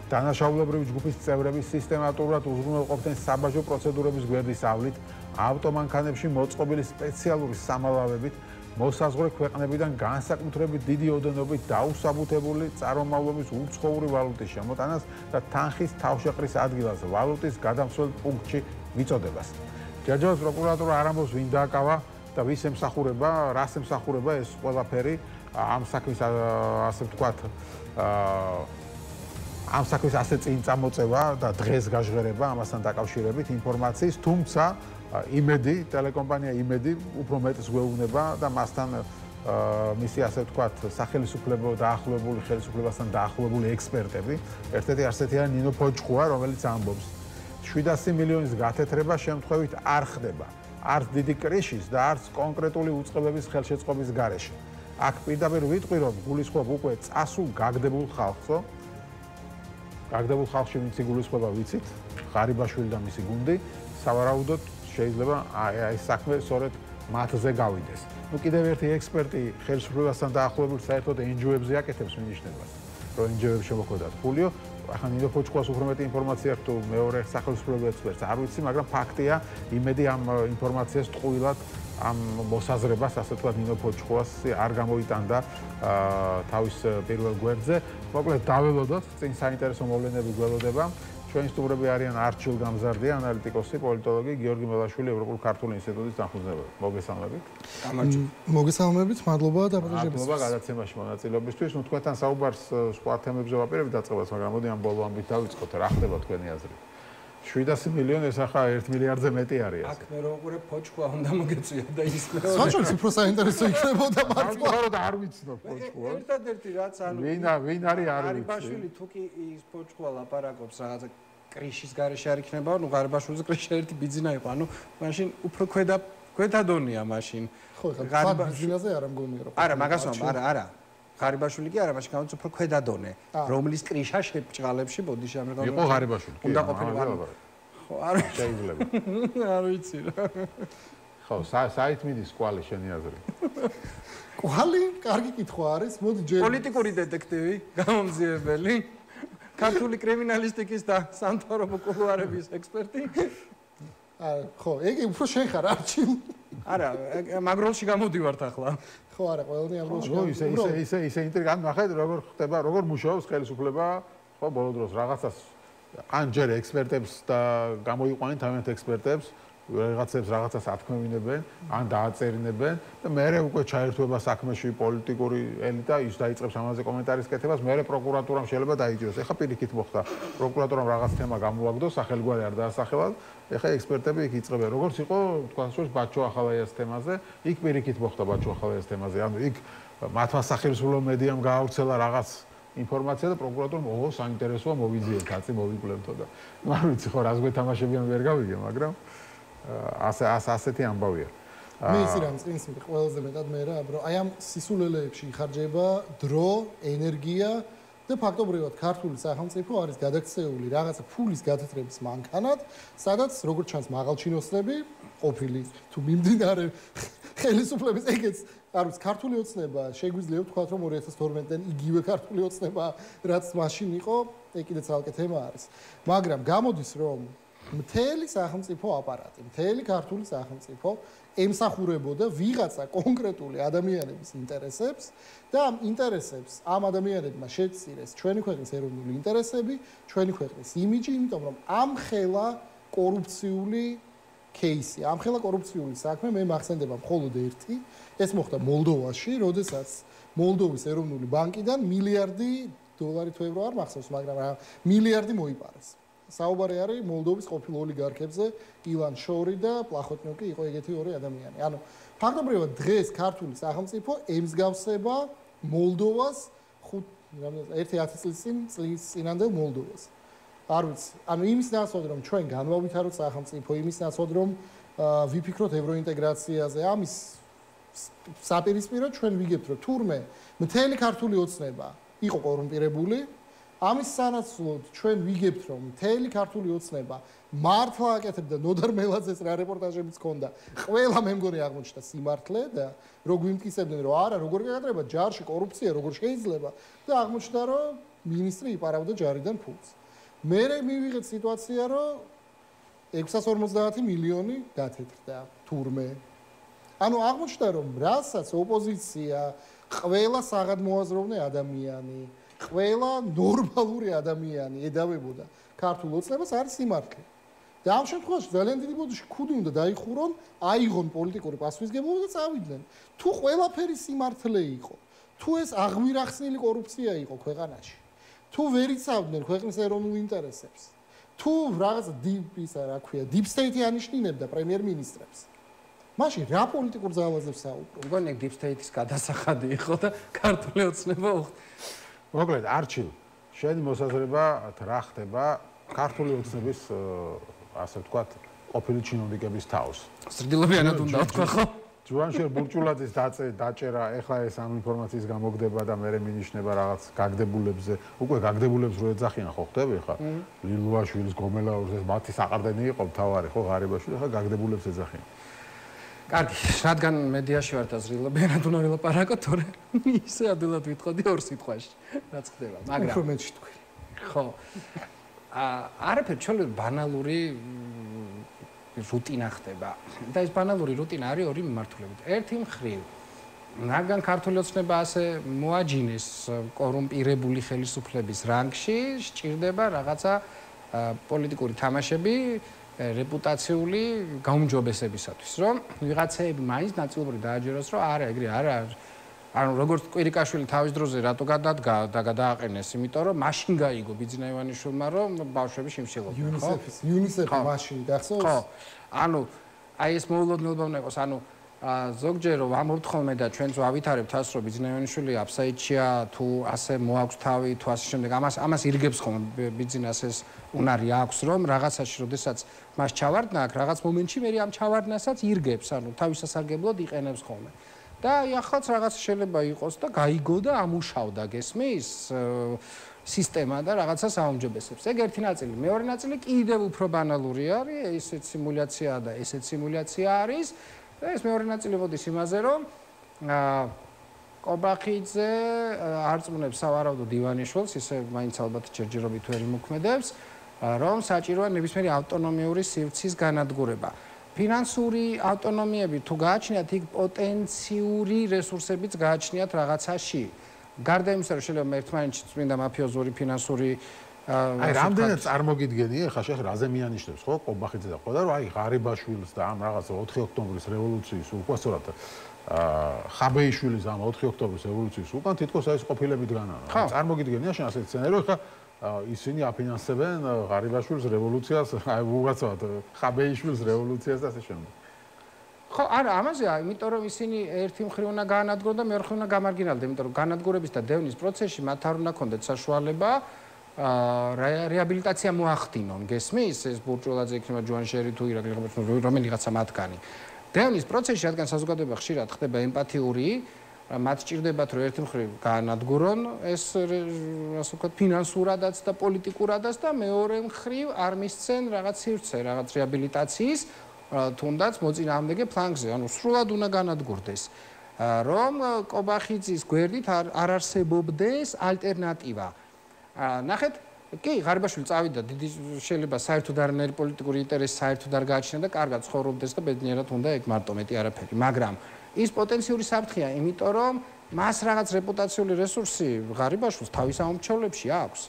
დანაშაულებრივი ჯგუფის წევრები სისტემატურად უზრუნველყოფდნენ საბაჟო პროცედურების გვერდის ავლით, ავტომანქანებში მოწყობილი სპეციალური სამალავებით მოსაზღვრე ქვეყნებიდან განსაკუთრებით დიდი ოდენობით დაუსაბუთებული წარმომავლობის უცხოური ვალუტის შემოტანას და თანხის თავშეყრის ადგილას ვალუტის გადამცველ პუნქტში მიწოდებას. ჯერჯერობით პროკურატურა არ ამბობს ვინ დააკავა და ვის ემსახურება, რას ემსახურება ეს ყველაფერი ამ საქმის ასე ვთქვათ ამ საქმის ასე წინ წამოწევა და დღეს გაჟღერება ამასთან დაკავშირებით ინფორმაციის, თუმცა იმედი, ტელეკომპანია იმედი უფრო მეტს გვეუბნება და მასთან მისი ასე ვთქვათ სახელმწიფო დაახლოებული ხელისუფლებასთან დაახლოებული ექსპერტები, ერთ-ერთი ასეთია ნინო ფოჭკუა, რომელიც ამბობს 700 მილიონის გათეთრება შემთხვევით არ ხდება. არც დიდი კრიშის და არც კონკრეტული უწყებების ხელშეწყობის გარეშე. აქ პირდაპირ ვიტყვი, რომ გულისხმობ უკვე წასულ გაგდებულ ხალხსო. გაგდებულ ხალხში ვინც იგულისხმება ვიცით, ღარიბაშვილი და მისი გუნდი, სავარაუდოდ შეიძლება ეს საქმე სწორედ მათზე გავიდეს. ნუ კიდევ ერთი ექსპერტი ხელისუფლებასთან დაახლოებული საერთოდ NGO-ებზე აკეთებს მინიშნებას, რომ NGO-ებს შემოხვედათ ფულიო. ახლა ნინო ფოჭკუას უფრო მეტი ინფორმაცია აქვს თუ მეორე სახელმწიფო ექსპერტს არ ვიცი, მაგრამ ფაქტია, იმედი ამ ინფორმაციას ტყუილად ამ მოსაზრებას, ასე ვთქვათ, ნინო ფოჭკუას არ გამოიტანდა თავის პირველ გვერდზე. მოკლედ დაველოდოთ, წინ საინტერესო მოვლენები გველოდება. ჩვენი სტუმრები არიან არჩილ გამზარდია, ანალიტიკოსი, პოლიტოლოგი, გიორგი მელაშვილი, ევროპულ ქართული ინსტიტუტის დამფუძნებელი. მოგესალმებით. მოგესალმებით, მადლობა დაბრუნებისთვის. მადლობა გადაცემაში მონაწილეობისთვის. ნუ თქვენთან საუბარს სხვა თემებზე ვაპირებთ დაწყებას, მაგრამ მოდი ამ ბოლო ამბით დავიწყოთ. რა ხდება თქვენი აზრით? 700 მილიონი ეს ახლა 1 მილიარდზე მეტი არის. აქ მე რო უყურებ ფოჭკუა უნდა მოგეწვია და ის საჭიროა უფრო საინტერესო იქნებოდა მართლა. მაგრამ და არ ვიცნობ ფოჭკუა. ერთადერთი რაც ანუ ვინ არის არ ვიცი. ღარიბაშვილი თუ კი ის ფოჭკუა ლაპარაკობს რაღაცა კრიშის გარეშე არ იქნება, ნუ ღარიბაშვილზე კრიში ერთი ბიძინა იყო, ანუ მაშინ უფრო ქვედა დონია მაშინ. ხო, ხა ბიზნესზე არ ამგონია რომ. არა, მაგას ვამბობ, არა. ღარიბაშვილი კი არა, მაშინ გამოდის უფრო ქვედა დონე, რომლის კრიშა შეჭღალებში ბოდიში ამერიკაში. იყო ღარიბაშვილი. უნდა ყოფილიყო. ხო, არ შეიძლება. არ ვიცი რა. ხო, საით მიდის კვალი შენი აზრით? კვალი, კარგი კითხვა არის. მოდი ჯერ პოლიტიკური დეტექტივი, გამომძიებელი, ქართული კრიმინალისტიკის და სამთავრობო კულუარების ექსპერტი. ხო, ეგ უფრო შენ ხარ არჩილ. არა, მაგ როლში გამოდივართ ახლა. ხო, არა, ყველანი ამ როლში. ხო, ისე ინტრიგა, ანუ ნახეთ როგორ ხდება, როგორ მუშაობს ხელისუფლება, ხო, ბოლო დროს რაღაცას ან ჯერ ექსპერტებს და გამოიყვანენ თავიანთ ექსპერტებს, რაღაცებს რაღაცას ათქმევინებენ, ან დააწერინებენ და მერე უკვე ჩაერთვება საქმეში პოლიტიკური ელიტა, ის დაიწყებს ამაზე კომენტარის კეთებას, მერე პროკურატურამ შეიძლება დაიჭიროს. ეხლა პირიქით მოხდა, პროკურატურამ რაღაც თემა გამოაგდო, სახელგვარი არ დაასახელად, ეხლა ექსპერტები იქ იწყებენ. როგორც იყო, თქვენ შორის ბაჩო ახალაიას თემაზე, იქ პირიქით მოხდა ბაჩო ახალაიას თემაზე. ანუ იქ მათმა სახელმწიფო მედიამ გაავრცელა რაღაც ინფორმაცია და პროკურატურამ ოღონდ საინტერესოა მოვიძიეთ, კაცი მოვიკლებთო და არ ვიცი ხო რას გვეთამაშებიან ვერ გავიგე, მაგრამ ასეთი ამბავია. მე ისი რამ წინს ყველაზე მეტად მე რა, რომ აი ამ სისულელეებში იხარჯება დრო, ენერგია და ფაქტობრივად ქართული სახელმწიფო არის გადაქცეული რაღაცა ფულის გათეთრების მანქანად, სადაც როგორც ჩანს მაღალჩინოსნები ყოფილი თუ მიმდინარე ხელისუფლების ეგეც არ ვიცი ქართული ოცნება შეგვიძლია ვთქვათ რომ 2012-დან იგივე ქართული ოცნება რაც მაშინ იყო, ეგ კიდე ცალკე თემა არის. მაგრამ გამოდის რომ მთელი სახელმწიფო აპარატი, მთელი ქართული სახელმწიფო ემსახურებოდა ვიღაცა კონკრეტული ადამიანების ინტერესებს და ამ ინტერესებს ამ ადამიანებმა შეწირეს ჩვენი ქვეყნის ეროვნული ინტერესები, ჩვენი ქვეყნის იმიჯი, იმიტომ რომ ამხელა კორუფციული кейსი, ამხელა კორუფციული საქმე მე მახსენდება მხოლოდ ერთი, ეს მოხდა მოლდოვაში, როდესაც მოლდოვის ეროვნული ბანკიდან მილიარდი დოლარი თუ ევრო არ მახსოვს, მაგრამ მილიარდი მოიპარეს. საუბარი არის მოლდოვის ყოფილ ოლიგარქებზე, ილან შორი და პლახოტნიუკი იყო ეგეთი ორი ადამიანი. ანუ ფაქტობრივად დღეს ქართული სახელმწიფო ემსგავსება მოლდოვას 1-10 წლის წინანდელ მოლდოვას. არ ვიცი, ანუ იმის ნაცვლად რომ ჩვენ განვავითაროთ სახელმწიფო, იმის ნაცვლად რომ ვიფიქროთ ევროინტეგრაციაზე, ამის საპირისპიროდ ჩვენ ვიგებთ რომ თურმე მთელი ქართული ოცნება იყო კორუმპირებული, ამის სანაცვლოდ ჩვენ ვიგებთ რომ მთელი ქართული ოცნება მართლა აკეთებდა ნოდარ მელაძეს რა რეპორტაჟებიც ჰქონდა, ყველა მე მგონი აღმოჩნდა სიმართლე და რო გვიმტკიცებდნენ რომ არა როგორ გაკეთება ჯარში კორუფცია როგორ შეიძლება და აღმოჩნდა რომ მინისტრი იპარავდა ჯარიდან ფულს. მე მივიღეთ სიტუაცია რომ 650 მილიონი გათეთრდა თურმე. ანუ აღმოჩნდა რომ რასაც ოპოზიცია, ყველა საღადმოაზროვნე ადამიანი, ყველა ნორმალური ადამიანი ედავებოდა ქართულ ოცნებას არის სიმართლე. და ამ შემთხვევაში ძალიან დიდი ბოდიში ქუდი უნდა დაიხურონ, აიღონ პოლიტიკური პასუხისმგებლობა და წავიდნენ. თუ ყველაფერი სიმართლე იყო, თუ ეს აღვირახსნილი კორუფცია იყო ქვეყანაში, თუ ვერ იცავდნენ ქვეყნის ეროვნულ ინტერესებს, თუ რაღაც deep state-ი ანიშნინებდა პრემიერ-მინისტრებს, მაშინ რა პოლიტიკურ ძალაზე საუბრობ? მგონი deep state-ის გადასახადი იყო და ქართული ოცნება მოკლედ არჩილ შენი მოსაზრება რა ხდება ქართული ოცნების ასე ვთქვათ ყოფილი ჩინოვნიკების თავს სრდილობიანად უნდა ვთქვა ხო ჯუანშერ ბურჭულაძის დაჭერა ეხლა ეს ამ ინფორმაციის გამოგდება და მე მინიშნება რაღაც გაგდებულებზე უკვე გაგდებულებს რო ეძახიან ხო ხდები ხა ლილუაშვილის გომელაურს მათი საყრდენი იყო მთავარი ხო ღარიბაშვილი ხა გაგდებულებს ეძახიან კარგი, რადგან მედიაში ვართ და ზრდილობიანად უნდა ვილაპარაკო, თორე ისე ადვილად ვიტყოდი ორ სიტყვაში, რაც ხდება, მაგრამ უფრო მეტში თქვი. ხო. არაფერი ჩვეულებრივ ბანალური რუტინა ხდება. და ეს ბანალური რუტინა არის ორი მიმართულებით. ერთი მხრივ, რადგან ქართული ოცნება ასე მოაჯინეს კორუმპირებული ხელისუფლების რანგში, სჭირდება რაღაცა პოლიტიკური თამაშები რეპუტაციული გაუმჯობესებისათვის, რომ ვიღაცეები მაინც ნაწილობრივ დააჯეროს, რომ არა, ეგრე არა. ანუ როგორც კვირიკაშვილი თავის დროზე რატო გადადგა და გადააყენეს, იმიტომ რომ მაშინ გაიგო ბიძინა ივანიშვილმა, რომ ბავშვები შიმშილობდნენ, ხო? UNICEF-ი მაშინ გახსოვს? ხო. ანუ აი ეს მოულოდნელობა უნდა იყოს, ანუ ზოგჯერ ვამორთხოვნე და ჩვენც ავითარებთ ას, რომ ბიძინა ივანიშვილი აფსაიდშია, თუ ასე მოაქვს თავი, თუ ასე შემდეგ. ამას ირგებს ხოლმე ბიძინას ეს უნარი აქვს, რომ რაღაცაში, როდესაც მას ჩავარდნა აქვს, რაღაც მომენტში მე ამ ჩავარდნასაც ირგებს, ანუ თავის სასარგებლოდ იყენებს ხოლმე. და ახალაც რაღაც შეიძლება იყოს და გაიგო და ამუშავდა გესმის სისტემა და რაღაცას აუმჯობესებს. ეგ ერთი ნაწილი. მეორე ნაწილი კიდევ უფრო ბანალური არის, ესეც სიმულაციაა და ესეც სიმულაცია არის. და ეს მეორე ნაწილი მოდის იმაზე, რომ კობახიძე არწმუნებს სავარაუდოდ ივანიშვილს, ისე მაინც ალბათ ჯერჯერობით ვერ იმოქმედებს, რომ საჭიროა ნებისმიერი ავტონომიური სივრცის განადგურება. ფინანსური ავტონომიები თუ გააჩნიათ, იქ პოტენციური რესურსებიც გააჩნიათ რაღაცაში. გარდა იმისა, რომ შეიძლება ერთმანეთში წმინდა მაფიოზური ფინანსური აი რამდენად წარმოგიდგენია ხა შეხ რაზე მიანიშნებს ხო კობახიძე და ხო და რომ აი ღარიბაშვილს და ამ რაღაცა 4 ოქტომბრის რევოლუციის უყვასოდ ხაბეიშვილის ამ 4 ოქტომბრის რევოლუციის უკან თითქოს აი ეს ყოფილებით განანა წარმოგიდგენია შენ ასეთ სცენარიო ხა ისინი აფინანსებენ ღარიბაშვილის რევოლუციას აი უყვასოდ ხაბეიშვილის რევოლუციას და ასე შემდეგ ხო არა ამაზეა იმიტომ რომ ისინი ერთი მხრივ უნდა გაანადგურონ და მეორე მხრივ უნდა გამარგინალდნენ იმიტომ რომ განადგურების და დევნის პროცესში მათ არ უნდა ქონდეთ საშუალება რეაბილიტაცია მოახდინონ გესმის ეს ბურჭულაძე იქნება ჯუანშერი თუ ირაკლი ღმერთმოწმული რომელიღაცა მათგანი დევნის პროცესში რადგან საზოგადოება ხშირად ხდება ემპათიური მათ სჭირდებათ რომ ერთი მხრივ გაანადგურონ ეს ასე ვთქვათ ფინანსურადაც და პოლიტიკურადაც და მეორე მხრივ არ მისცენ რაღაც სივრცე რაღაც რეაბილიტაციის თუნდაც მოწინააღმდეგე ფლანგზე ანუ სრულად უნდა განადგურდეს რომ კობახიძის გვერდით არ არსებობდეს ალტერნატივა ნახეთ კი ღარიბაშვილი წავიდა დიდი შეიძლება საერთოდ არანაირი პოლიტიკური ინტერესი საერთოდ არ გააჩნია და კარგად ცხოვრობდეს და ბედნიერად უნდა ეგ მარტო მეტი არაფერი მაგრამ ის პოტენციური საფრთხეა იმიტომ რომ მას რაღაც რეპუტაციული რესურსი ღარიბაშვილს თავის ამომრჩევლებში აქვს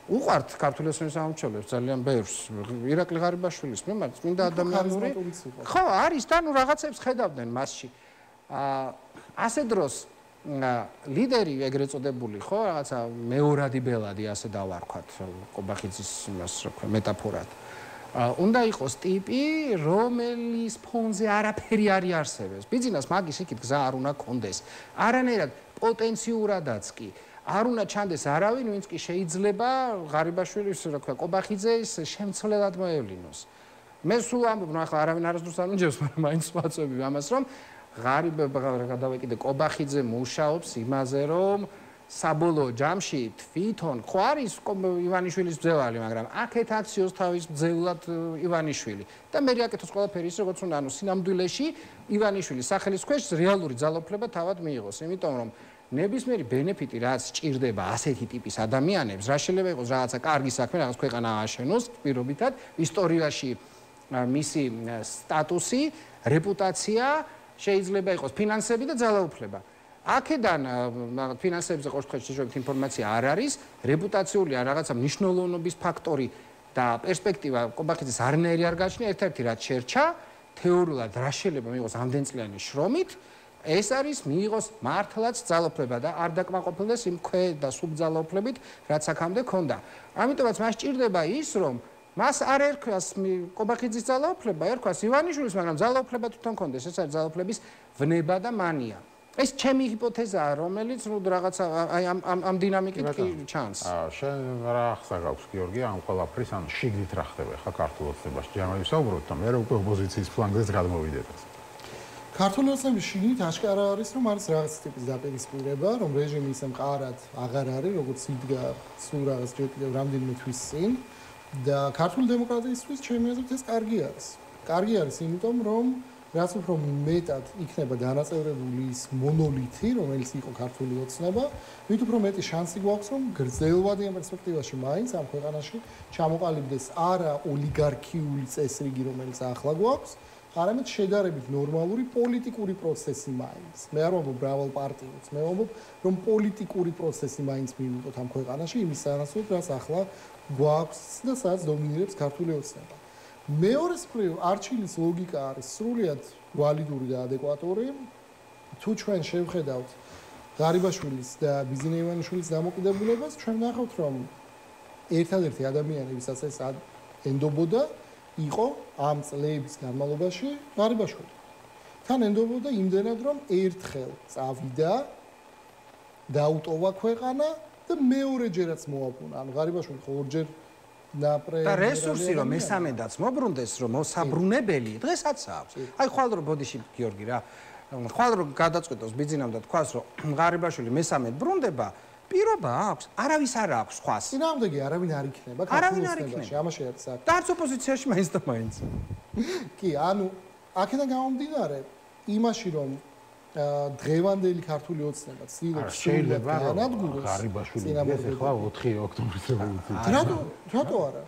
უყვართ ქართული ოცნების ამომრჩევლებს ძალიან ბევრს ირაკლი ღარიბაშვილის მიმართ წმინდა ადამიანური ხო არის და ნუ რაღაცებს ხედავდნენ მასში ასე დროს ლიდერი ეგრეთ წოდებული ხო რაღაცა მეორადი ბელადი ასე დავარქვათ კობახიძის იმას რა ქვია მეტაფორად უნდა იყოს ტიპი რომელიც ფონზე არაფერი არ იარსებებს ბიზნეს მაგის იქით გზა არ უნდა კონდეს არანაირად პოტენციურადაც კი არ უნდა ჩანდეს არავინ ვინც კი შეიძლება ღარიბაშვილის რა ქვია კობახიძეს შემცვლელად მოევლინოს მე სულ ამბობ ნუ ახლა არავინ არასდროს არ მიჯერს მაგრამ მაინც ვაწვევი ამას რომ ღარიბება გადავეკიდე კობახიძე მუშაობს იმაზე რომ საბოლოო ჯამში თვითონ ხო არის ივანიშვილის ბრძევალი მაგრამ აქეთ აქციოს თავის ბრძევლად ივანიშვილი და მე რაკეთოს ყველაფერი ის როგორც უნდა ანუ სინამდვილეში ივანიშვილის სახელის ქვეშ რეალური ძალაუფლება თავად მიიღოს იმიტომ რომ ნებისმიერი ბენეფიტი რაც სჭირდება ასეთი ტიპის ადამიანებს რა შეიძლება იყოს რაღაცა კარგი საქმე რაღაც ქვეყანა ააშენოს პირობითად ისტორიაში მისი სტატუსი რეპუტაცია შეიძლება იყოს ფინანსები და ძალაუფლება. აქედან ფინანსებზე ყოველთვის შეშობთ ინფორმაცია არ არის, რეპუტაციული ან რაღაცა მნიშვნელოვნობის ფაქტორი და პერსპექტივა კობახიძის არნაირი არ გააჩნია, ერთ-ერთი რაც შერჩა, თეორიულად რა შეიძლება მიიღოს ამდენწლიანი შრომით, ეს არის მიიღოს მართლაც ძალაუფლება და არ დაკმაყოფილდეს იმ ქვე და სუბძალაუფლებით, რაც აქამდე ქონდა. ამიტომაც მას ჭირდება ის, რომ მას არ ერქვას კობახიძის ძალაუფლება, ერქვას ივანიშვილის, მაგრამ ძალაუფლება თვითონ ქონდეს, ეს არის ძალაუფლების ვნება და მანია. ეს ჩემი ჰიპოთეზაა, რომელიც რაღაცა აი ამ დინამიკით კი ჩანს. შენ რა ახსნა გაქვს გიორგი ამ ყველაფრის ან შიგნით რა ხდება ხა ქართულ ოცნებაში? ჯერ ვისაუბროთ და მე უკვე ოპოზიციის ფლანგზეც გადმოვიდეთ. ქართული ოცნების შიგნით აშკარა არის, რომ არის რაღაც ტიპის დაპირისპირება, რომ რეჟიმი ისე მყარად აღარ არის, როგორც იდგა სულ რაღაც რამდენიმე თვის წინ და ქართული დემოკრატიისთვის ჩემი აზრით ეს კარგი არის. კარგი არის იმიტომ, რომ რაც უფრო მეტად იქნება დანაწევრებული ის მონოლითი, რომელიც იყო ქართული ოცნება, მით უფრო მეტი შანსი გვაქვს, რომ გრძელვადიან პერსპექტივაში მაინც ამ ქვეყანაში ჩამოყალიბდეს არა ოლიგარქიული წესრიგი, რომელიც ახლა გვაქვს, არამედ შედარებით ნორმალური პოლიტიკური პროცესი მაინც. მე არ ვამბობ მრავალ პარტიულს, მე ვამბობ, რომ პოლიტიკური პროცესი მაინც მივიღოთ ამ ქვეყანაში, იმის სანაცვლოდ, რაც ახლა გვაქვს და სადაც დომინირებს ქართული ოცნება. მეორეს მხრივ არჩილის ლოგიკა არის სრულიად ვალიდური და ადეკვატური. თუ ჩვენ შევხედავთ ღარიბაშვილის და ბიზინა ივანიშვილის დამოკიდებულებას, ჩვენ ნახავთ, რომ ერთადერთი ადამიანი, ვისაც ეს ენდობოდა, იყო ამ წლების განმავლობაში ღარიბაშვილი. თან ენდობოდა იმდენად, რომ ერთხელ წავიდა, დაუტოვა ქვეყანა და მეორეჯერაც მოაბრუნა. ანუ ღარიბაშვილი ორჯერ და რესურსი რომ მესამედაც მოbrunდეს რომ მოსაბრუნებელი დღესაც აქვს. აი ხვალ რომ ბოდიში გიორგი რა. ხვალ რომ გადაწყვეტოს ბიძინამ და თქვას რომ ღარიბაშვილი მესამედ ბრუნდება, პირობა აქვს, არავის არ აქვს ხვას. წინააღმდეგი არავინ არ იქნება არავინ არ იქნება. ამაში არის საქმე. და არც ოპოზიციაში მაინც და მაინც. კი, ანუ აქედან გამომდინარე იმაში რომ დღევანდელი ქართული ოცნება ცდილობს შეიძლება განადგუროს ღარიბაშვილი ეს ახლა 4 ოქტომბრის რევოლუცია. რატო არა?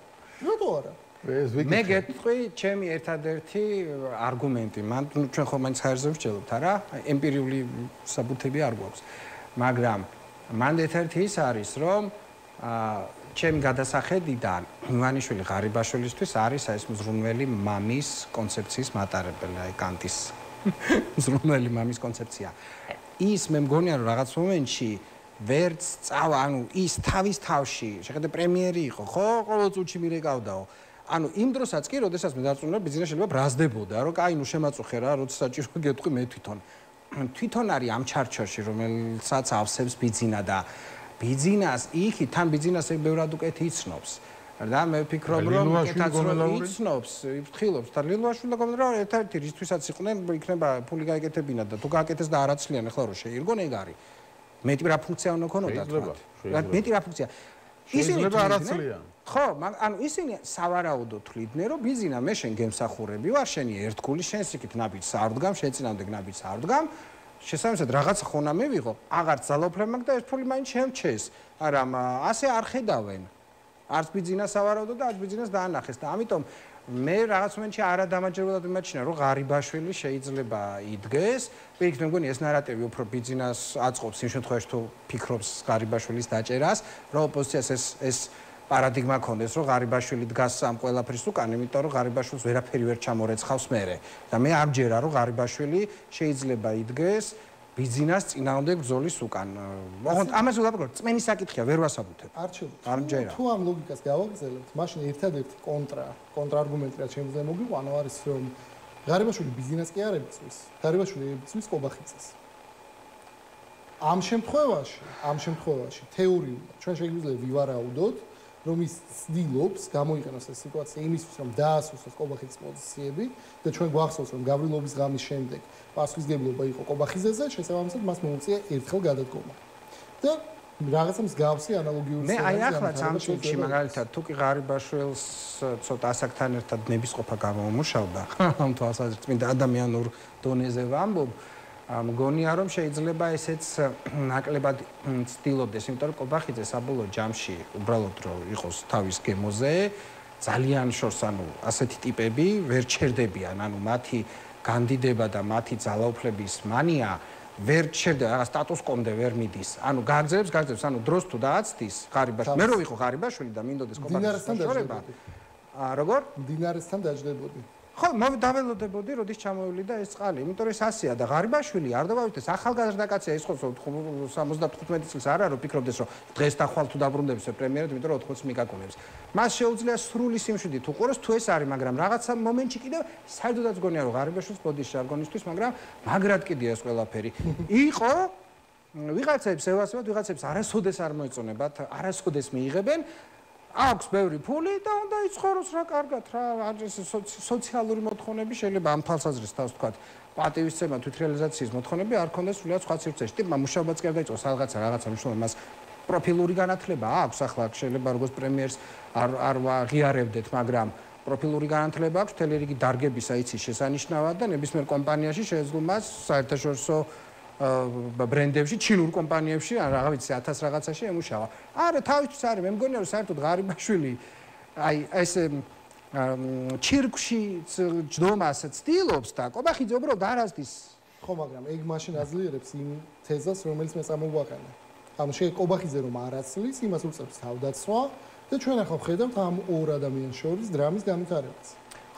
რატო არა? მე გეტყვი, ჩემი ერთადერთი არგუმენტი, მან ჩვენ ხომ მაინც ხარჯზე ვსჯელობთ, არა? ემპირიული საბუთები არ გვაქვს. მაგრამ მან ერთ-ერთი ის არის, რომ ჩემი გადასახედიდან ივანიშვილი ღარიბაშვილისთვის არის ეს მზრუნველი მამის კონცეფციის მატარებელი, აი კანტის მზრუნველი მამის კონცეფცია. ის მე მგონია რომ რაღაც მომენტში ვერც წავა, ანუ ის თავის თავში, შეხედე პრემიერი იყო, ხო? ყოველ წუთში მირეკავდაო. ანუ იმ დროსაც კი, როდესაც მე დარწმუნდა ბიზნესი შეიძლება ბრაზდებოდა, რომ კაი ნუ შემაწუხე რა, როცა საჭირო გეტყვი მე თვითონ არის ამ ჩარჩოში, რომელსაც ავსებს ბიზინა და ბიზინას იქით თან ბიზინას ეგ ბევრად უკეთ იცნობს. და მე ვფიქრობ, რომ კეთაც რომ იცნობს, იფრთხილობს და ლილვაშვილი და გომელაური ერთ-ერთი რისთვისაც იყვნენ, იქნება ფული გაეკეთებინა და თუ გააკეთეს და არაცლიან, ახლა რომ შეირგონ ეგ არის. მეტი რა ფუნქცია უნდა ქონოდათ მათ. მეტი რა ფუნქცია. ისინი არაცლიან. ხო, ანუ ისინი სავარაუდოდ თვლიდნენ, რომ ბიზინა მე შენ გემსახურები ვარ, შენი ერთგული, შენს იქით ნაბიჯს არ ვდგამ, შენ წინამდე ნაბიჯს არ ვდგამ. შესაბამისად რაღაცა ხონა მევიღო, აღარც ძალაუფლება მაქვს და ეს ფული მაინც შემჩეს. არამ ასე არ ხედავენ. არც ბიზნეს სავარაუდოდ და არც ბიზნეს დაანახეს და ამიტომ მე რაღაც მომენტში არადამაჯერებლად ვიმაჩნია რომ ღარიბაშვილი შეიძლება იდგეს. პირიქით მე მგონი ეს ნარატივი უფრო ბიზნეს აწყობს იმ შემთხვევაში თუ ფიქრობს ღარიბაშვილის დაჭერას, რომ ოპოზიციას ეს პარადიგმა ქონდეს, რომ ღარიბაშვილი დგას ამ ყველაფრის უკან, იმიტომ რომ ღარიბაშვილს ვერაფერი ვერ ჩამორეცხავს მერე. და მე ამჯერა რომ ღარიბაშვილი შეიძლება იდგეს ბიზნეს წინააღმდეგ ბრძოლის უკან. ოღონდ ამაზე ვდაბრუნდით, წმენის საკითხია, ვერ ვასაბუთებ. არჩევ. თუ ამ ლოგიკას გავაგრძელებთ, მაშინ ერთადერთი კონტრარგუმენტი რაც შემიძლია მოგვიყვანო არის რომ ღარიბაშვილი ბიზნეს კი არ ებრძვის, ღარიბაშვილი ებრძვის კობახიძეს. ამ შემთხვევაში თეორიულად ჩვენ შეგვიძლია ვივარაუდოთ, რომ ის ცდილობს გამოიყენოს ეს სიტუაცია იმისთვის, რომ დაასუსტოს კობახიძის პოზიციები და ჩვენ გვახსოვს, რომ გავრილობის ღამის შემდეგ პასუხისგებლობა იყო კობახიძეზე, შესაბამისად მას მოუწია ერთხელ გადადგომა. და რაღაცა მსგავსი ანალოგიური მე აი ახლა ამ წუთში მაგალითად თუ კი ღარიბაშვილს ცოტა ასაკთან ერთად ნებისყოფა გამომუშავდა, ამ თვალსაზრისით წმინდა ადამიანურ დონეზე ვამბობ, მგონია რომ შეიძლება ესეც ნაკლებად ცდილობდეს, იმიტომ რომ კობახიძე საბოლოო ჯამში უბრალოდ რომ იყოს თავის გემოზე ძალიან შორს, ანუ ასეთი ტიპები ვერ ჩერდებიან, ანუ მათი განდიდება და მათი ძალაუფლების მანია ვერ ჩერდა რაღაც სტატუს-კვომდე ვერ მიდის. ანუ გაგრძელებს, ანუ დროს თუ დააცდის ღარიბაშვილი. მე რო ვიყო ღარიბაშვილი და მინდოდეს კომპანიის მოშორება. როგორ? მდინარესთან დაждდებოდი. ხო, დაველოდებოდი, როდის ჩამოვიდა ეს წყალი. იმიტომ რომ ეს ასია და ღარიბაშვილი არ დავავითეს ახალგაზრდა კაცია, ის ხო 75 წლის არ არის, ფიქრობდეს რომ დღეს და ხვალ თუ დაბრუნდებს პრემიერად, იმიტომ რომ 80 მიკაკუნებს. მას შეუძლია სრული სიმშვიდით უყუროს თუ ეს არის, მაგრამ რაღაცა მომენტში კიდევ საერთოდაც გონია რომ ღარიბაშვილს ბოდის ჟარგონისთვის, მაგრამ მაგრად კიდია ეს ყველაფერი. იყო ვიღაცებს ევასებად, ვიღაცებს არასოდეს არ მოეწონებათ, არასოდეს მიიღებენ. აქვს ბევრი ფული და უნდა იცხოვროს რა კარგად რა სოციალური მოთხოვნები შეიძლება ამ თვალსაზრისით თავს თქვა პატივისცემა თვითრეალიზაციის მოთხოვნები არ ქონდეს სულად სხვა სივრცეში ტიპ მუშაობაც კი არ დაიწყოს რაღაცა მნიშვნელოვანი მას პროფილური განათლება აქვს ახლა შეიძლება როგორც პრემიერს არ ვაღიარებდეთ მაგრამ პროფილური განათლება აქვს მთელი რიგი დარგებისა იცის შესანიშნავად და ნებისმიერ კომპანიაში შეეძლო მას საერთაშორისო ბრენდებში, ჩინურ კომპანიებში, რა ვიცი, 1000 რაღაცაში ემუშავა. არა, თავისთვის არის, მე მგონია რომ საერთოდ ღარიბაშვილი აი ეს ჩირკში ჯდომას ცდილობს და კობახიძე უბრალოდ არასდის. ხო, მაგრამ ეგ მაშინ აძლიერებს იმ თეზას, რომელიც მე წამოვაყენე. ანუ შეიძლება კობახიძე რომ არ აცლის, იმას უწევს თავდაცვა და ჩვენ ახლა ვხედავთ ამ ორ ადამიანს შორის დრამის განვითარებას.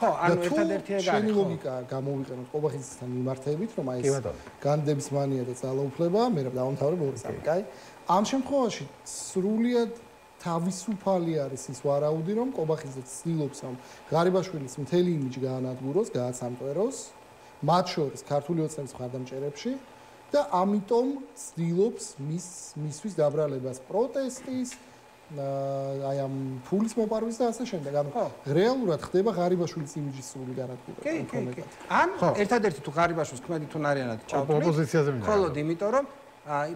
ხო, ანუ ერთადერთი ეგ არის. შენი ლოგიკა გამოვიყენოთ კობახიძესთან მიმართებით, რომ აი ეს განდების მანია და ძალაუფლება, მე რა დავამთავრებ ორი სამი, კაი? ამ შემთხვევაში სრულიად თავისუფალი არის ის ვარაუდი, რომ კობახიძე ცდილობს რომ ღარიბაშვილის მთელი იმიჯი გაანადგუროს, გააცამტვეროს, მათ შორის ქართული ოცნების მხარდამჭერებში და ამიტომ ცდილობს მისთვის დაბრალებას პროტესტის აი ამ ფულის მოპარვის და ასე შემდეგ. ანუ რეალურად ხდება ღარიბაშვილის იმიჯის სრული განადგურება. ან ერთადერთი თუ ღარიბაშვილს ქმედი თუ ნარიანად ჩავთვლით. ოპოზიციაზე მინდა. ხოლოდ იმიტომ რომ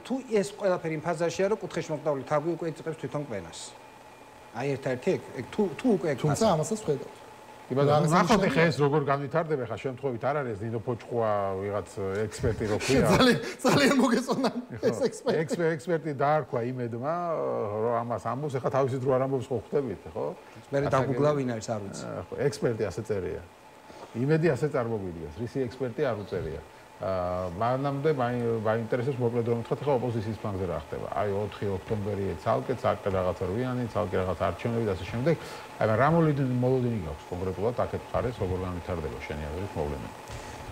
თუ ეს ყველაფერი იმ ფაზაშია რომ კუთხეში მოყდავილი თაგვი უკვე იწყებს თვითონ კვენას. აი ერთადერთი ეგ თუ უკვე ეგ თუმცა ამასაც ხედავთ. ნახოთ ახლა ეს როგორ განვითარდება ხა შემთხვევით არ არის ნინო ფოჭყვა ვიღაც ექსპერტი რო ქვია ძალიან მოგეწონა ეს ექსპერტი დაარქვა იმედმა რომ ამას ამბობს ახლა თავისი დრო არ ამბობს ხო ხვდებით ხო მე დაგუგლავინა ის არ ვიცი ხო ექსპერტი ასე წერია იმედი ასე წარმოგვიდგას რისი ექსპერტი არ უწერია მანამდე მაინტერესებს მოკლედ რომ თქვა ხა ოპოზიციის ფლანგზე რა ხდება აი 4 ოქტომბერი ცალკე რაღაცა რვიანი ცალკე რაღაც არჩევნები და ასე შემდეგ აი რა მოლოდინი გაქვს კონკრეტულად აქეთ ხარეს როგორ განვითარდება შენი აზრით მოვლენა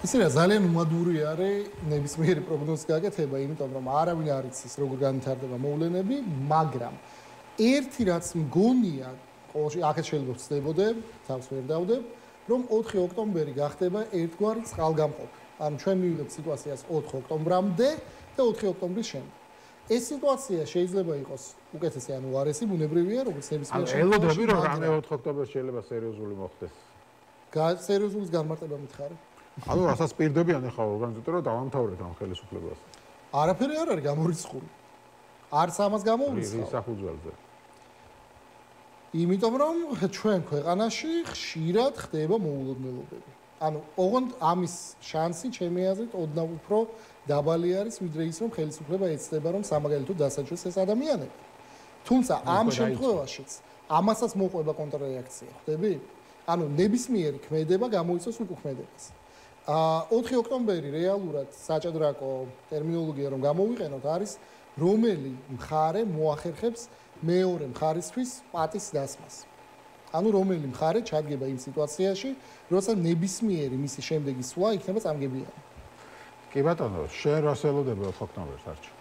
ისე რა ძალიან უმადური არის ნებისმიერი პროგნოზის გაკეთება იმიტომ რომ არავინ არ იცის როგორ განვითარდება მოვლენები მაგრამ ერთი რაც მგონია ყოველში აქეთ შეიძლება ვწდებოდე თავს ვერ დავდებ რომ 4 ოქტომბერი გახდება ერთგვარი წყალგამყოფი ანუ ჩვენ მივიღებთ სიტუაციას 4 ოქტომბრამდე და 4 ოქტომბრის შემდეგ. ეს სიტუაცია შეიძლება იყოს უკეთესი ანუ უარესი, ბუნებრივია, როგორც ნებისმიერ შემთხვევაში. ელოდები რომ რამე 4 ოქტომბერს შეიძლება სერიოზული მოხდეს. სერიოზულის განმარტება მითხარი. ანუ რასაც პირდებიან ახლა ორგანიზატორი რომ დავამთავრეთ ამ ხელისუფლებას. არაფერი არ არის გამორიცხული. არც ამას გამოურიცხავ. რის საფუძველზე? იმიტომ რომ ჩვენ ქვეყანაში ხშირად ხდება მოულოდნელობები. ანუ ოღონდ ამის შანსი ჩემი აზრით ოდნავ უფრო დაბალი არის ვიდრე ის რომ ხელისუფლება ეცდება რომ სამაგალითოდ დასაჯოს ეს ადამიანები. თუმცა ამ შემთხვევაშიც ამასაც მოყვება კონტრრეაქცია, ხვდები? ანუ ნებისმიერი ქმედება გამოიწვევს უკუქმედებას. 4 ოქტომბერი რეალურად საჭადრაკო ტერმინოლოგია რომ გამოვიყენოთ არის რომელი მხარე მოახერხებს მეორე მხარისთვის პატის დასმას. ანუ რომელი მხარე ჩადგება იმ სიტუაციაში, როცა ნებისმიერი მისი შემდეგი სვლა იქნება წამგებიანი. კი ბატონო, შენ რას ელოდები 4 ოქტომბერს არჩევ?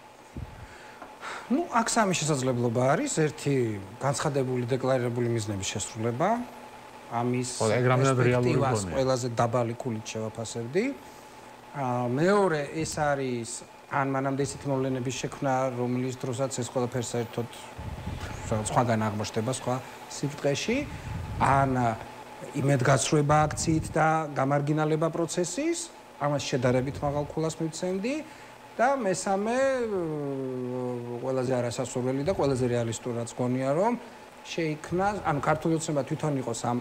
ნუ აქ სამი შესაძლებლობა არის, ერთი განცხადებული დეკლარირებული მიზნების შესრულება, ამის პერსპექტივას ყველაზე დაბალი ქულით შევაფასებდი. მეორე ეს არის ან მანამდე ისეთი მოვლენების შექმნა, რომლის დროსაც ეს ყველაფერი საერთოდ სხვაგან აღმოჩნდება სხვა სიბრტყეში, ან იმედგაცრუება აქციით და გამარგინალება პროცესის, ამას შედარებით მაღალ ქულას მივცემდი და მესამე ყველაზე არასასურველი და ყველაზე რეალისტურიც გონია, რომ შეიქმნა, ანუ ქართული ოცნება თვითონ იყოს ამ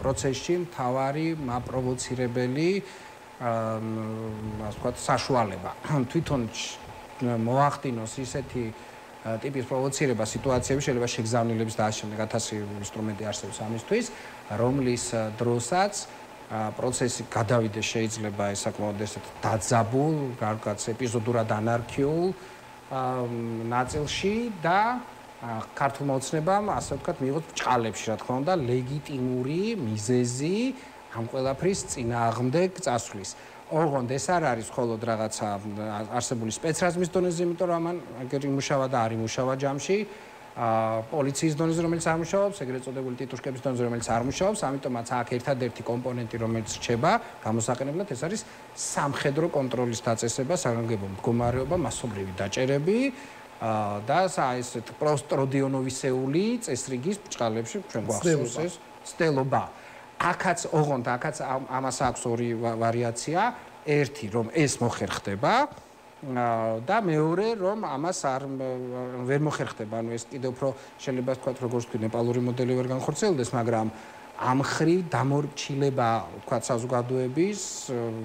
პროცესში მთავარი მაპროვოცირებელი ასე ვთქვათ, საშუალება. თვითონ მოახდინოს ისეთი ტიპის პროვოცირება სიტუაციები შეიძლება შეგზავნილების და ამ შემდეგ 1000 ინსტრუმენტი არსებობს ამისთვის, რომლის დროსაც პროცესი გადავიდეს შეიძლება ეს საკმაოდ ესეთ დაძაბულ, გარკვეულ ეპიზოდურად ანარქიულ ნაწილში და ქართულმა ოცნებამ ასე ვთქვათ მიიღოთ ბჭყალებში რა თქმა უნდა ლეგიტიმური მიზეზი ამ ყველაფრის წინააღმდეგ წასვლის. ოღონდ ეს არ არის მხოლოდ რაღაცა არსებული სპეცრაზმის დონეზე, იმიტომ რომ ამან ეგრე იმუშავა და არ იმუშავა ჯამში, პოლიციის დონეზე, რომელიც არ მუშაობს, ეგრეთ წოდებული ტიტუშკების დონეზე, რომელიც არ მუშაობს, ამიტომაც აქ ერთადერთი კომპონენტი, რომელიც რჩება გამოსაყენებლად, ეს არის სამხედრო კონტროლის დაწესება, საგანგებო მდგომარეობა, მასობრივი დაჭერები და ესეთ პროსტროდიონოვისეული წესრიგის ბჭყალებში ჩვენ გვახსოვს ეს ცდელობა. აქაც ოღონდ აქაც ამას აქვს ორი ვარიაცია, ერთი რომ ეს მოხერხდება და მეორე რომ ამას არ ვერ მოხერხდება, ანუ ეს კიდევ უფრო შეიძლება ვთქვათ როგორც თქვი ნეპალური მოდელი ვერ განხორციელდეს, მაგრამ ამ ხრივ დამორჩილება ვთქვათ საზოგადოების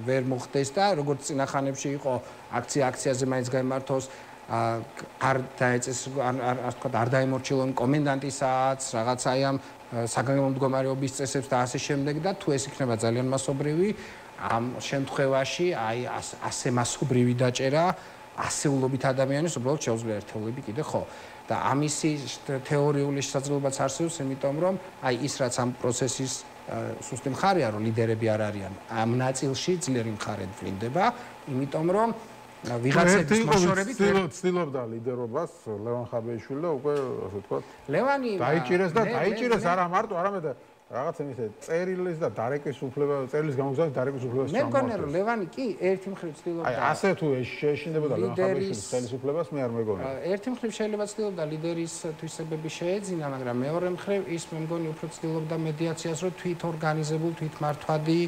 ვერ მოხდეს და როგორც წინახანებში იყო აქციაზე მაინც გაიმართოს არ დაეწეს არ დაემორჩილონ კომენდანტის საათს, რაღაცა ამ საგანგებო მდგომარეობის წესებს და ასე შემდეგ და თუ ეს იქნება ძალიან მასობრივი ამ შემთხვევაში აი ასე მასობრივი დაჭერა ასეულობით ადამიანის უბრალოდ შეუძლია ერთეულები კიდე ხო და ამისი თეორიული შესაძლებლობაც არსებობს იმიტომ რომ აი ის რაც ამ პროცესის სუსტი მხარეა რომ ლიდერები არ არიან ამ ნაწილში ძლიერი მხარე ვლინდება იმიტომ რომ ვიღაცების მოშორებით ცდილობდა ლიდერობას ლევან ხაბეიშვილი და უკვე ასე ვთქვათ ლევანი დაიჭირეს არა მარტო არამედ რაღაცა ისე წერილის და დარეკვის უფლება წერილის გამოგზავნების დარეკვის უფლებას მე მგონია რომ ლევანი კი ერთი მხრივ ცდილობდა აი ასე თუ შეეშინდებოდა ლევან ხაბეიშვილის ხელისუფლებას მე არ მეგონა ერთი მხრივ შეიძლება ცდილობდა ლიდერის თვისებები შეეძინა მაგრამ მეორე მხრივ ის მე მგონი უფრო ცდილობდა მედიაციას რომ თვით ორგანიზებულ თვითმართვადი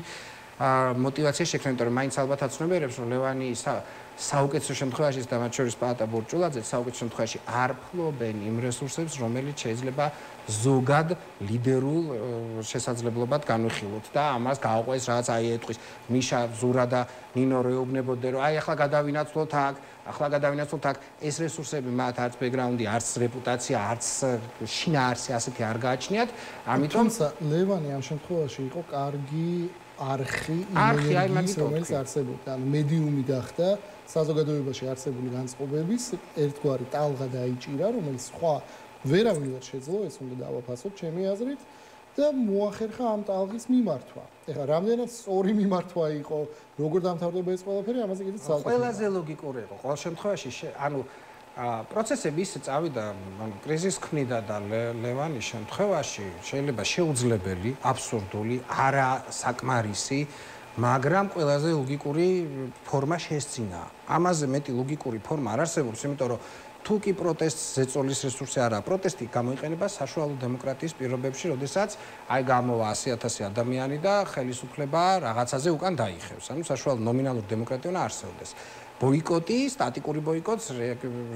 мотивация შექმნა, იმიტომ რომ მაინც ალბათ აცნობიერებს, რომ ლევანი საუკეთესო შემთხვევაში და მათ შორის პაატა ბურჭულაძე საუკეთესო შემთხვევაში არ ფლობენ იმ რესურსებს, რომელიც შეიძლება ზოგად ლიდერულ შესაძლებლობად განვიხილოთ და ამას გააყვეს რაღაც აი ეტყვის მიშა ზურა და ნინო რეუბნებოდნენ, რომ აი ახლა გადავინაცვლოთ აქ, ეს რესურსები მათ არც ბექგრაუნდი, არც რეპუტაცია, არც შინაარსი ასეთი არ გააჩნიათ, ამიტომ ლევანი ამ შემთხვევაში იყო კარგი არხი იმენერგიის, რომელიც არსებობდა, ანუ მედიუმი გახდა საზოგადოებაში არსებული განწყობების ერთგვარი ტალღა დაიჭირა, რომელიც სხვა ვერავინ ვერ შეძლო, ეს უნდა დავაფასოთ ჩემი აზრით და მოახერხა ამ ტალღის მიმართვა. ეხლა რამდენად სწორი მიმართვა იყო, როგორ დამთავრდება ეს ყველაფერი, ამაზე კიდევ ცალკე. ყველაზე ლოგიკური იყო. ყოველ შემთხვევაში, ანუ პროცესები ისე წავიდა, ანუ კრიზისს ქმნიდა და ლევანის შემთხვევაში შეიძლება შეუძლებელი, აბსურდული, არა საკმარისი, მაგრამ ყველაზე ლოგიკური ფორმა შესწინა. ამაზე მეტი ლოგიკური ფორმა არ არსებობს, იმიტომ რომ თუ კი პროტესტს ზეწოლის რესურსი არა, პროტესტი გამოიყენება საშუალო დემოკრატიის პირობებში, როდესაც აი გამოვა 100,000 ადამიანი და ხელისუფლება რაღაცაზე უკან დაიხევს. ანუ საშუალო ნომინალური დემოკრატია უნდა არსებობდეს. ბოიკოტი, სტატიკური ბოიკოტს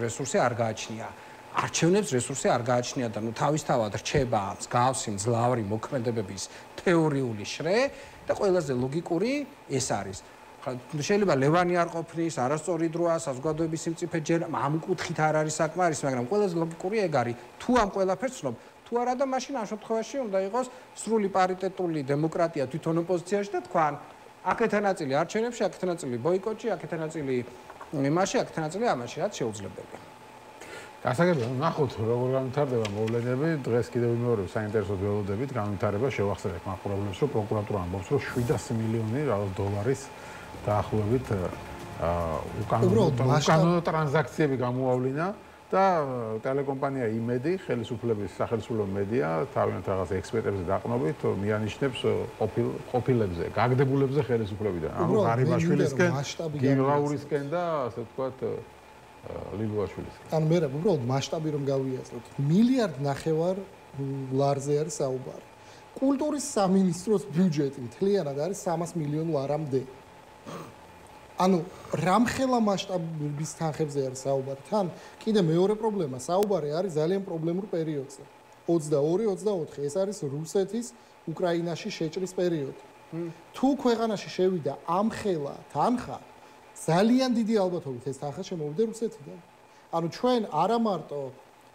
რესურსი არ გააჩნია. არჩევნებს რესურსი არ გააჩნია და ნუ თავისთავად რჩება მსგავსი მძლავრი მოქმედებების თეორიული შრე და ყველაზე ლოგიკური ეს არის. შეიძლება ლევანი არ ყოფნის, არასწორი დროა, საზოგადოების სიმწიფე ჯერ ამ კუთხით არ არის საკმარისი, მაგრამ ყველაზე ლოგიკური ეგ არის. თუ ამ ყველაფერს ცნობ, თუ არა და მაშინ ამ შემთხვევაში უნდა იყოს სრული პარიტეტული დემოკრატია თვითონ ოპოზიციაში და თქვან აქეთა ნაწილი არჩევნებში, აქეთა ნაწილი ბოიკოტში, აქეთა ნაწილი იმაში, აქეთა ნაწილი ამაში, რაც შეუძლებელია. გასაგებია, ნახოთ როგორ განვითარდება მოვლენები. დღეს კიდევ ვიმეორებ საინტერესო ველოდებით განვითარება შევახსენებ მაყურებლებს, რომ პროკურატურა ამბობს, რომ 700 მილიონი დოლარის დაახლოებით უკანონო ტრანზაქციები გამოავლინა და ტელეკომპანია იმედი, ხელისუფლების სახელმწიფო მედია, თავიანთ რაღაც ექსპერტებზე დაყნობით მიანიშნებს ყოფილებზე, გაგდებულებზე ხელისუფლებიდან. ანუ ღარიბაშვილისკენ, გილაურისკენ და ასე ვთქვათ ლილუაშვილისკენ. ანუ მე უბრალოდ მასშტაბი რომ გავიაზროთ, მილიარდ ნახევარ ლარზე არის საუბარი. კულტურის სამინისტროს ბიუჯეტი მთლიანად არის 300 მილიონ ლარამდე. ანუ რამხელა მასშტაბის თანხებზე არის საუბარი. თან კიდე მეორე პრობლემა, საუბარი არის ძალიან პრობლემურ პერიოდზე. 22-24 ეს არის რუსეთის უკრაინაში შეჭრის პერიოდი. თუ ქვეყანაში შევიდა ამხელა თანხა, ძალიან დიდი ალბათობით ეს თანხა შემოვიდა რუსეთიდან. ანუ ჩვენ არა მარტო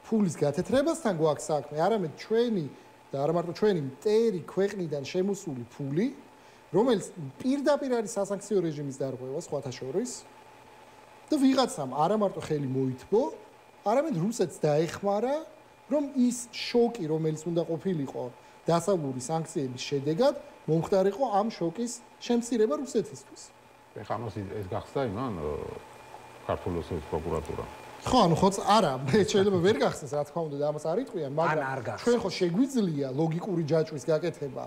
ფულის გათეთრებასთან გვაქვს საქმე, არამედ ჩვენი და არა მარტო ჩვენი მტერი ქვეყნიდან შემოსული ფული რომელიც პირდაპირ არის სასანქციო რეჟიმის დარღვევა სხვათა შორის და ვიღაცამ არა მარტო ხელი მოითბო, არამედ რუსეთს დაეხმარა, რომ ის შოკი, რომელიც უნდა ყოფილიყო დასავლური სანქციების შედეგად, მომხდარიყო ამ შოკის შემცირება რუსეთისთვის. ეხლა ამას ეს გახსდა იმან ქართული ოსეთის პროკურატურა. ხო, ანუ ხო არა, მე შეიძლება ვერ გახსნას, რა თქმა უნდა, და ამას არ იტყვიან, მაგრამ ჩვენ ხო შეგვიძლია ლოგიკური ჯაჭვის გაკეთება.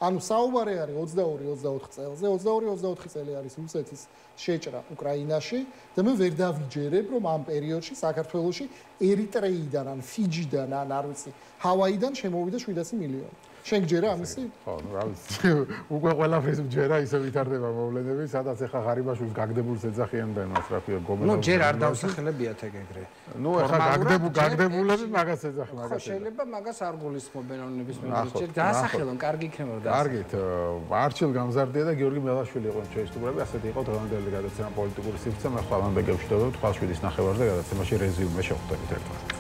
ანუ საუბარი არის 22-24 წელზე, 22-24 წელი არის რუსეთის შეჭრა უკრაინაში და მე ვერ დავიჯერებ, რომ ამ პერიოდში საქართველოში ერიტრეიდან ან ფიჯიდან ან არ ვიცი, ჰავაიდან შემოვიდა 700 მილიონი. შენ გჯერა ამისი? ხო, რა ვიცი. უკვე ყველაფერს მჯერა, ისე ვითარდება მოვლენები, სადაც ეხა ღარიბაშვილს გაგდებულს ეძახიან და მას რა ქვია, გომელა. ნუ ჯერ არ დავსახელებიათ ეგ ეგრე. ნუ ეხა გაგდებულები მაგას ეძახიან, მაგას. ხო, შეიძლება მაგას არ გულისხმობენ ნებისმიერ ჯერ დაასახელონ, კარგი იქნება და. კარგით, არჩილ გამზარდია და გიორგი მელაშვილი იყო ჩვენი სტუმრები, ასეთი იყო დღევანდელი გადაცემა პოლიტიკური სივრცე, მე ხვალამდე გევშვიდობთ, ხვალ 7-ის ნახევარზე გადაცემაში რეზიუმე შევხვდებით ერთმანეთს.